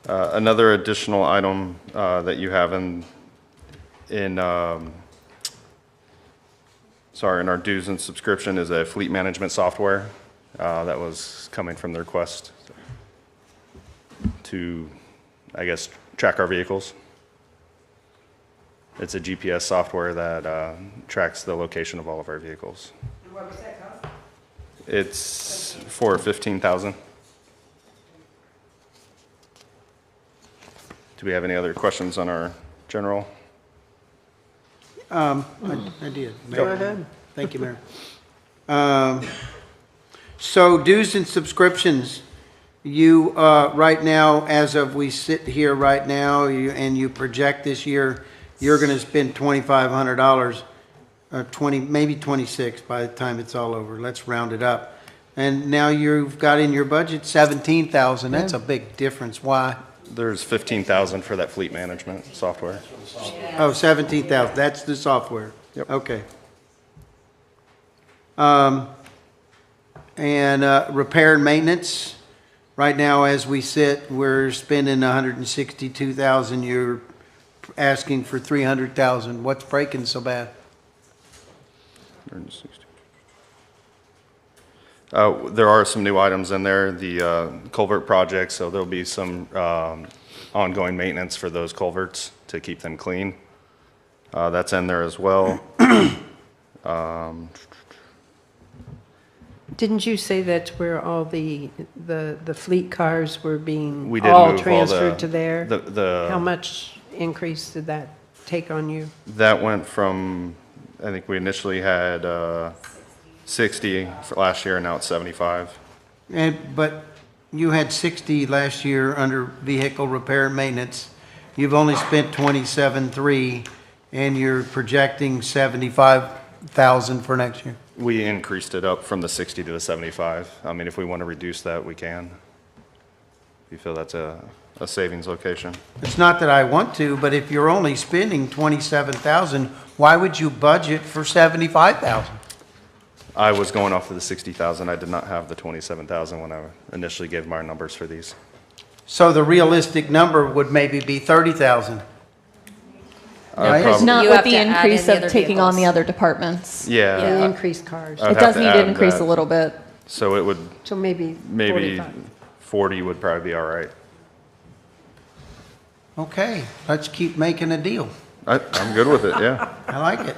another additional item that you have in our dues and subscription is a fleet management software that was coming from the request to, I guess, track our vehicles. It's a GPS software that tracks the location of all of our vehicles. And what was that cost? It's for $15,000. Do we have any other questions on our general? I did. Go ahead. Thank you, Mayor. So dues and subscriptions, you, right now, as of we sit here right now, and you project this year, you're gonna spend $2,500, maybe 26 by the time it's all over. Let's round it up. And now you've got in your budget 17,000. That's a big difference. Why? There's $15,000 for that fleet management software. Oh, 17,000, that's the software? Yep. Okay. And repair and maintenance, right now, as we sit, we're spending 162,000, you're asking for 300,000. What's breaking so bad? 160. There are some new items in there, the culvert project, so there'll be some ongoing maintenance for those culverts to keep them clean. That's in there as well. Didn't you say that's where all the fleet cars were being We did all move all transferred to there? the How much increase did that take on you? That went from, I think we initially had 60 for last year, and now it's 75. But you had 60 last year under vehicle repair and maintenance. You've only spent 27.3, and you're projecting 75,000 for next year. We increased it up from the 60 to the 75. I mean, if we want to reduce that, we can. If you feel that's a savings location. It's not that I want to, but if you're only spending 27,000, why would you budget for 75,000? I was going off of the 60,000. I did not have the 27,000 when I initially gave my numbers for these. So the realistic number would maybe be 30,000. Right? Not You with have the to add increase in the of other taking on the vehicles. other departments. Yeah. And increased cars. I'd It have does to need to add increase that. a little bit. So it would, So maybe maybe 45. 40 would probably be all right. Okay, let's keep making a deal. I'm good with it, yeah. I like it.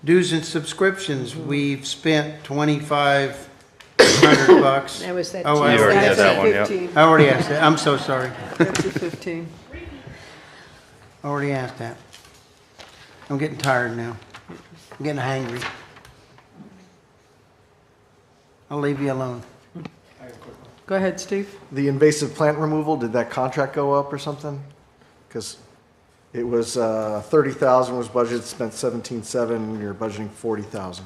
Dues and subscriptions, we've spent 2,500 bucks. That was that Oh, You already had that one, yeah. 15. I already asked that. I'm so sorry. That's a 15. Already asked that. I'm getting tired now. I'm getting hangry. I'll leave you alone. Go ahead, Steve. The invasive plant removal, did that contract go up or something? Because it was 30,000 was budgeted, spent 17.7, you're budgeting 40,000.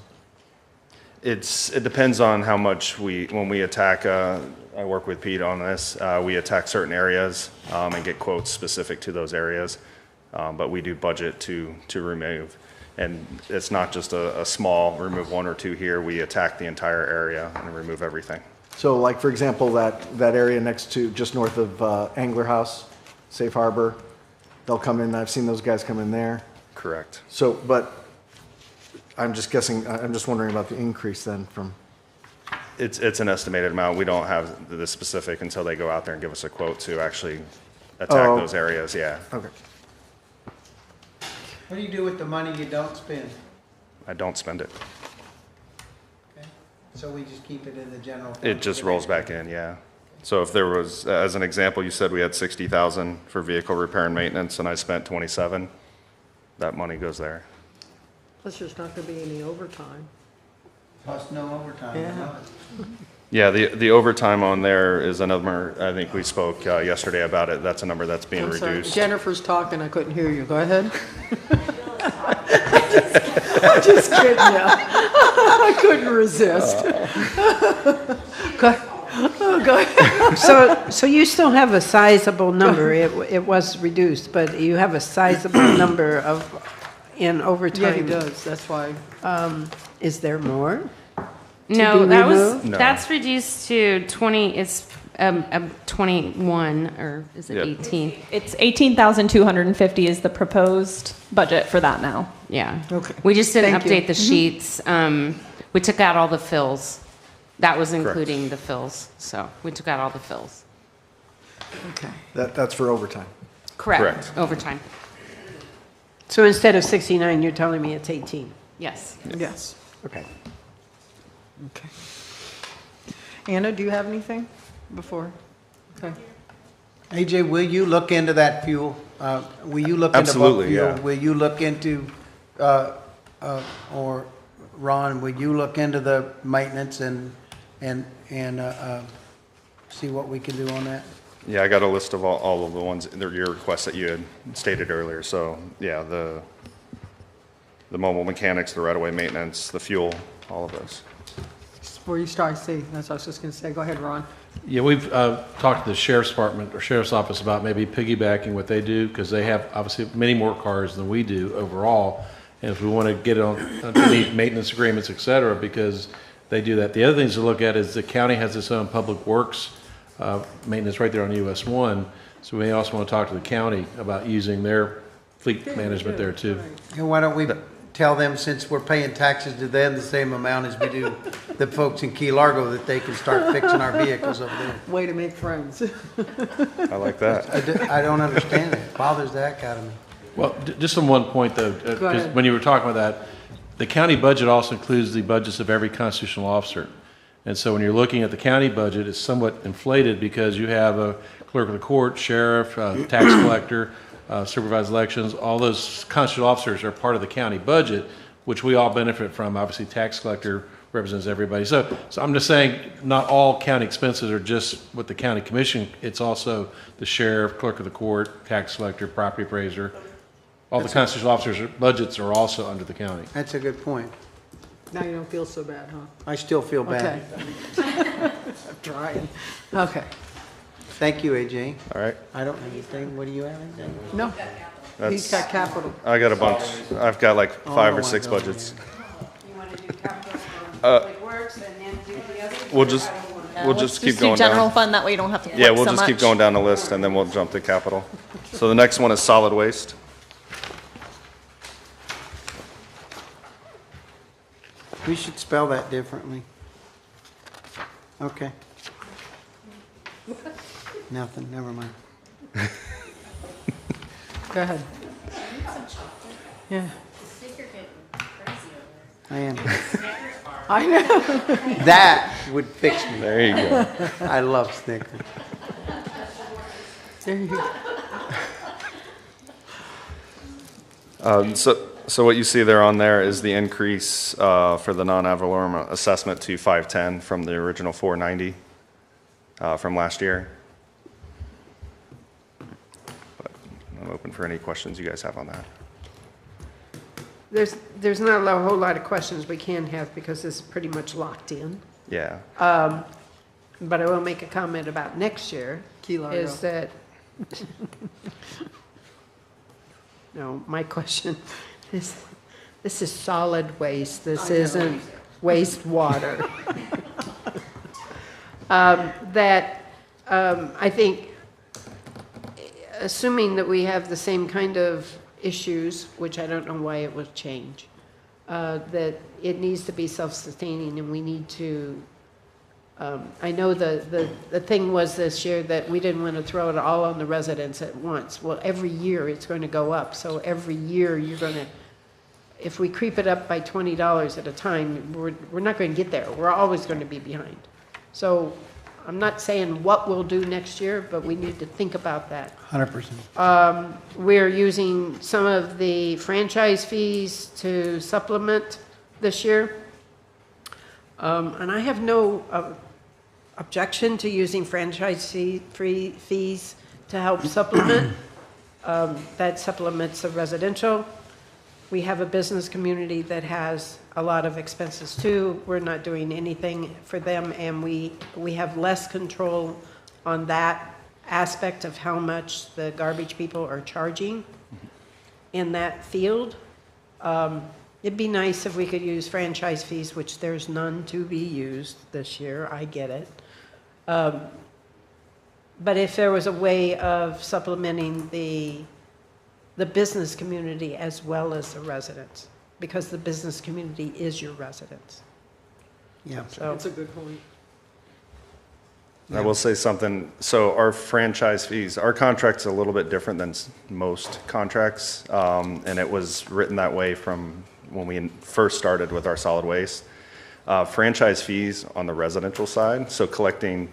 It depends on how much when we attack, I work with Pete on this, we attack certain areas and get quotes specific to those areas. But we do budget to remove. And it's not just a small, remove one or two here, we attack the entire area and remove everything. So like, for example, that area next to, just north of Angler House, Safe Harbor, they'll come in, I've seen those guys come in there. Correct. So, but I'm just guessing, I'm just wondering about the increase then from, It's an estimated amount. We don't have the specific until they go out there and give us a quote to actually attack Oh. those areas, yeah. okay. What do you do with the money you don't spend? I don't spend it. Okay. So we just keep it in the general fund? It just rolls back in, yeah. So if there was, as an example, you said we had 60,000 for vehicle repair and maintenance, and I spent 27, that money goes there. Plus, there's not going to be any overtime. Plus no overtime. I know it. Yeah, the overtime on there is another, I think we spoke yesterday about it, that's a number that's being I'm sorry. reduced. Jennifer's talking, I couldn't hear you. Go ahead. I'm just kidding you. I couldn't resist. Go ahead. So you still have a sizable number. It was reduced, but you have a sizable number in overtime. Yeah, he does, that's why. Is there more? No, be that was, removed? No. that's reduced to 20, it's 21, or is it Yep. 18? It's 18,250 is the proposed budget for that now. Yeah. Okay. We just didn't Thank you. update the sheets. We took out all the fills. That was including the fills, so we took out all the fills. Okay. That's for overtime. Correct. Overtime, So instead of 69, you're telling me it's 18? yes. Yes. Okay. Okay. Anna, do you have anything before? Okay. AJ, will you look into that fuel? Will you look into Absolutely, bulk fuel? yeah. Will you look into, or Ron, will you look into the maintenance and see what we can do on that? Yeah, I got a list of all of the ones, your requests that you had stated earlier, so, yeah, the mobile mechanics, the right-of-way maintenance, the fuel, all of those. Before you start, see, that's what I was just going to say. Go ahead, Ron. Yeah, we've talked to the sheriff's department or sheriff's office about maybe piggybacking what they do, because they have obviously many more cars than we do overall. And if we want to get it on underneath maintenance agreements, et cetera, because they do that. The other things to look at is the county has its own public works maintenance right there on US 1. So we may also want to talk to the county about using their fleet management there too. And why don't we tell them, since we're paying taxes to them the same amount as we do the folks in Key Largo, that they can start fixing our vehicles over there? Way to make friends. I like that. I don't understand it. It bothers the heck out of me. Well, just on one point though, Go because ahead. when you were talking about that, the county budget also includes the budgets of every constitutional officer. And so when you're looking at the county budget, it's somewhat inflated because you have a clerk of the court, sheriff, tax collector, supervised elections, all those constitutional officers are part of the county budget, which we all benefit from. Obviously, tax collector represents everybody. So I'm just saying, not all county expenses are just with the county commission. It's also the sheriff, clerk of the court, tax collector, property appraiser. All the constitutional officers' budgets are also under the county. That's a good point. Now you don't feel so bad, huh? I still feel bad. Okay. I'm trying. Okay. Thank you, AJ. All right. I don't have anything. What do you have? Anything? No. He's got capital. I got a bunch. I've got like Oh, 5 or I 6 don't, budgets. You want to do capital for public works and then do the other? We'll just Let's keep just do going general down. fund, that way you don't have to Yeah, flex we'll so just keep much. going down the list and then we'll jump to capital. So the next one is solid waste. We should spell that differently. Okay. Nothing, never mind. Go ahead. Yeah. I am. I know. That would fix me. There you go. I love Snickers. There you go. So what you see there on there is the increase for the non-ad valorem assessment to 510 from the original 490 from last year. But I'm open for any questions you guys have on that. There's not a whole lot of questions we can have because this is pretty much locked in. Yeah. But I will make a comment about next year. Key Largo. Is that, no, my question is, this is solid waste. This isn't wastewater. I think, assuming that we have the same kind of issues, which I don't know why it would change, that it needs to be self-sustaining and we need to, I know the thing was this year that we didn't want to throw it all on the residents at once. Well, every year it's going to go up. So every year you're going to, if we creep it up by $20 at a time, we're not going to get there. We're always going to be behind. So I'm not saying what we'll do next year, but we need to think about that. 100%. We're using some of the franchise fees to supplement this year. And I have no objection to using franchise fees to help supplement. That supplements the residential. We have a business community that has a lot of expenses too. We're not doing anything for them, and we have less control on that aspect of how much the garbage people are charging in that field. It'd be nice if we could use franchise fees, which there's none to be used this year. I get it. But if there was a way of supplementing the business community as well as the residents, because the business community is your residents. Yeah. So That's a good point. I will say something. So our franchise fees, our contract's a little bit different than most contracts. And it was written that way from when we first started with our solid waste. Franchise fees on the residential side, so collecting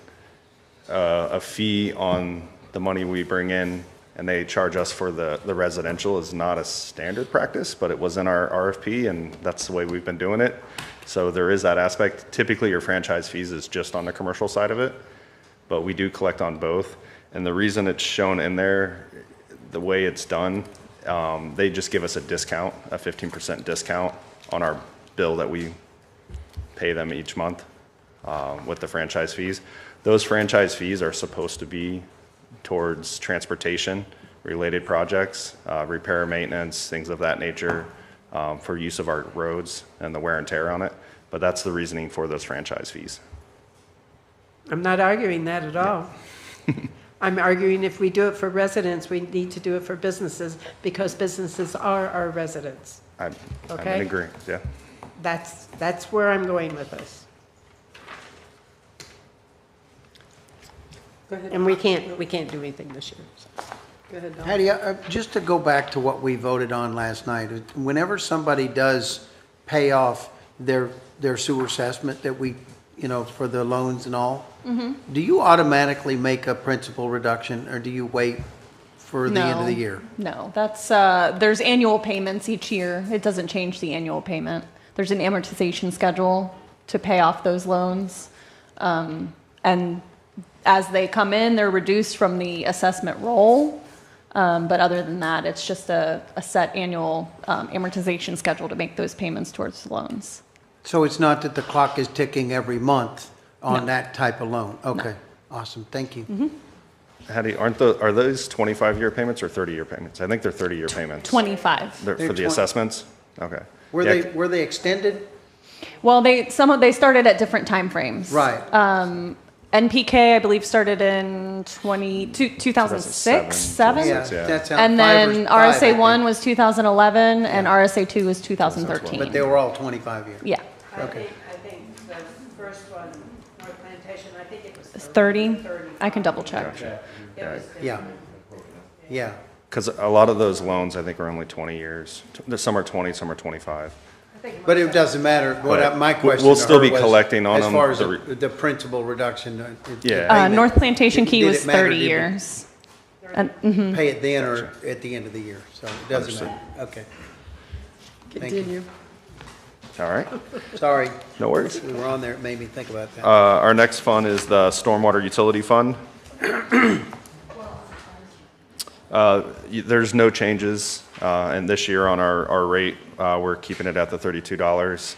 a fee on the money we bring in and they charge us for the residential is not a standard practice, but it was in our RFP and that's the way we've been doing it. So there is that aspect. Typically your franchise fees is just on the commercial side of it, but we do collect on both. And the reason it's shown in there, the way it's done, they just give us a discount, a 15% discount on our bill that we pay them each month with the franchise fees. Those franchise fees are supposed to be towards transportation related projects, repair, maintenance, things of that nature, for use of our roads and the wear and tear on it. But that's the reasoning for those franchise fees. I'm not arguing that at all. I'm arguing if we do it for residents, we need to do it for businesses because businesses are our residents. I'm Okay. in agreement, yeah. That's where I'm going with this. Go ahead. And we can't do anything this year. So. Go ahead, Don. Patty, just to go back to what we voted on last night, whenever somebody does pay off their sewer assessment that we, for the loans and all, do you automatically make a principal reduction or do you wait for the end of the No. year? No, that's, there's annual payments each year. It doesn't change the annual payment. There's an amortization schedule to pay off those loans. And as they come in, they're reduced from the assessment roll. But other than that, it's just a set annual amortization schedule to make those payments towards the loans. So it's not that the clock is ticking every month on No. that type of loan? Okay, awesome, thank you. Mm-hmm. Hattie, are those 25-year payments or 30-year payments? I think they're 30-year payments. 25. They're for the assessments? Okay. Were Yeah, were they extended? Well, they started at different timeframes. Right. NPK, I believe, started in 2006, 7? Yeah, that's how. And five or then five, I RSA think. 1 was 2011, and RSA 2 was 2013. But they were all 25 years? Yeah. Okay. I think the first one, North Plantation, I think it was It's 30. I can double check. Yeah, yeah. Because a lot of those loans, I think, are only 20 years. Some are 20, some are 25. But it doesn't matter. My question we'll to still her be was, collecting on them. As far as the principal reduction. The Yeah. payment, North Plantation Key did was it matter 30 to you? years. And, mhm. Pay it then or at the end of the year, so it doesn't matter. Okay. Thank you. Continue. All right. Sorry. No worries. We were on there, it made me think about that. Our next fund is the Stormwater Utility Fund. There's no changes, and this year on our rate, we're keeping it at the $32.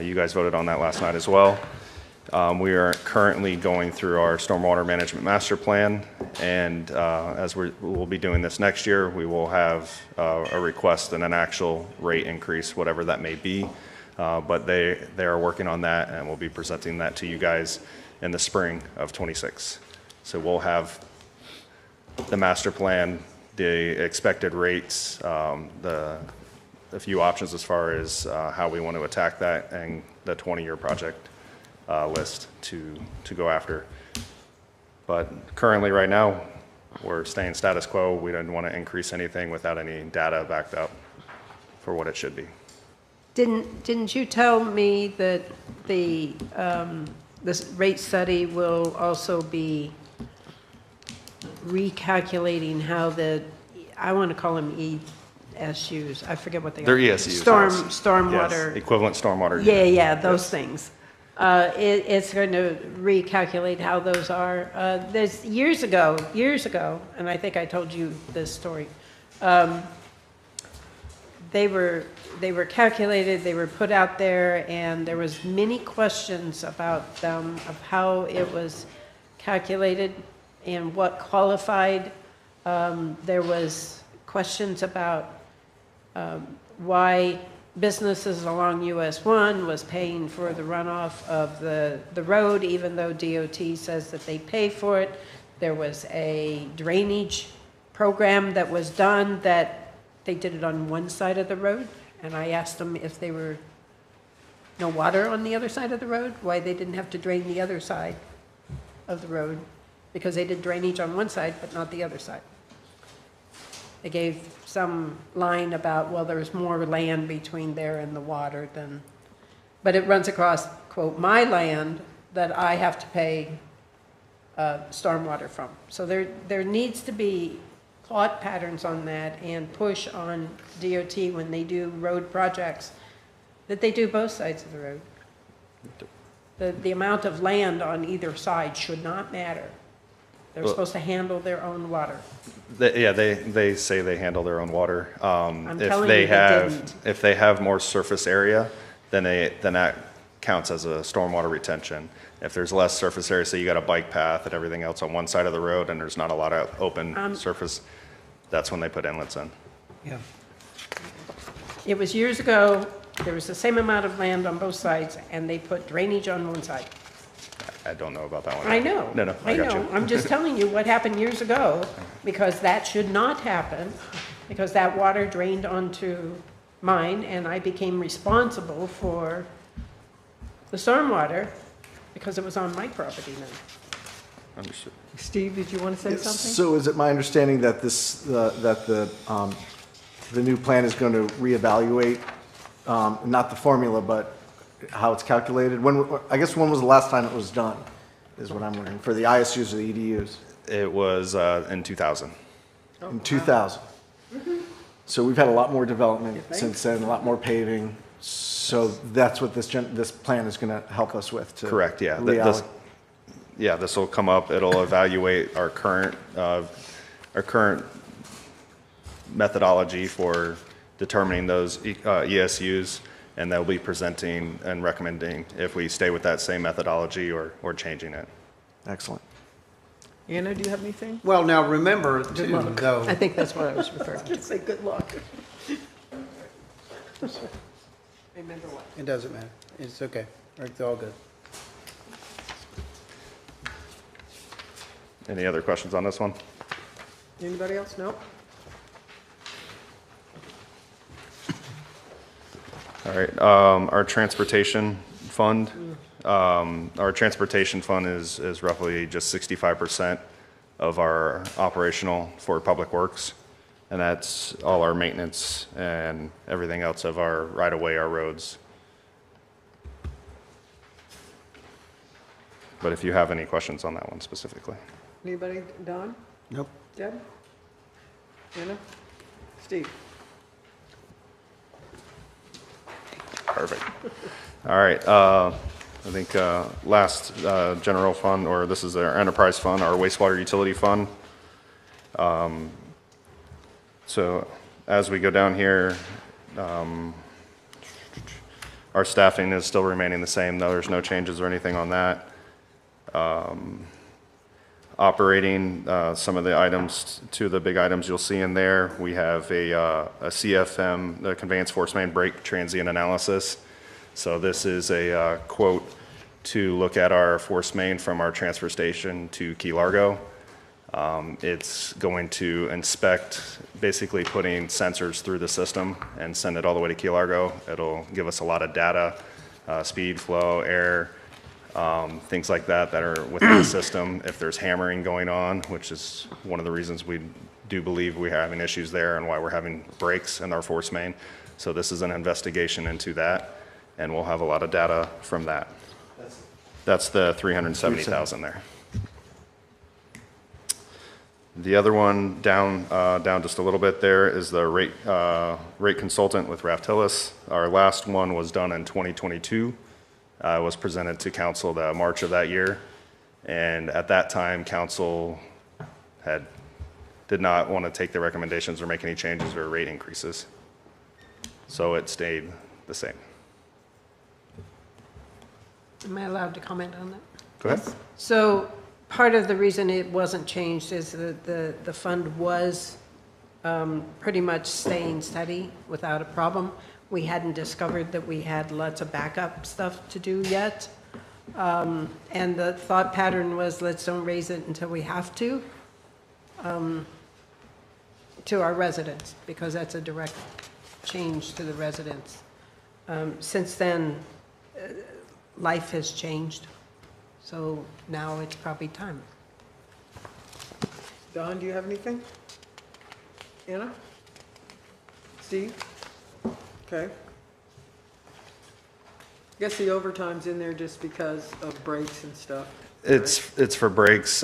You guys voted on that last night as well. We are currently going through our Stormwater Management Master Plan, and as we'll be doing this next year, we will have a request and an actual rate increase, whatever that may be. But they are working on that, and we'll be presenting that to you guys in the spring of '26. So we'll have the master plan, the expected rates, a few options as far as how we want to attack that, and the 20-year project list to go after. But currently, right now, we're staying status quo. We don't want to increase anything without any data backed up for what it should be. Didn't you tell me that this rate study will also be recalculating how I want to call them ESUs, I forget what they are. They're ESUs. Stormwater. Yes, equivalent stormwater. Yeah, those things. It's going to recalculate how those are. There's years ago, and I think I told you this story. They were calculated, they were put out there, and there was many questions about them, of how it was calculated and what qualified. There was questions about why businesses along US 1 was paying for the runoff of the road, even though DOT says that they pay for it. There was a drainage program that was done that they did it on one side of the road, and I asked them if they were no water on the other side of the road, why they didn't have to drain the other side of the road, because they did drainage on one side but not the other side. They gave some line about, well, there's more land between there and the water than, but it runs across, quote, my land that I have to pay stormwater from. So there needs to be thought patterns on that and push on DOT when they do road projects, that they do both sides of the road. The amount of land on either side should not matter. They're supposed to handle their own water. They say they handle their own water. I'm telling you they didn't. If they have more surface area, then that counts as a stormwater retention. If there's less surface area, say you got a bike path and everything else on one side of the road and there's not a lot of open surface, that's when they put inlets in. Yeah. It was years ago, there was the same amount of land on both sides, and they put drainage on one side. I don't know about that one. I know. No, I got know. you. I'm just telling you what happened years ago, because that should not happen, because that water drained onto mine, and I became responsible for the stormwater because it was on my property then. Understood. Steve, did you want to say something? So is it my understanding that the new plan is going to reevaluate, not the formula, but how it's calculated? When was the last time it was done, is what I'm wondering, for the ISUs or the EDUs? It was in 2000. in 2000. So we've had a lot more development since then, a lot more paving. So that's what this plan is going to help us with. To Correct, yeah. reallocate. This will come up, it'll evaluate our current methodology for determining those ESUs, and they'll be presenting and recommending if we stay with that same methodology or changing it. Excellent. Anna, do you have anything? Well, now remember Good too, luck. though. I think that's what I was referring to. Say good luck. Remember what? It doesn't matter. It's okay. It's all good. Any other questions on this one? Anybody else? No? All right, our transportation fund. Our transportation fund is roughly just 65% of our operational for Public Works. And that's all our maintenance and everything else of our right-of-way, our roads. But if you have any questions on that one specifically. Anybody? Don? Nope. Deb? Anna? Steve? Perfect. All right, I think last general fund, or this is our enterprise fund, our wastewater utility fund. So as we go down here, our staffing is still remaining the same, though there's no changes or anything on that. Operating, some of the items, two of the big items you'll see in there, we have a CFM, the Conveyance Force Main Break Transient Analysis. So this is a quote to look at our force main from our transfer station to Key Largo. It's going to inspect, basically putting sensors through the system and send it all the way to Key Largo. It'll give us a lot of data, speed, flow, air, things like that that are within the system. If there's hammering going on, which is one of the reasons we do believe we're having issues there and why we're having breaks in our force main. So this is an investigation into that, and we'll have a lot of data from that. That's the 370,000 there. The other one down just a little bit there is the rate consultant with Raft Hillis. Our last one was done in 2022. It was presented to council the March of that year, and at that time, council did not want to take the recommendations or make any changes or rate increases. So it stayed the same. Am I allowed to comment on that? Go ahead. So part of the reason it wasn't changed is that the fund was pretty much staying steady without a problem. We hadn't discovered that we had lots of backup stuff to do yet. And the thought pattern was, let's don't raise it until we have to our residents, because that's a direct change to the residents. Since then, life has changed, so now it's probably time. Don, do you have anything? Anna? Steve? Okay. Guess the overtime's in there just because of breaks and stuff. It's for breaks,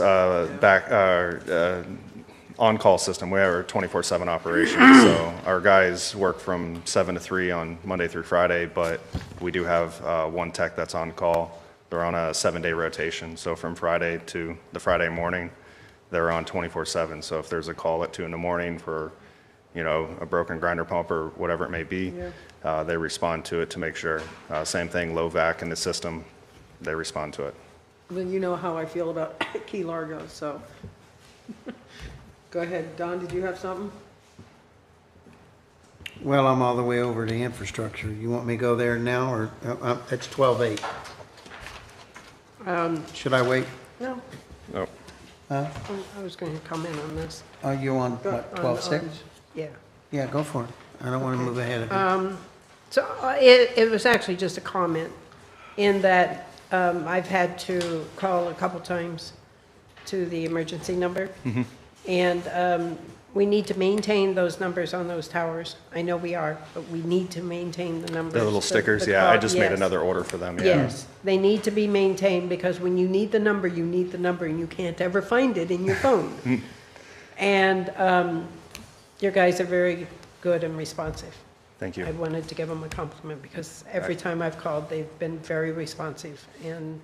on-call system. We have a 24/7 operation, so our guys work from 7 to 3 on Monday through Friday, but we do have one tech that's on call. They're on a 7-day rotation, so from Friday to the Friday morning, they're on 24/7. So if there's a call at 2 in the morning for, a broken grinder pump or whatever it may be, they respond to it to make sure. Same thing, low vac in the system, they respond to it. Then you know how I feel about Key Largo, so. Go ahead. Don, did you have something? Well, I'm all the way over to infrastructure. You want me to go there now, or it's 12:08? Should I wait? No, Nope. Huh? I was going to comment on this. Oh, you on what, 12:06? Yeah. Yeah, go for it. I don't want to move ahead of you. So it was actually just a comment in that I've had to call a couple times to the emergency number. And we need to maintain those numbers on those towers. I know we are, but we need to maintain the numbers. The little stickers, yeah, I just made another order for them, yeah. Yes, they need to be maintained because when you need the number, and you can't ever find it in your phone. And your guys are very good and responsive. Thank you. I wanted to give them a compliment because every time I've called, they've been very responsive in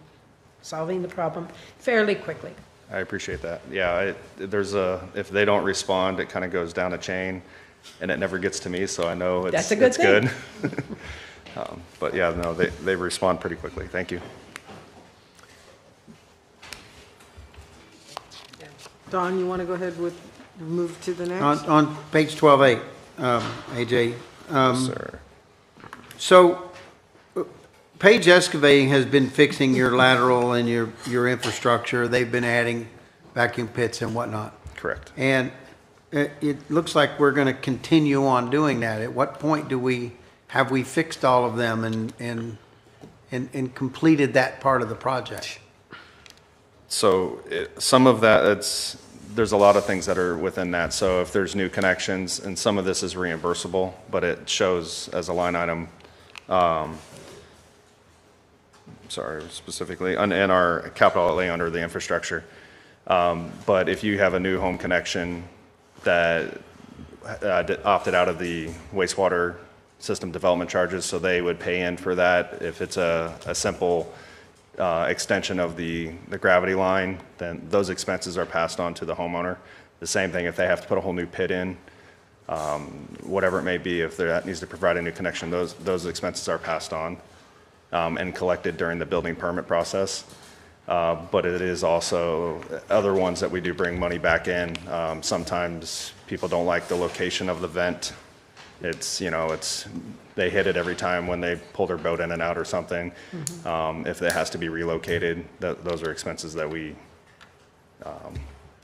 solving the problem fairly quickly. I appreciate that. Yeah, if they don't respond, it kind of goes down a chain, and it never gets to me, so I know That's a good it's thing. good. But yeah, no, they respond pretty quickly. Thank you. Don, you want to go ahead with, move to the next? On page 12A, AJ. Sir. So, Page Excavating has been fixing your lateral and your infrastructure. They've been adding vacuum pits and whatnot. Correct. And it looks like we're going to continue on doing that. At what point have we fixed all of them and completed that part of the project? So some of that, there's a lot of things that are within that. So if there's new connections, and some of this is reimbursable, but it shows as a line item, specifically, in our capital outlay under the infrastructure. But if you have a new home connection that opted out of the wastewater system development charges, so they would pay in for that. If it's a simple extension of the gravity line, then those expenses are passed on to the homeowner. The same thing if they have to put a whole new pit in, whatever it may be, if that needs to provide a new connection, those expenses are passed on and collected during the building permit process. But it is also other ones that we do bring money back in. Sometimes people don't like the location of the vent. They hit it every time when they pull their boat in and out or something. If it has to be relocated, those are expenses that we.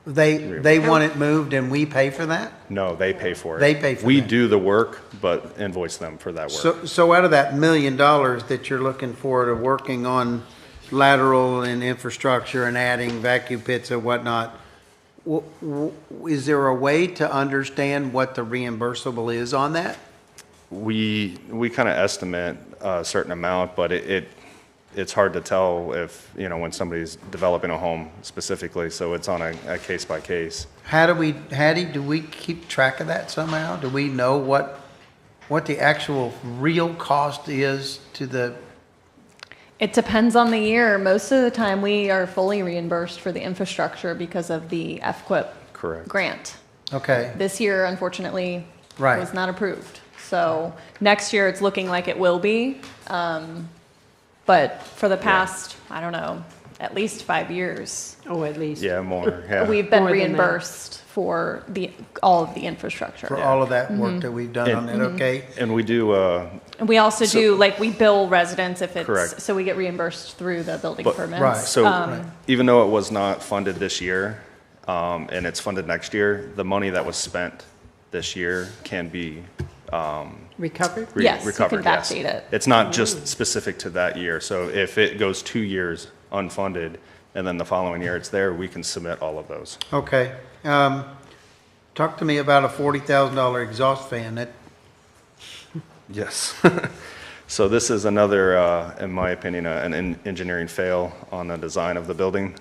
They want it moved and we pay for that? No, they pay for it. They pay for We that. do the work, but invoice them for that work. So out of that $1 million that you're looking for to working on lateral and infrastructure and adding vacuum pits and whatnot, is there a way to understand what the reimbursable is on that? We kind of estimate a certain amount, but it's hard to tell if, when somebody's developing a home specifically, so it's on a case by case. Hattie, do we keep track of that somehow? Do we know what the actual real cost is to the? It depends on the year. Most of the time, we are fully reimbursed for the infrastructure because of the FQIP grant. Okay. This year, unfortunately, Right. was not approved. So next year, it's looking like it will be. But for the past, I don't know, at least 5 years, Oh, at least. Yeah, more, yeah. we've been More than that. reimbursed for all of the infrastructure. For all of that work that we've done on that, okay? And we do, And we also do, we bill residents if it's, Correct. so we get reimbursed through the building But- permits. Right. so even though it was not funded this year, and it's funded next year, the money that was spent this year can be Recovered? Yes, you can recovered, yes. backdate it. It's not just specific to that year. So if it goes 2 years unfunded, and then the following year it's there, we can submit all of those. Okay. Talk to me about a $40,000 exhaust fan. Yes. So this is another, in my opinion, an engineering fail on the design of the building.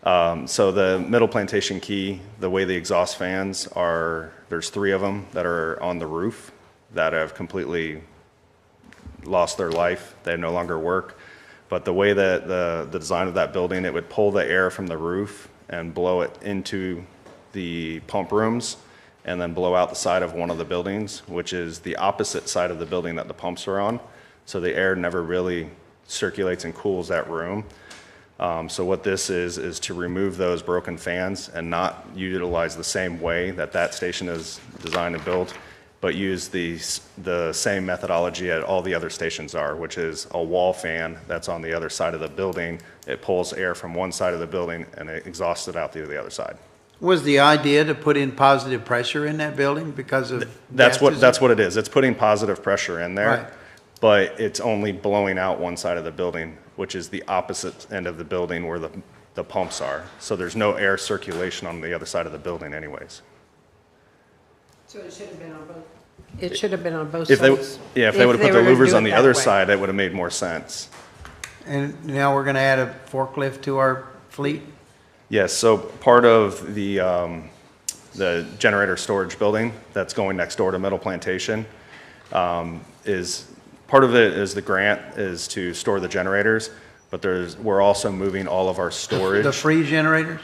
So the Middle Plantation Key, the way the exhaust fans are, there's 3 of them that are on the roof that have completely lost their life. They no longer work. But the way that the design of that building, it would pull the air from the roof and blow it into the pump rooms and then blow out the side of one of the buildings, which is the opposite side of the building that the pumps are on. So the air never really circulates and cools that room. So what this is to remove those broken fans and not utilize the same way that station is designed and built, but use the same methodology at all the other stations are, which is a wall fan that's on the other side of the building. It pulls air from one side of the building and it exhausts it out the other side. Was the idea to put in positive pressure in that building because of? That's gases? what it is. It's putting positive pressure in there, Right. but it's only blowing out one side of the building, which is the opposite end of the building where the pumps are. So there's no air circulation on the other side of the building anyways. So it should have been on both? It should have been on both If they, sides. yeah, if they would have put the were gonna louvers do on it the that other way. side, that would have made more sense. And now we're going to add a forklift to our fleet? Yes, so part of the the generator storage building that's going next door to Middle Plantation. Is part of it is the grant is to store the generators, but we're also moving all of our storage. The free generators?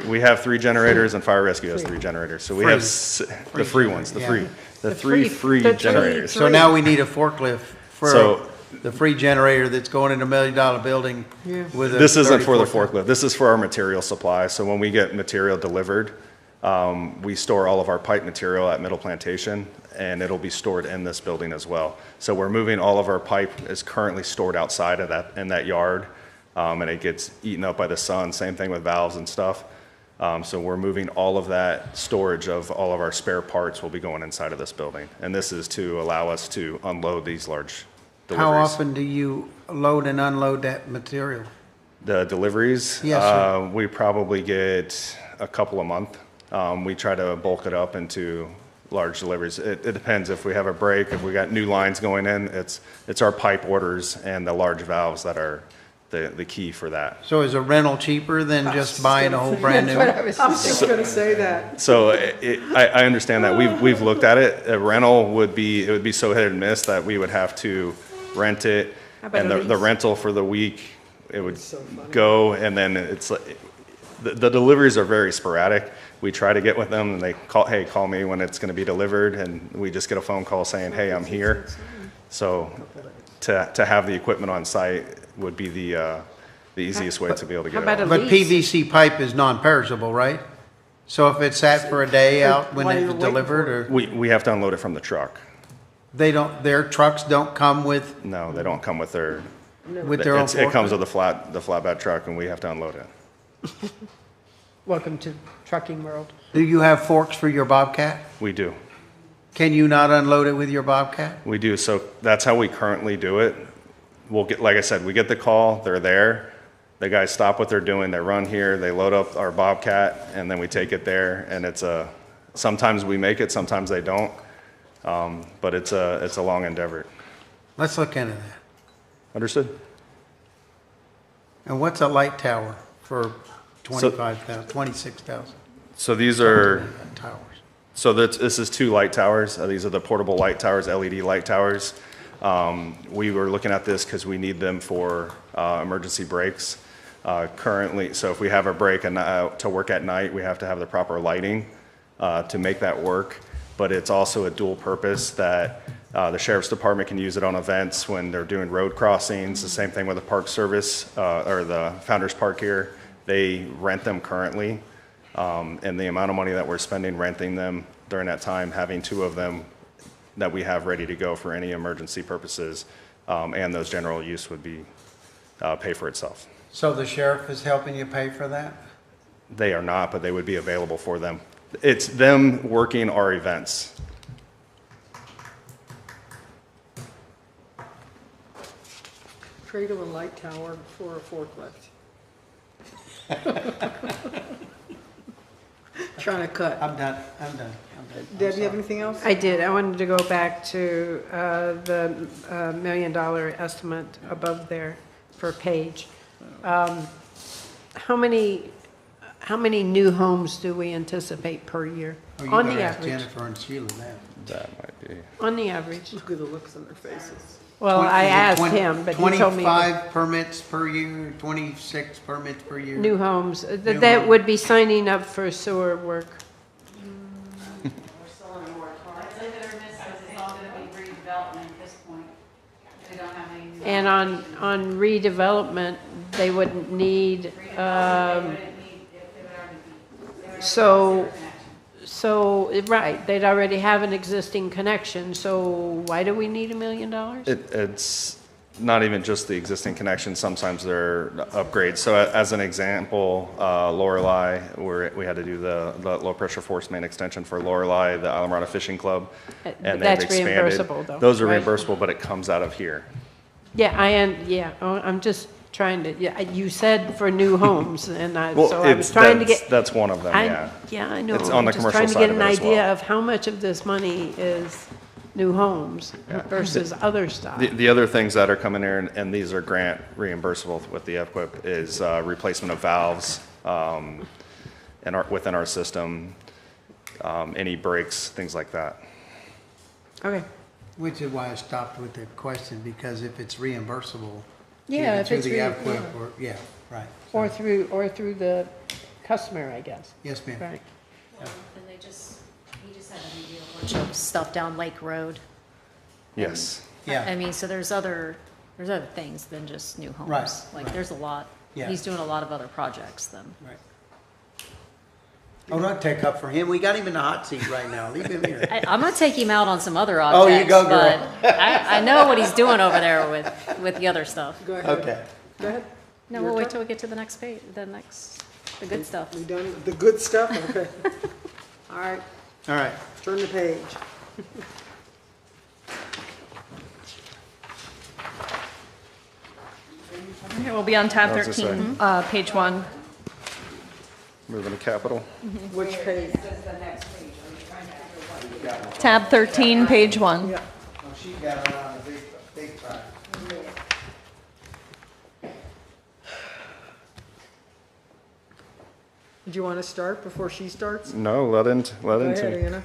We have 3 generators and fire rescue has 3 generators. So we have the free ones, the three free generators. So now we need a forklift for So- the free generator that's going in $1 million building with a. This isn't for the 34 forklift. This is for our material supply. So when we get material delivered, we store all of our pipe material at Middle Plantation, and it'll be stored in this building as well. So we're moving all of our pipe is currently stored outside of that, in that yard, and it gets eaten up by the sun. Same thing with valves and stuff. So we're moving all of that storage of all of our spare parts will be going inside of this building. And this is to allow us to unload these large deliveries. How often do you load and unload that material? The deliveries? Yes, sir. We probably get a couple a month. We try to bulk it up into large deliveries. It depends if we have a break, if we got new lines going in. It's our pipe orders and the large valves that are the key for that. So is a rental cheaper than just buying a whole brand new? I was just going to say that. So I understand that. We've looked at it. A rental would be so hit and miss that we would have to rent it. And the rental for the week, it would go, and then it's like, the deliveries are very sporadic. We try to get with them, and they call me when it's going to be delivered, and we just get a phone call saying, hey, I'm here. So to have the equipment on site would be the easiest way to be able to get it on. But PVC pipe is non-perishable, right? So if it's sat for a day out when it's delivered, or We have to unload it from the truck. their trucks don't come with, No, they don't come with their. with their own It comes forklift? with the flatbed truck, and we have to unload it. Welcome to trucking world. Do you have forks for your Bobcat? We do. Can you not unload it with your Bobcat? We do. So that's how we currently do it. We'll get, like I said, we get the call, they're there. The guys stop what they're doing, they run here, they load up our Bobcat, and then we take it there. And sometimes we make it, sometimes they don't. But it's a long endeavor. Let's look into that. Understood? And what's a light tower for 25,000, 26,000? So these are, Towers. so this is 2 light towers. These are the portable light towers, LED light towers. We were looking at this because we need them for emergency breaks. Currently, so if we have a break to work at night, we have to have the proper lighting to make that work. But it's also a dual purpose that the sheriff's department can use it on events when they're doing road crossings. The same thing with the Park Service or the Founders Park here. They rent them currently. And the amount of money that we're spending renting them during that time, having 2 of them that we have ready to go for any emergency purposes, and those general use would be pay for itself. So the sheriff is helping you pay for that? They are not, but they would be available for them. It's them working our events. Trade them a light tower for a forklift. Trying to cut. I'm done. Deb, you have anything else? I did. I wanted to go back to the $1 million estimate above there for Page. How many new homes do we anticipate per year? Oh, you On gotta the ask average. Jennifer and Sheila that. That might be. On the average. Look at the looks on their faces. Well, I Is it asked 20 him, but he told me. 25 permits per year, 26 permits per year? New homes. That homes. would be signing up for sewer work. And on redevelopment, they wouldn't need, right, they'd already have an existing connection, so why do we need $1 million? It's not even just the existing connections, sometimes they're upgrades. So as an example, Lorelei, where we had to do the low pressure force main extension for Lorelei, the Islamorada Fishing Club. And That's they've expanded. reimbursable, though, Those are right? reimbursable, but it comes out of here. Yeah, I'm just trying to, you said for new homes, and Well, so I was trying to get. that's one of them, yeah. Yeah, I know. It's on the I'm just commercial trying to side get of an it as idea well. of how much of this money is new homes versus other stuff. The other things that are coming in, and these are grant reimbursable with the FQIP, is replacement of valves within our system. any breaks, things like that. Okay. Which is why I stopped with the question, because if it's reimbursable. Yeah, either if through it's the re- APQUIP yeah. or, yeah, right. Or through the customer, I guess. Yes, ma'am. Right. And he just had to do a bunch of stuff down Lake Road. Yes. Yeah. I mean, so there's other things than just new homes. Right, Like, right. there's a lot. Yeah. He's doing a lot of other projects then. Right. Oh, don't take up for him. We got him in the hot seat right now. Leave him here. I'm gonna take him out on some other Oh, objects. you go, girl. But I know what he's doing over there with the other stuff. Go ahead. Okay. Go ahead. No, Your we'll wait turn. till we get to the next page, the good stuff. We done the good stuff? Okay. All right, All right. turn the page. Okay, we'll be on tab I was gonna 13, page 1. Moving to capital. Which page? Tab 13, page 1. Yeah. Oh, she got around the big time. Do you want to start before she starts? No, let Go ahead, into. Anna.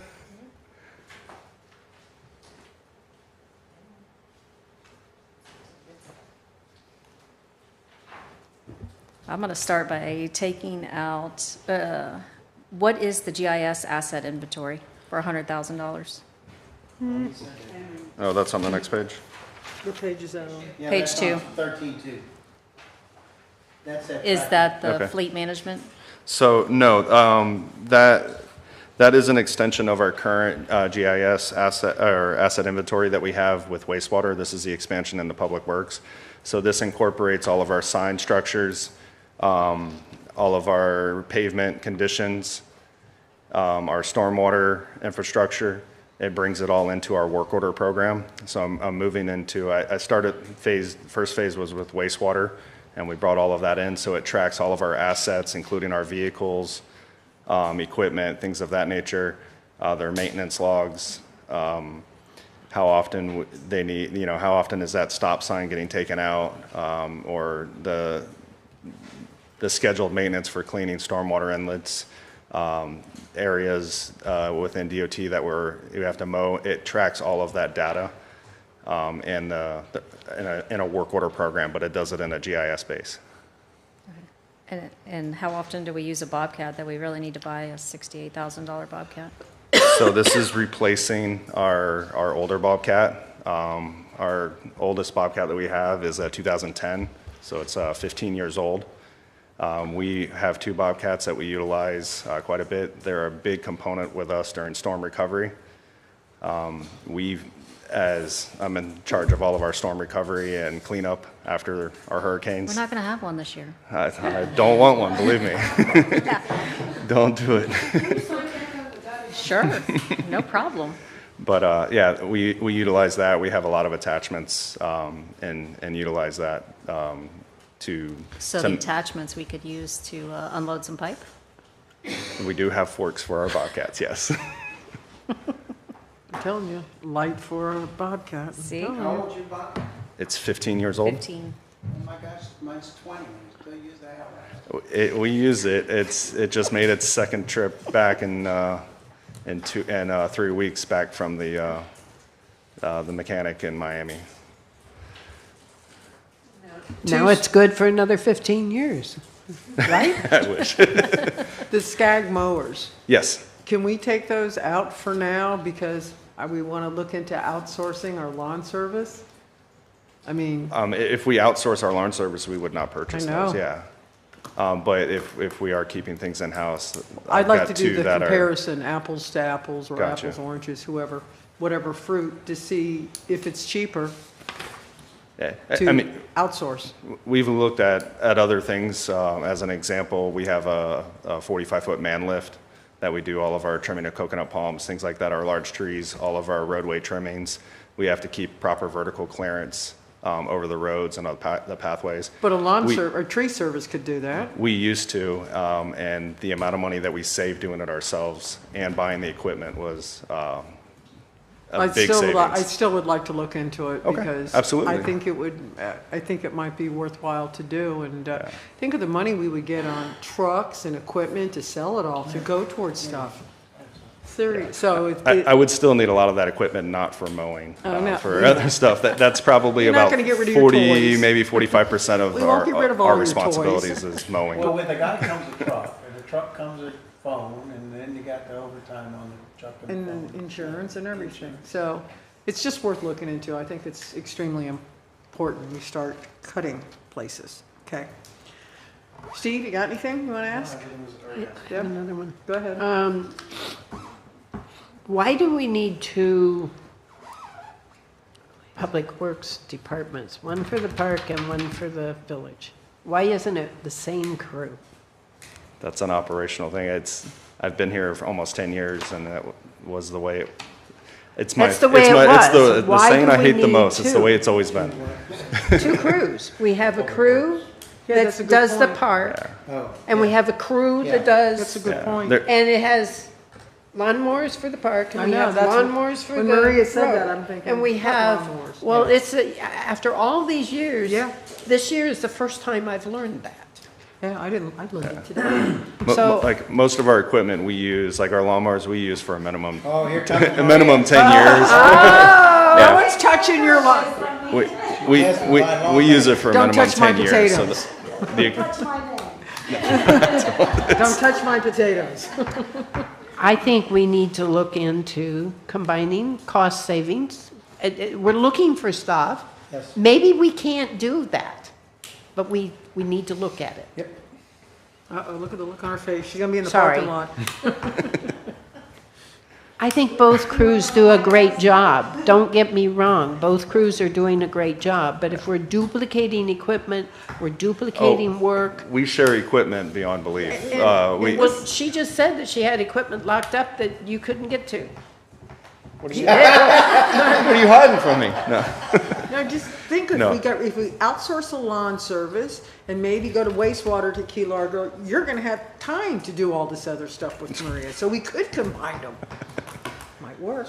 I'm going to start by taking out, what is the GIS asset inventory for $100,000? Oh, that's on the next page? What page is that on? Yeah, Page that's 2. on 13-2. That's that. Is that the Okay. fleet management? So, no, that is an extension of our current GIS asset inventory that we have with wastewater. This is the expansion into Public Works. So this incorporates all of our sign structures, all of our pavement conditions, our stormwater infrastructure. It brings it all into our work order program. So I'm moving into, I started first phase was with wastewater, and we brought all of that in. So it tracks all of our assets, including our vehicles, equipment, things of that nature, their maintenance logs, how often they need, how often is that stop sign getting taken out, or the scheduled maintenance for cleaning stormwater inlets, areas within DOT that we have to mow. It tracks all of that data in a work order program, but it does it in a GIS base. And how often do we use a Bobcat that we really need to buy a $68,000 Bobcat? So this is replacing our older Bobcat. Our oldest Bobcat that we have is a 2010, so it's 15 years old. We have 2 Bobcats that we utilize quite a bit. They're a big component with us during storm recovery. As I'm in charge of all of our storm recovery and cleanup after our hurricanes. We're not going to have one this year. I don't want one, believe me. Don't do it. Sure, no problem. But yeah, we utilize that. We have a lot of attachments and utilize that to. So the attachments we could use to unload some pipe? We do have forks for our Bobcats, yes. I'm telling you, light for a Bobcat. See? How old's your Bobcat? It's 15 years old. 15. Oh my gosh, mine's 20. We still use the hell out of it. We use it. It just made its second trip back in 3 weeks back from the mechanic in Miami. Now it's good for another 15 years, right? I wish. The Skag mowers, Yes. can we take those out for now because we want to look into outsourcing our lawn service? I mean, If we outsource our lawn service, we would not purchase I know. those. Yeah. But if we are keeping things in house, I'd like to do the comparison, apples to apples or Gotcha. apples, oranges, whatever fruit, to see if it's cheaper Yeah. to I mean, outsource. we've looked at other things. As an example, we have a 45-foot man lift that we do all of our trimming of coconut palms, things like that, our large trees, all of our roadway trimmings. We have to keep proper vertical clearance over the roads and the pathways. But a tree service could do that. We used to, and the amount of money that we saved doing it ourselves and buying the equipment was a big savings. I still would like to look into it Okay, because absolutely. I think it might be worthwhile to do. And think of the money we would get on trucks and equipment to sell it all, to go towards stuff. Serious, so I would still need a lot of that equipment, not for mowing, no. for other stuff. That's probably You're not about gonna get rid of your 40, toys. maybe 45% of We won't get rid of all our your toys. responsibilities is mowing. Well, with a guy comes a truck, and the truck comes a phone, and then you got the overtime on the truck and the And phone. the insurance and everything. So it's just worth looking into. I think it's extremely important we start cutting places. Okay. Steve, you got anything you want to ask? Deb? Another one. Go ahead. Why do we need two public works departments? One for the park and one for the village? Why isn't it the same crew? That's an operational thing. I've been here for almost 10 years, and that was the way it's my, That's the way it's it my, was. It's the Why saying do I we hate the need most. It's the two? way it's always been. Two crews. We have a crew that's a that good does the point. park, Oh, and we have a crew that does. That's a good Yeah. point. There- And it has lawnmowers for the park, I and we know, have that's what- lawnmowers for the when Maria said road. that, I'm thinking, And we what have, lawnmowers? well, it's, after all these years. Yeah. This year is the first time I've learned that. Yeah, I learned it today. So- Like most of our equipment we use, like our lawnmowers, we use for a minimum, Oh, here comes a minimum 10 years. No one's touching your lawn. We use it for a Don't minimum touch my 10 years. So potatoes. the, Don't touch my potatoes. I think we need to look into combining cost savings. We're looking for stuff. Yes. Maybe we can't do that, but we need to look at it. Yep. Uh-oh, look at the look on her face. She's gonna be in the Sorry. parking lot. I think both crews do a great job. Don't get me wrong, both crews are doing a great job. But if we're duplicating equipment, we're duplicating work. we share equipment beyond belief. Well, she just said that she had equipment locked up that you couldn't get to. What are you hiding from me? No. Now, just think No. if we outsource the lawn service and maybe go to wastewater to Key Largo, you're gonna have time to do all this other stuff with Maria. So we could combine them. Might work.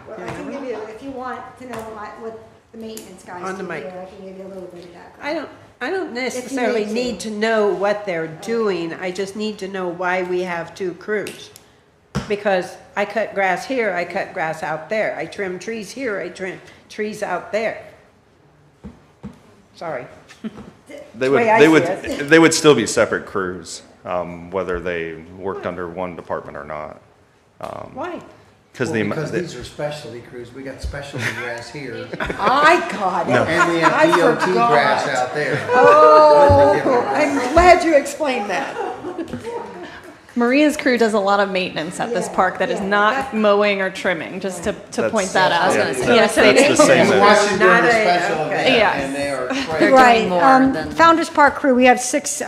Well, I can give you, if you want to know what the maintenance guys On the do mic. here, I can give you a little bit of that. I don't necessarily need to know what they're doing. I just need to know why we have two crews. Because I cut grass here, I cut grass out there. I trim trees here, I trim trees out there. Sorry. They way I would see it. they would still be separate crews, whether they worked under one department or not. Why? Because Because these are specialty crews. We got specialty grass here, I got it. and we have I DOT forgot. grass out there. Oh, I'm glad you explained that. Maria's crew does a lot of maintenance at this park that is not mowing or trimming, just to point that out. That's- Yes, they that's do. the same And as- once you're doing Not a a- special okay. event, Yes. and they are They're crazy. Right, doing more than. Founders Park crew, we have six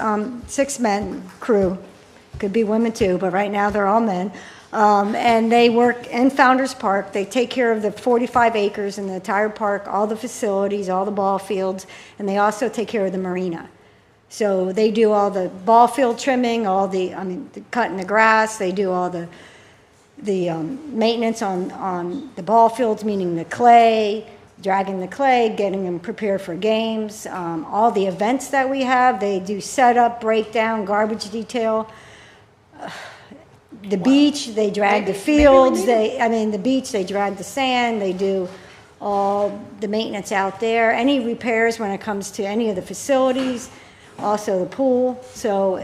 men crew. Could be women too, but right now they're all men. And they work in Founders Park. They take care of the 45 acres in the entire park, all the facilities, all the ball fields, and they also take care of the marina. So they do all the ball field trimming, cutting the grass. They do all the maintenance on the ball fields, meaning the clay, dragging the clay, getting them prepared for games. All the events that we have, they do setup, breakdown, garbage detail. The beach, they drag the fields. The beach, they drag the sand. They do all the maintenance out there. Any repairs when it comes to any of the facilities, also the pool. So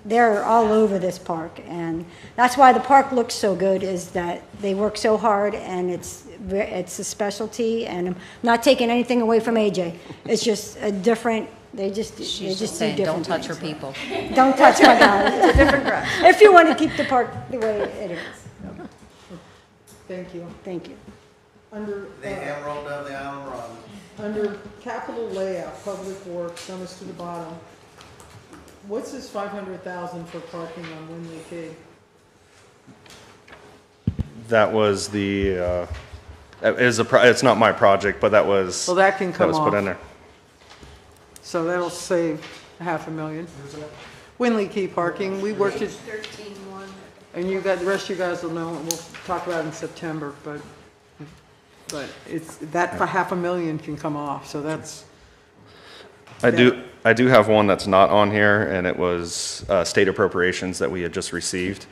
they're all over this park, and that's why the park looks so good. Is that they work so hard, and it's a specialty. And I'm not taking anything away from AJ. It's just a different. They just do saying, different don't touch her things. people. Don't touch my guy. It's a different grass. If you want to keep the park the way it is. Thank you. Thank you. Under, They have rolled down the island road. under capital layout, public works, almost to the bottom. What's this 500,000 for parking on Winley Key? That was the it's not my project, but that was Well, that can come was put off. in there. So that'll save $500,000. Winley Key parking, we worked it, 13-1. and you got, the rest of you guys will know, we'll talk about it in September, but it's, that for $500,000 can come off, so that's, I do have one that's not on here, and it was state appropriations that we had just received.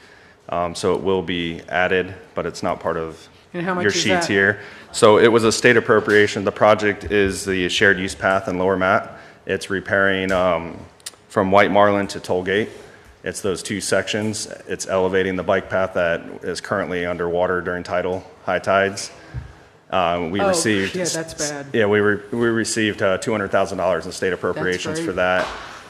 So it will be added, but it's not part of And how much your is sheets that? here. So it was a state appropriation. The project is the shared use path in Lower Matt. It's repairing from White Marlin to Tollgate. It's those two sections. It's elevating the bike path that is currently underwater during high tides. We received. Yeah, that's bad. Yeah, we received $200,000 in state appropriations great. for that.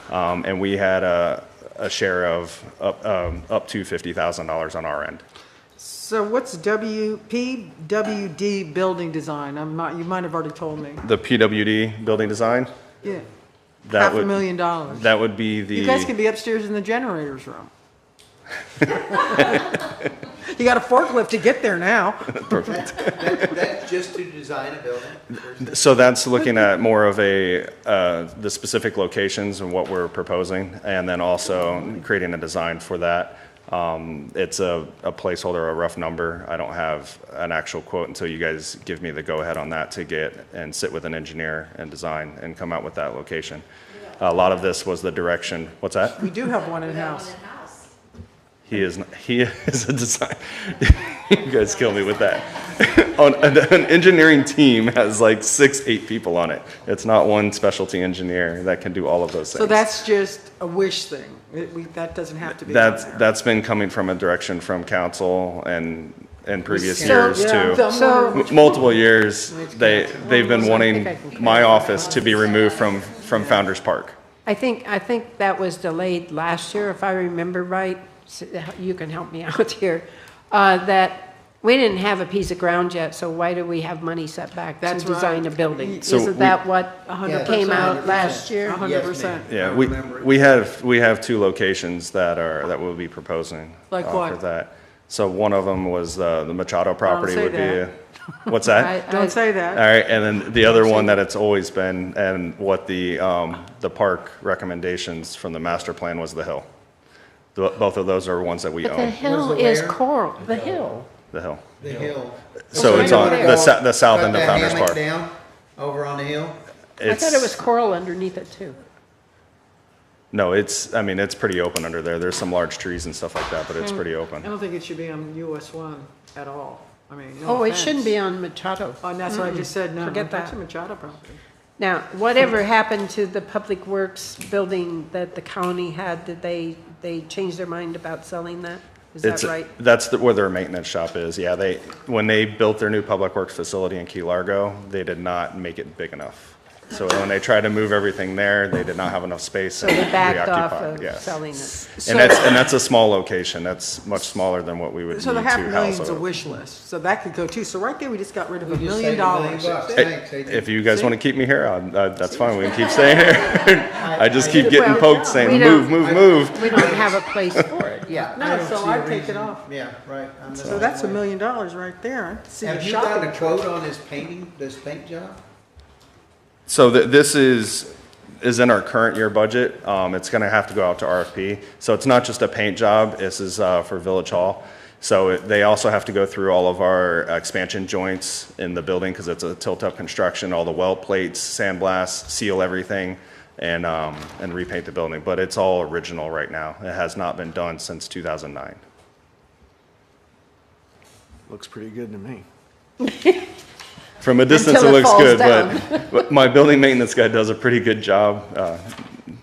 And we had a share of up to $50,000 on our end. So what's PWD building design? You might have already told me. The PWD building design? Yeah. That would- $500,000. That would be the. You guys can be upstairs in the generator's room. You got a forklift to get there now. Perfect. That's just to design a building? So that's looking at more of the specific locations and what we're proposing, and then also creating a design for that. It's a placeholder, a rough number. I don't have an actual quote until you guys give me the go-ahead on that to get and sit with an engineer and design and come out with that location. A lot of this was the direction. What's that? We do have one in-house. He is a design. You guys kill me with that. An engineering team has like 6-8 people on it. It's not one specialty engineer that can do all of those things. So that's just a wish thing. That doesn't have to be on there. That's been coming from a direction from council and in previous So- years yeah. too. So- Multiple years, they've been wanting my office to be removed from Founders Park. I think that was delayed last year, if I remember right. So you can help me out here. That we didn't have a piece of ground yet, so why do we have money set back to That's design right. a building? So Isn't that what 100%. came out last year? 100%. Yeah, we have 2 locations that we'll be proposing. Like for what? that. So one of them was the Machado property say would that. be. What's that? Don't say that. All right, and then the other one that it's always been, and what the park recommendations from the master plan was the hill. Both of those are ones that we But the own, hill is coral, the hill. the hill. The hill. So it's on the south end of Founders Park. Down over on the hill? I thought it was coral underneath it too. No, it's pretty open under there. There's some large trees and stuff like that, but it's pretty I open. don't think it should be on US 1 at all. I mean, no Oh, it offense. shouldn't be on Machado. Oh, and that's what I just said, no. Forget That's that. a Machado property. Now, whatever happened to the Public Works building that the county had, did they change their mind about selling that? Is that right? That's where their maintenance shop is. Yeah, when they built their new public works facility in Key Largo, they did not make it big enough. So when they tried to move everything there, they did not have enough space. So they backed off reoccupied, of yes. selling it. And that's a small location. That's much smaller than what we would need So to the house. $500,000's a wish list, so that could go too. So right there, we just got rid of $1 just million. saved $1 million bucks. Hey, Thanks, AJ. if you guys want to keep me here, that's fine. We can keep staying here. I just keep getting Well, poked we saying, don't- move. We don't have a place for it yet. No, so I'd take it off. Yeah, right. So that's $1 million right there. I see Have you you gotten shopping. a quote on this paint job? So this is in our current year budget. It's going to have to go out to RFP. So it's not just a paint job. This is for Village Hall. So they also have to go through all of our expansion joints in the building because it's a tilt-up construction, all the weld plates, sandblast, seal everything, and repaint the building. But it's all original right now. It has not been done since 2009. Looks pretty good to me. From a distance, Until it it looks falls good, down. but my building maintenance guy does a pretty good job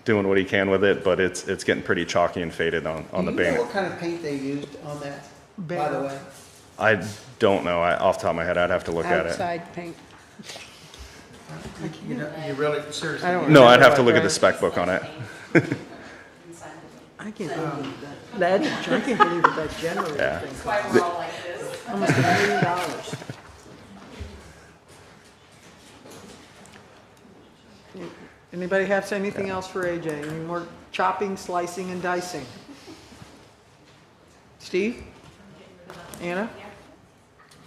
doing what he can with it, but it's getting pretty chalky and faded on the Do you know paint. what kind of paint they used on that, by the way? I don't know. Off the top of my head, I'd have to look at it. Outside paint. You really, seriously? I don't No, I'd have to look at the spec book on it. I can't believe that. I can't believe that generator Yeah. thing. That's why we're all like this. Almost $1 million. Anybody have anything else for AJ? Any more chopping, slicing, and dicing? Steve? Anna?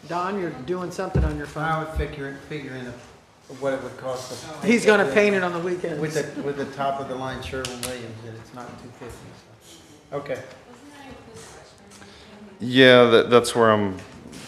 Don, you're doing something on your I phone. would figure in what it would cost us. He's gonna paint it on the weekends. With the top of the line Sherwin-Williams, and it's not 250. So. Okay. Yeah, that's where I'm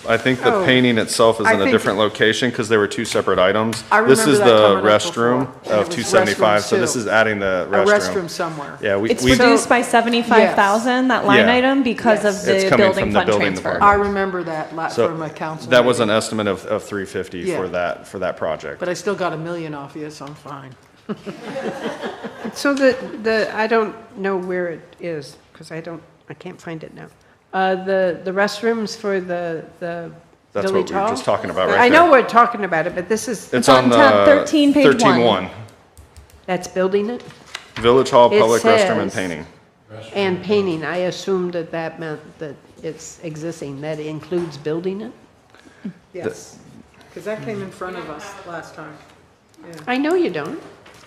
I think the Oh. painting itself is I in a think- different location because there were two separate items. I This remember is that the coming up restroom before, and of it was 275, so restrooms this too. is adding the A restroom somewhere. Yeah, It's we, reduced by 75,000, that line Yeah. item, because Yes. of the It's coming building from the fund building transfer. department. I remember that so from a council. that was meeting. an estimate of 350 Yeah. for that project. But I still got $1 million off you, so I'm fine. So I don't know where it is, because I can't find it now. The restrooms for the That's Village what we were Hall? just talking about right I know there. we're talking about it, but this is, It's on tab 13, page 13-1. that's building it? Village Hall, It public restroom and says- painting. And painting, I assumed that meant that it's existing, that includes building it? Yes, because that came in front of us last time. I know you don't.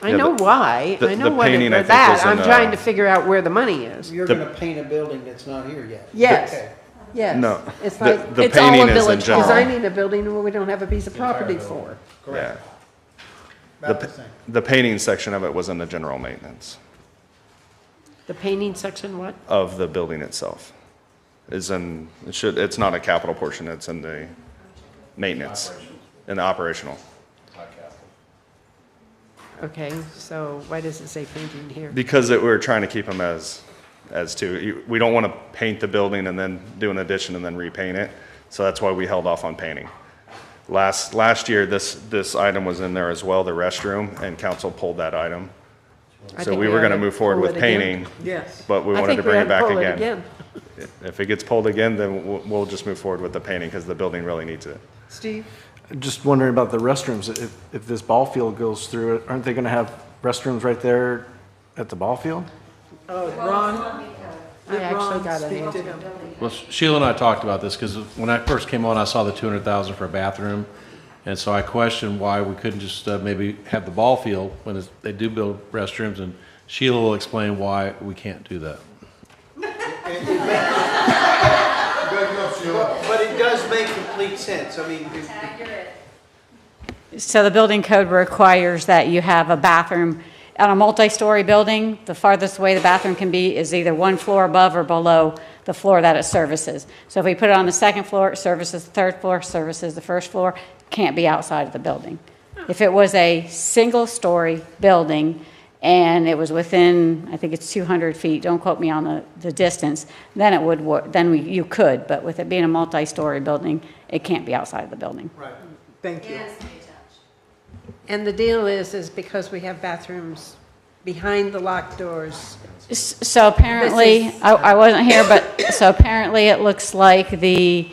I Yeah, know why. the- I know the what painting, I think, that, was in, I'm trying to figure out where the money is. You're The- gonna paint a building that's not here yet. Yes, Okay. yes. No, It's the, like the It's all painting a is in Village Hall. general. designing a building where we don't have a piece of property for. Yeah. About The, the same. the painting section of it was in the general maintenance The painting section, what? of the building itself. It's not a capital portion, it's in the maintenance, in the operational. Okay, so why does it say painting here? Because we're trying to keep them as two. We don't want to paint the building and then do an addition and then repaint it. So that's why we held off on painting. Last year, this item was in there as well, the restroom, and council pulled that item. I So think we we were going to ought to move forward pull with it again. painting. Yes. But we I wanted think to bring ought it back pull again. If it gets pulled again, then we'll just move forward with the painting because the building really needs it. Steve? Just wondering about the restrooms. If this ball field goes through it, aren't they going to have restrooms right there at the ball field? Oh, Ron? I actually got an Speak to answer. him. Well, Sheila and I talked about this because when I first came on, I saw the 200,000 for a bathroom. And so I questioned why we couldn't just maybe have the ball field when they do build restrooms, and Sheila will explain why we can't do that. But it does make complete sense. I mean, So the building code requires that you have a bathroom on a multi-story building. The farthest away the bathroom can be is either one floor above or below the floor that it services. So if we put it on the second floor, it services the third floor, services the first floor, can't be outside of the building. If it was a single-story building and it was within, I think it's 200 feet, don't quote me on the distance, then it would work, you could, but with it being a multi-story building, it can't be outside of the building. right. Thank you. And the deal is because we have bathrooms behind the locked doors. So apparently, This is- I wasn't here, but so apparently it looks like the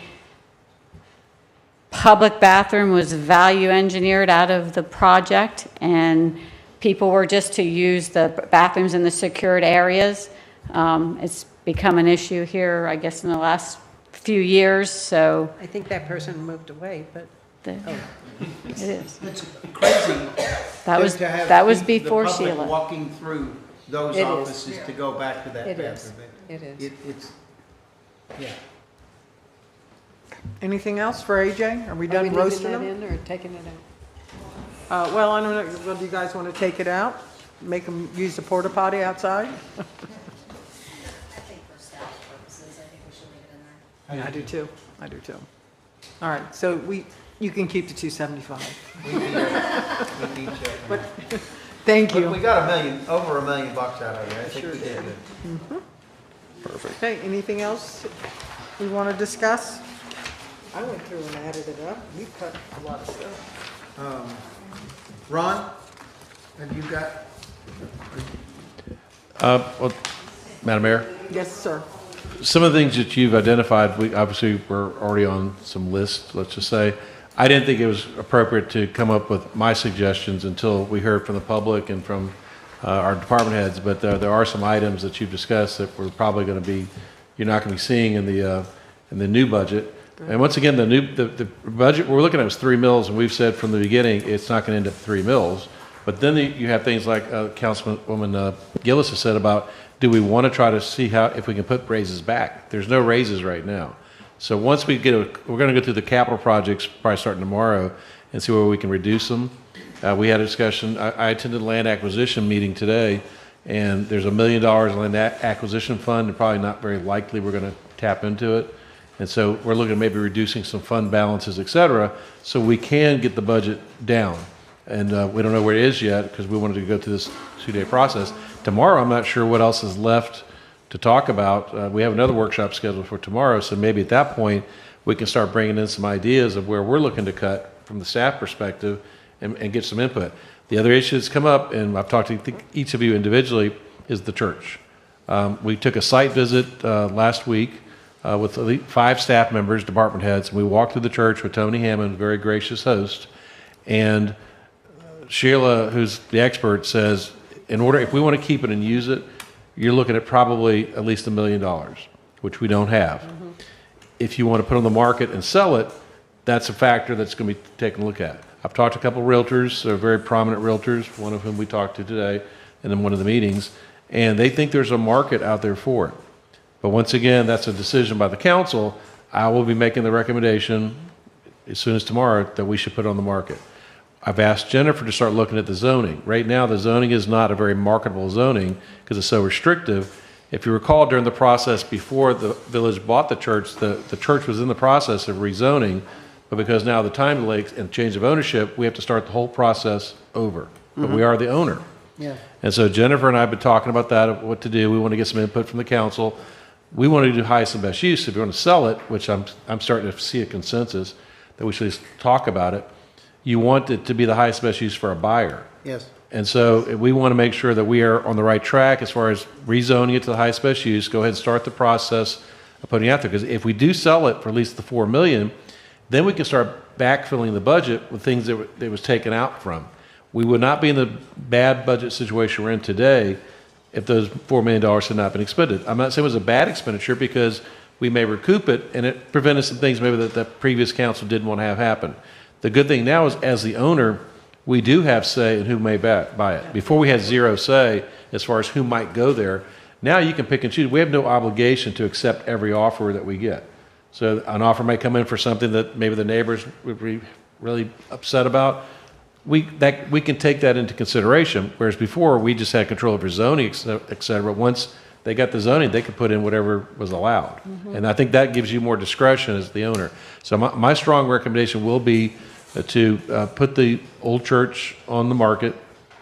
public bathroom was value engineered out of the project, and people were just to use the bathrooms in the secured areas. It's become an issue here, I guess, in the last few years, so I think that person moved away, but. it is. It's crazy. That was- to have that was the before public Sheila. walking through those It is. offices to go back to that It is. bathroom. It is. It's, yeah. Anything else for AJ? Are we Are done we leaving roasting that them? in or taking it out? Well, I don't know, well, do you guys want to take it out? Make them use the porta potty outside? I do too, I do too. All right, so you can keep the 275. We need to. But, thank But we you. got over $1 million out of it. I think we did good. Perfect. Okay, anything else we want to discuss? I went through and added it up. We cut a lot of stuff. Ron, have you got? Well, Madam Mayor? Yes, sir. Some of the things that you've identified, we obviously were already on some lists, let's just say. I didn't think it was appropriate to come up with my suggestions until we heard from the public and from our department heads, but there are some items that you've discussed that we're probably going to be, you're not going to be seeing in the new budget. And once again, the budget we're looking at was 3 mills, and we've said from the beginning it's not going to end up 3 mills. But then you have things like Councilwoman Gillis has said about, do we want to try to see if we can put raises back? There's no raises right now. So once we're going to go through the capital projects probably starting tomorrow and see where we can reduce them. We had a discussion. I attended a land acquisition meeting today, and there's $1 million in land acquisition fund, and probably not very likely we're going to tap into it. And so we're looking at maybe reducing some fund balances, et cetera, so we can get the budget down. And we don't know where it is yet because we wanted to go through this 2-day process. Tomorrow, I'm not sure what else is left to talk about. We have another workshop scheduled for tomorrow, so maybe at that point, we can start bringing in some ideas of where we're looking to cut from the staff perspective and get some input. The other issue that's come up, and I've talked to each of you individually, is the church. We took a site visit last week with 5 staff members, department heads, and we walked through the church with Tony Hammond, very gracious host, and Sheila, who's the expert, says, if we want to keep it and use it, you're looking at probably at least $1 million, which we don't have. If you want to put it on the market and sell it, that's a factor that's going to be taken a look at. I've talked to a couple of realtors, very prominent realtors, one of whom we talked to today in one of the meetings, and they think there's a market out there for it. But once again, that's a decision by the council. I will be making the recommendation as soon as tomorrow that we should put it on the market. I've asked Jennifer to start looking at the zoning. Right now, the zoning is not a very marketable zoning because it's so restrictive. If you recall, during the process before the village bought the church was in the process of rezoning, but because now the time delay and change of ownership, we have to start the whole process over. But we are the owner. Yeah. And so Jennifer and I have been talking about that, of what to do. We want to get some input from the council. We want to do highest and best use. If you want to sell it, which I'm starting to see a consensus that we should at least talk about it, you want it to be the highest and best use for a buyer. Yes. And so we want to make sure that we are on the right track as far as rezoning it to the highest best use. Go ahead and start the process of putting it out there. Because if we do sell it for at least the $4 million, then we can start backfilling the budget with things that it was taken out from. We would not be in the bad budget situation we're in today if those $4 million had not been expended. I'm not saying it was a bad expenditure because we may recoup it and it prevented some things maybe that the previous council didn't want to have happen. The good thing now is, as the owner, we do have say in who may buy it. Before we had zero say as far as who might go there. Now you can pick and choose. We have no obligation to accept every offer that we get. So an offer might come in for something that maybe the neighbors would be really upset about. We can take that into consideration, whereas before we just had control over zoning, et cetera. Once they got the zoning, they could put in whatever was allowed. And I think that gives you more discretion as the owner. So my strong recommendation will be to put the old church on the market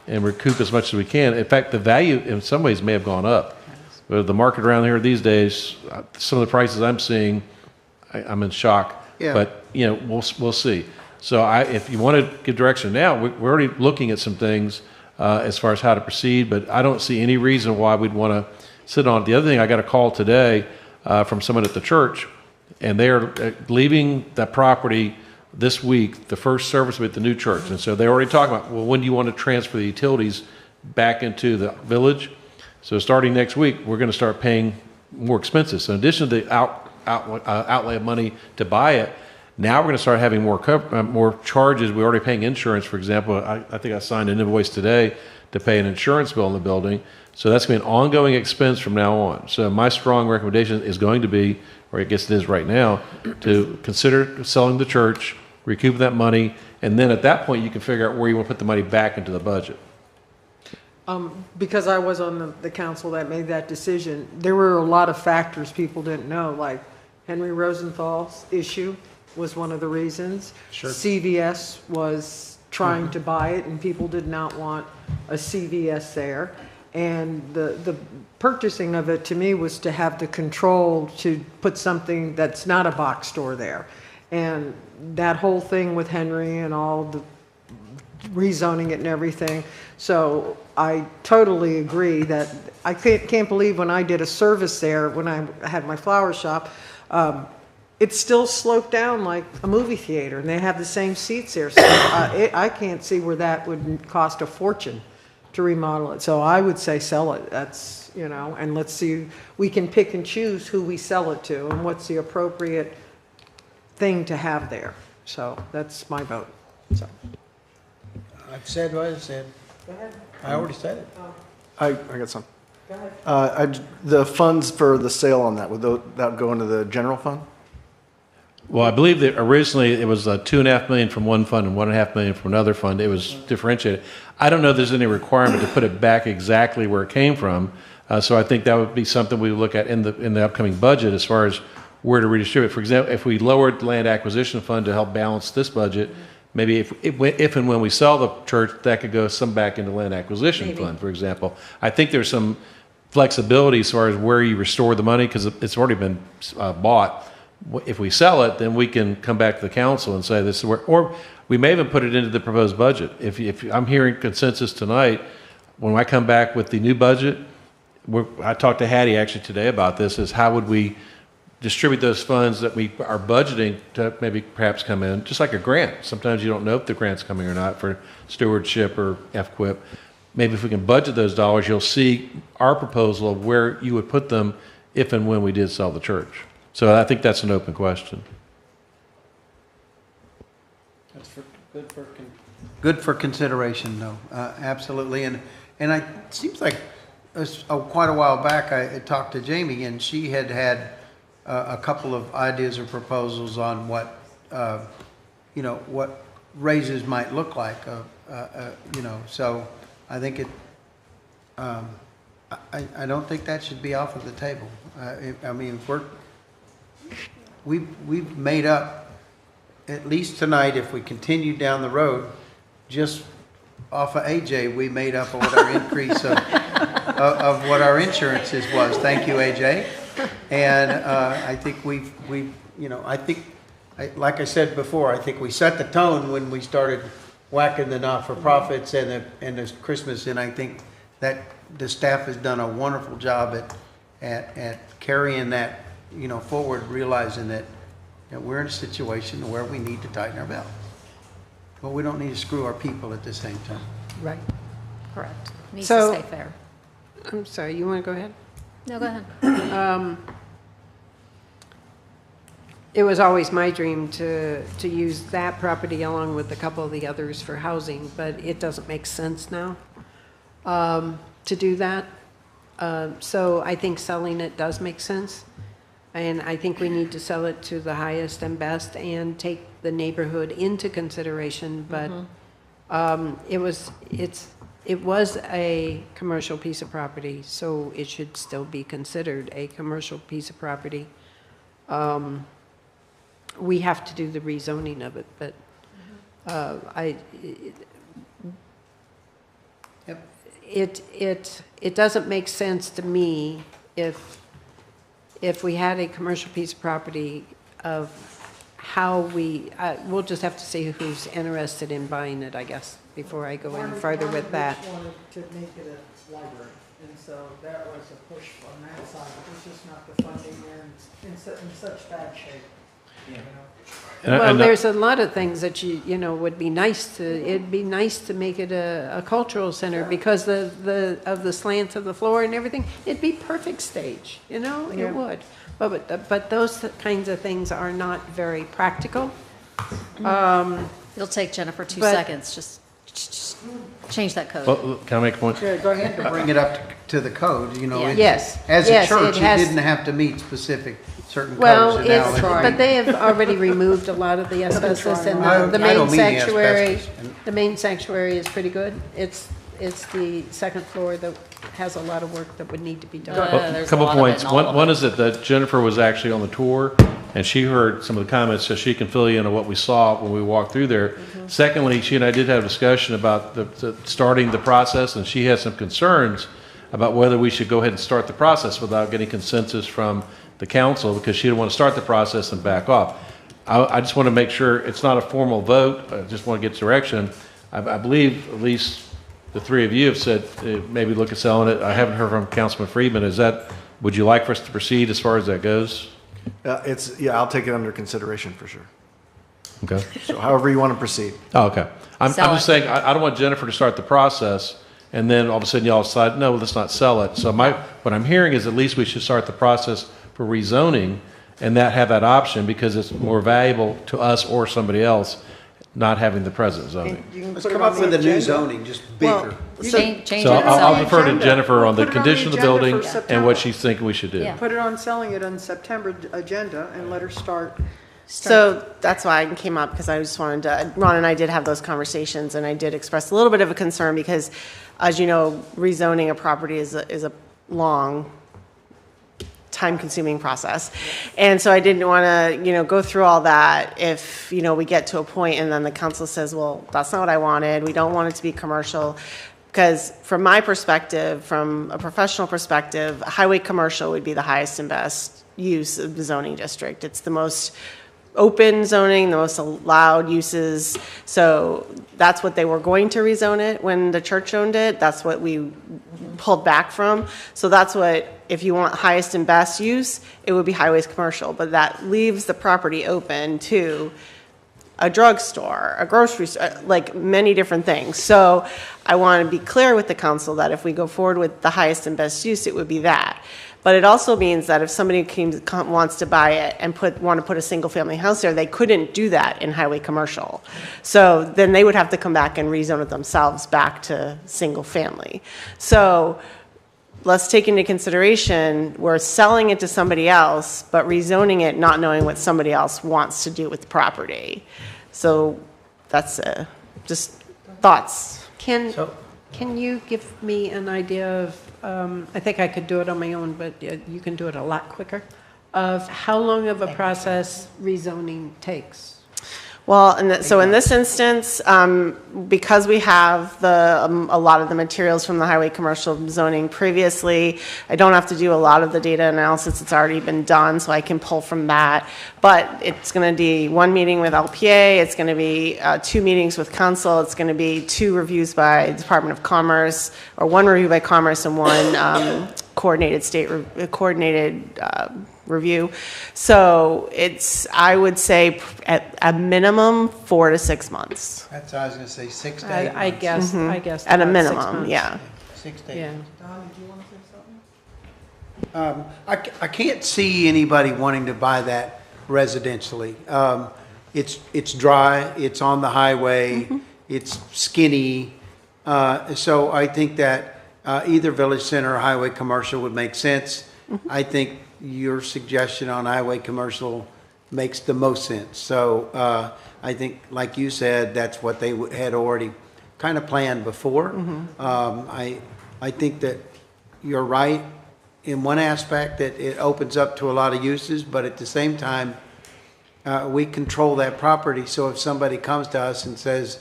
and recoup as much as we can. In fact, the value in some ways may have gone up. The market around here these days, some of the prices I'm seeing, I'm in shock. Yeah. But we'll see. So if you want to give direction now, we're already looking at some things as far as how to proceed, but I don't see any reason why we'd want to sit on it. The other thing, I got a call today from someone at the church, and they're leaving that property this week. The first service will be at the new church. And so they're already talking about, well, when do you want to transfer the utilities back into the village? So starting next week, we're going to start paying more expenses. So in addition to the outlay of money to buy it, now we're going to start having more charges. We're already paying insurance, for example. I think I signed an invoice today to pay an insurance bill in the building. So that's going to be an ongoing expense from now on. So my strong recommendation is going to be, or I guess it is right now, to consider selling the church, recoup that money, and then at that point you can figure out where you want to put the money back into the budget. Because I was on the council that made that decision, there were a lot of factors people didn't know, like Henry Rosenthal's issue was one of the reasons. Sure. CVS was trying to buy it, and people did not want a CVS there. And the purchasing of it, to me, was to have the control to put something that's not a box store there. And that whole thing with Henry and all the rezoning it and everything. So I totally agree that I can't believe when I did a service there, when I had my flower shop, it's still sloped down like a movie theater, and they have the same seats there. So I can't see where that would cost a fortune to remodel it. So I would say sell it. That's, and let's see, we can pick and choose who we sell it to and what's the appropriate thing to have there. So that's my vote. So I've said what I said. go ahead. I already said it. I got some. Go ahead. The funds for the sale on that, would that go into the general fund? Well, I believe that originally it was $2.5 million from one fund and $1.5 million from another fund. It was differentiated. I don't know if there's any requirement to put it back exactly where it came from. So I think that would be something we would look at in the upcoming budget as far as where to redistribute. For example, if we lowered the land acquisition fund to help balance this budget, maybe if and when we sell the church, that could go some back into land acquisition fund, for example. I think there's some flexibility as far as where you restore the money, because it's already been bought. If we sell it, then we can come back to the council and say this is where, or we may even put it into the proposed budget. If I'm hearing consensus tonight, when I come back with the new budget, I talked to Hattie actually today about this, is how would we distribute those funds that we are budgeting to maybe perhaps come in, just like a grant. Sometimes you don't know if the grant's coming or not for stewardship or FQIP. Maybe if we can budget those dollars, you'll see our proposal of where you would put them if and when we did sell the church. So I think that's an open question. That's good for consideration, though. Absolutely. And it seems like quite a while back I talked to Jamie, and she had a couple of ideas or proposals on what what raises might look like. So I think I don't think that should be off of the table. I mean, we've made up, at least tonight, if we continue down the road, just off of AJ, we made up what our increase of what our insurances was. Thank you, AJ. And I think like I said before, I think we set the tone when we started whacking the not-for-profits and the Christmas, and I think that the staff has done a wonderful job at carrying that forward, realizing that we're in a situation where we need to tighten our belt, but we don't need to screw our people at the same time. Right. Correct. Needs So- to stay fair. I'm sorry, you want to go ahead? No, go ahead. It was always my dream to use that property along with a couple of the others for housing, but it doesn't make sense now to do that. So I think selling it does make sense. And I think we need to sell it to the highest and best and take the neighborhood into consideration. But it was a commercial piece of property, so it should still be considered a commercial piece of property. We have to do the rezoning of it, but it doesn't make sense to me if we had a commercial piece of property of how we'll just have to see who's interested in buying it, I guess, before I go any further with that. Wanted to make it a library, and so that was a push on that side. It's just not the funding there in such bad shape. Well, there's a lot of things that would be nice to. It'd be nice to make it a cultural center because of the slants of the floor and everything. It'd be perfect stage, It would. But those kinds of things are not very practical. It'll take Jennifer 2 seconds. Just change that code. Well, can I make a point? Yeah, go ahead. To bring it up to the code, Yes. As a Yes, church, it you has- didn't have to meet certain Well, codes. And now but they have already removed a lot of the asbestos, and the I don't main mean the sanctuary. asbestos. The main sanctuary is pretty good. It's the second floor that has a lot of work that would need to be done. A couple points. One is that Jennifer was actually on the tour, and she heard some of the comments, so she can fill you in on what we saw when we walked through there. Secondly, she and I did have a discussion about starting the process, and she had some concerns about whether we should go ahead and start the process without getting consensus from the council, because she didn't want to start the process and back off. I just want to make sure it's not a formal vote. I just want to get direction. I believe at least the three of you have said maybe look at selling it. I haven't heard from Councilman Friedman. Would you like for us to proceed as far as that goes? I'll take it under consideration for sure. Okay. So however you want to proceed. Oh, okay. I'm just saying, I don't want Jennifer to start the process, and then all of a sudden y'all decide, no, let's not sell it. So what I'm hearing is at least we should start the process for rezoning and have that option, because it's more valuable to us or somebody else not having the present zoning. Let's come up with a new zoning, just bigger. Change So it. I'll defer to Jennifer on the Put it on condition of the the agenda building for and September. what she's thinking we should do. Yeah. Put it on selling it on September agenda and let her start. So that's why I came up, because I just wanted to, Ron and I did have those conversations, and I did express a little bit of a concern because, as you know, rezoning a property is a long time-consuming process. And so I didn't want to, go through all that if, we get to a point and then the council says, well, that's not what I wanted. We don't want it to be commercial. Because from my perspective, from a professional perspective, highway commercial would be the highest and best use of the zoning district. It's the most open zoning, the most allowed uses. So that's what they were going to rezone it when the church owned it. That's what we pulled back from. So that's what, if you want highest and best use, it would be highways commercial. But that leaves the property open to a drugstore, a grocery store, like many different things. So I want to be clear with the council that if we go forward with the highest and best use, it would be that. But it also means that if somebody wants to buy it and want to put a single-family house there, they couldn't do that in highway commercial. So then they would have to come back and rezone it themselves back to single-family. So let's take into consideration, we're selling it to somebody else, but rezoning it not knowing what somebody else wants to do with the property. So that's just thoughts. Can you give me an idea of, I think I could do it on my own, but you can do it a lot quicker, of how long of a process rezoning takes? Well, so in this instance, because we have a lot of the materials from the highway commercial zoning previously, I don't have to do a lot of the data analysis. It's already been done, so I can pull from that. But it's going to be one meeting with LPA. It's going to be 2 meetings with council. It's going to be 2 reviews by Department of Commerce, or 1 review by Commerce and 1 coordinated review. So it's, I would say, at a minimum 4 to 6 months. That's what I was going to say, 6 to 8 months. I guess. At a about 6 minimum, months. yeah. 6 to 8 Yeah. months. I can't see anybody wanting to buy that residentially. It's dry, it's on the highway, it's skinny. So I think that either Village Center or highway commercial would make sense. I think your suggestion on highway commercial makes the most sense. So I think, like you said, that's what they had already kind of planned before. I think that you're right in one aspect, that it opens up to a lot of uses, but at the same time, we control that property. So if somebody comes to us and says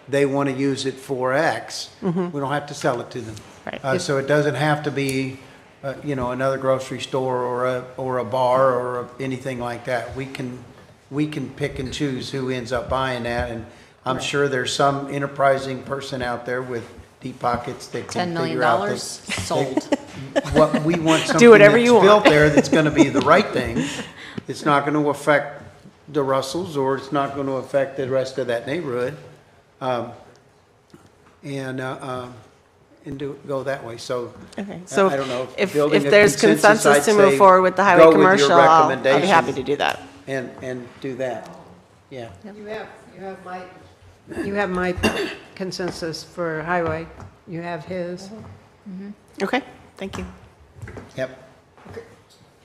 they want to use it for X, we don't have to sell it to them. Right. So it doesn't have to be, another grocery store or a bar or anything like that. We can pick and choose who ends up buying that, and I'm sure there's some enterprising person out there with deep pockets that can $10 million figure out that sold. what we want something Do whatever you that's built want. there that's going to be the right thing. It's not going to affect the Russells, or it's not going to affect the rest of that neighborhood, and go that way. So Okay, so I don't know if building a there's consensus I'd to move say forward with the highway go with your commercial, I'll be happy recommendation to do that. and do that. Yeah. You have my consensus for highway. You have his. Okay, thank you. Yep.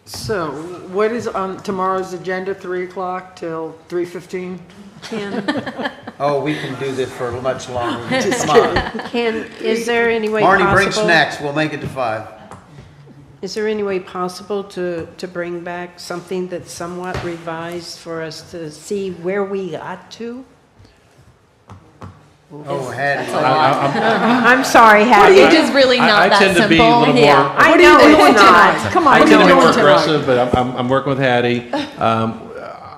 So what is on tomorrow's agenda, 3 o'clock till 3:15? Oh, we can do this for much longer. Just Come on. Is there any way possible? Marnie, bring snacks. We'll make it to 5. Is there any way possible to bring back something that's somewhat revised for us to see where we got to? Oh, Hattie. I'm sorry, Hattie. It is really not I that tend to be a simple. little more. Yeah, I What are you know doing it's tonight? not. Come on, I what tend are to you be more doing tonight? aggressive, but I'm working with Hattie.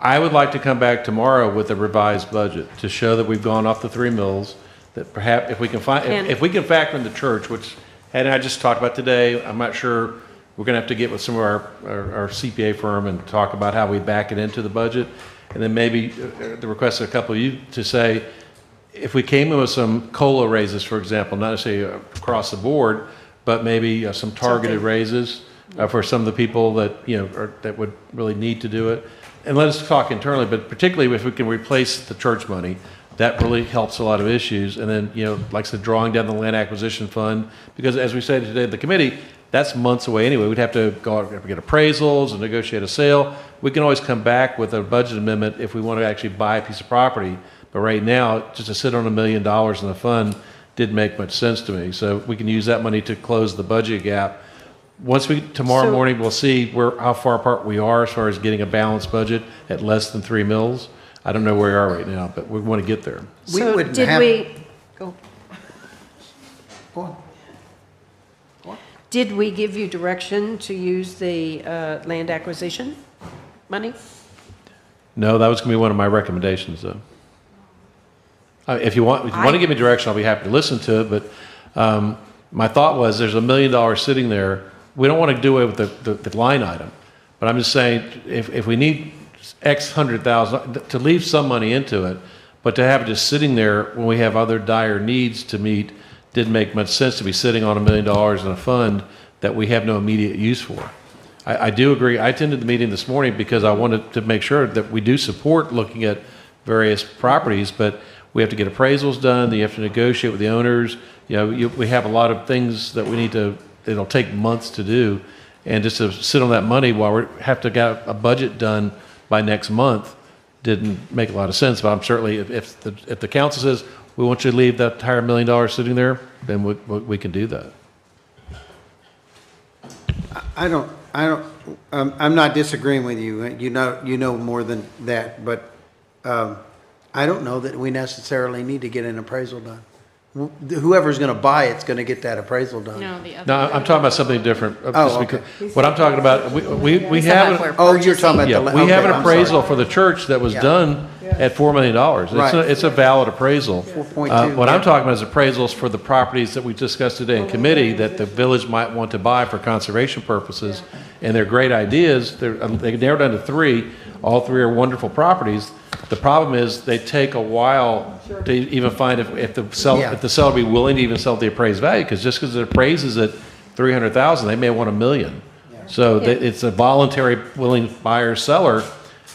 I would like to come back tomorrow with a revised budget to show that we've gone off the 3 mills, that perhaps if we can find, if we can factor in the church, which Hattie and I just talked about today, I'm not sure, we're going to have to get with some of our CPA firm and talk about how we back it into the budget. And then maybe the request of a couple of you to say, if we came in with some COLA raises, for example, not necessarily across the board, but maybe some targeted raises for some of the people that, that would really need to do it. And let us talk internally, but particularly if we can replace the church money, that really helps a lot of issues. And then, like I said, drawing down the land acquisition fund, because as we said today at the committee, that's months away anyway. We'd have to go out and get appraisals and negotiate a sale. We can always come back with a budget amendment if we want to actually buy a piece of property. But right now, just to sit on $1 million in the fund didn't make much sense to me. So we can use that money to close the budget gap. tomorrow So- morning, we'll see how far apart we are as far as getting a balanced budget at less than 3 mills. I don't know where we are right now, but we want to get there. We So wouldn't did have- we, Go on. did we give you direction to use the land acquisition money? No, that was going to be one of my recommendations, though. If you want to give me direction, I'll be happy to listen to it, but my thought was there's $1 million sitting there. We don't want to do away with the line item, but I'm just saying if we need X 100,000, to leave some money into it, but to have it just sitting there when we have other dire needs to meet didn't make much sense to be sitting on $1 million in a fund that we have no immediate use for. I do agree. I attended the meeting this morning because I wanted to make sure that we do support looking at various properties, but we have to get appraisals done. You have to negotiate with the owners. We have a lot of things that we need to, it'll take months to do. And just to sit on that money while we have to get a budget done by next month didn't make a lot of sense. But I'm certainly, if the council says, we want you to leave that entire $1 million sitting there, then we can do that. I'm not disagreeing with you. You know more than that, but I don't know that we necessarily need to get an appraisal done. Whoever's going to buy it's going to get that appraisal done. No, the other. No, I'm talking about something different. Oh, Just okay. because- What I'm talking about, we have, You're talking about yeah, the. we have okay, an I'm appraisal sorry. for the church that was Yeah. done at $4 million. Right. It's a valid appraisal. 4.2, What I'm yeah. talking about is appraisals for the properties that we discussed today in committee that the village might want to buy for conservation purposes. And they're great ideas. They narrowed down to 3. All 3 are wonderful properties. The problem is they take a while to even find if the seller be willing to even sell at the appraised value, because just because it appraises at $300,000, they may want $1 million. So it's a voluntary willing buyer seller.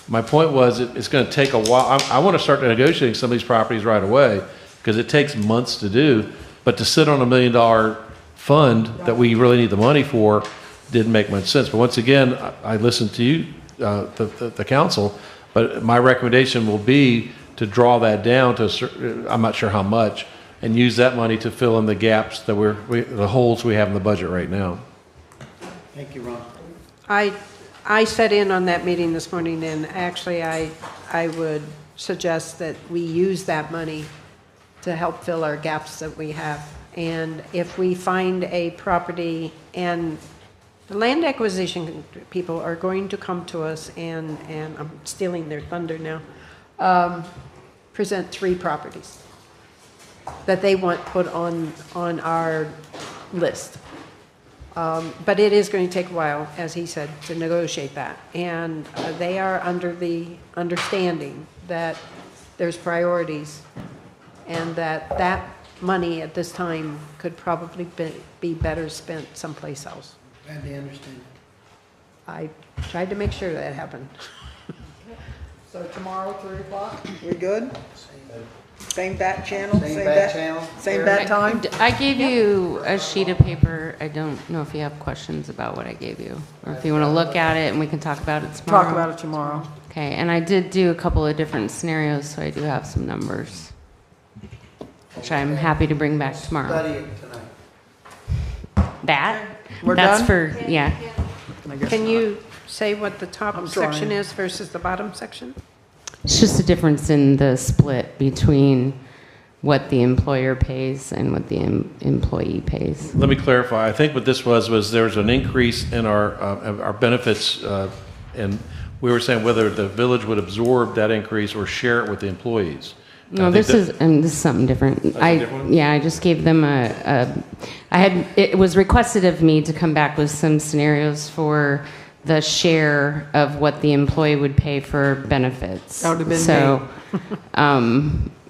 My point was it's going to take a while. I want to start negotiating some of these properties right away because it takes months to do. But to sit on $1 million fund that we really need the money for didn't make much sense. But once again, I listened to you, the council. But my recommendation will be to draw that down to I'm not sure how much, and use that money to fill in the gaps that the holes we have in the budget right now. Thank you, Ron. I sat in on that meeting this morning, and actually I would suggest that we use that money to help fill our gaps that we have. And if we find a property, and the land acquisition people are going to come to us, and I'm stealing their thunder now, present 3 properties that they want put on our list. But it is going to take a while, as he said, to negotiate that. And they are under the understanding that there's priorities and that money at this time could probably be better spent someplace else. Glad they understand. I tried to make sure that happened. So tomorrow, 3 o'clock, we good? Same bat channel? Same bat channel. Same bat time? I gave you a sheet of paper. I don't know if you have questions about what I gave you, or if you want to look at it and we can talk about it tomorrow. Talk about it tomorrow. Okay, and I did do a couple of different scenarios, so I do have some numbers, which I'm happy to bring back tomorrow. Study it tonight. That? We're That's done? for, yeah. Can you say what the top I'm section trying. is versus the bottom section? It's just a difference in the split between what the employer pays and what the employee pays. Let me clarify. I think what this was there was an increase in our benefits, and we were saying whether the village would absorb that increase or share it with the employees. No, this is something different. I just gave them it was requested of me to come back with some scenarios for the share of what the employee would pay for benefits. That would have been so,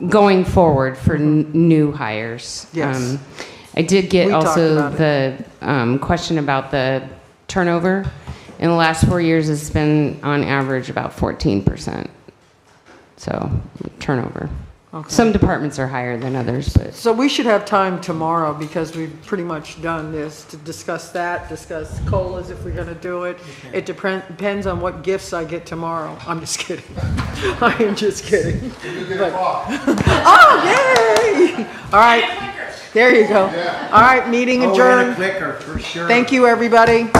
going forward for new hires. Yes. I did get We talked also about the question about the turnover. In the last 4 years, it's been on average about 14%. So turnover. Okay. Some departments are higher than others, but So we should have time tomorrow, because we've pretty much done this, to discuss that, discuss COLAs if we're going to do it. It depends on what gifts I get tomorrow. I'm just kidding. I am just kidding. Oh, yay! All right. There you go. All right, meeting Oh, and a adjourned. clicker, for sure. Thank you, everybody.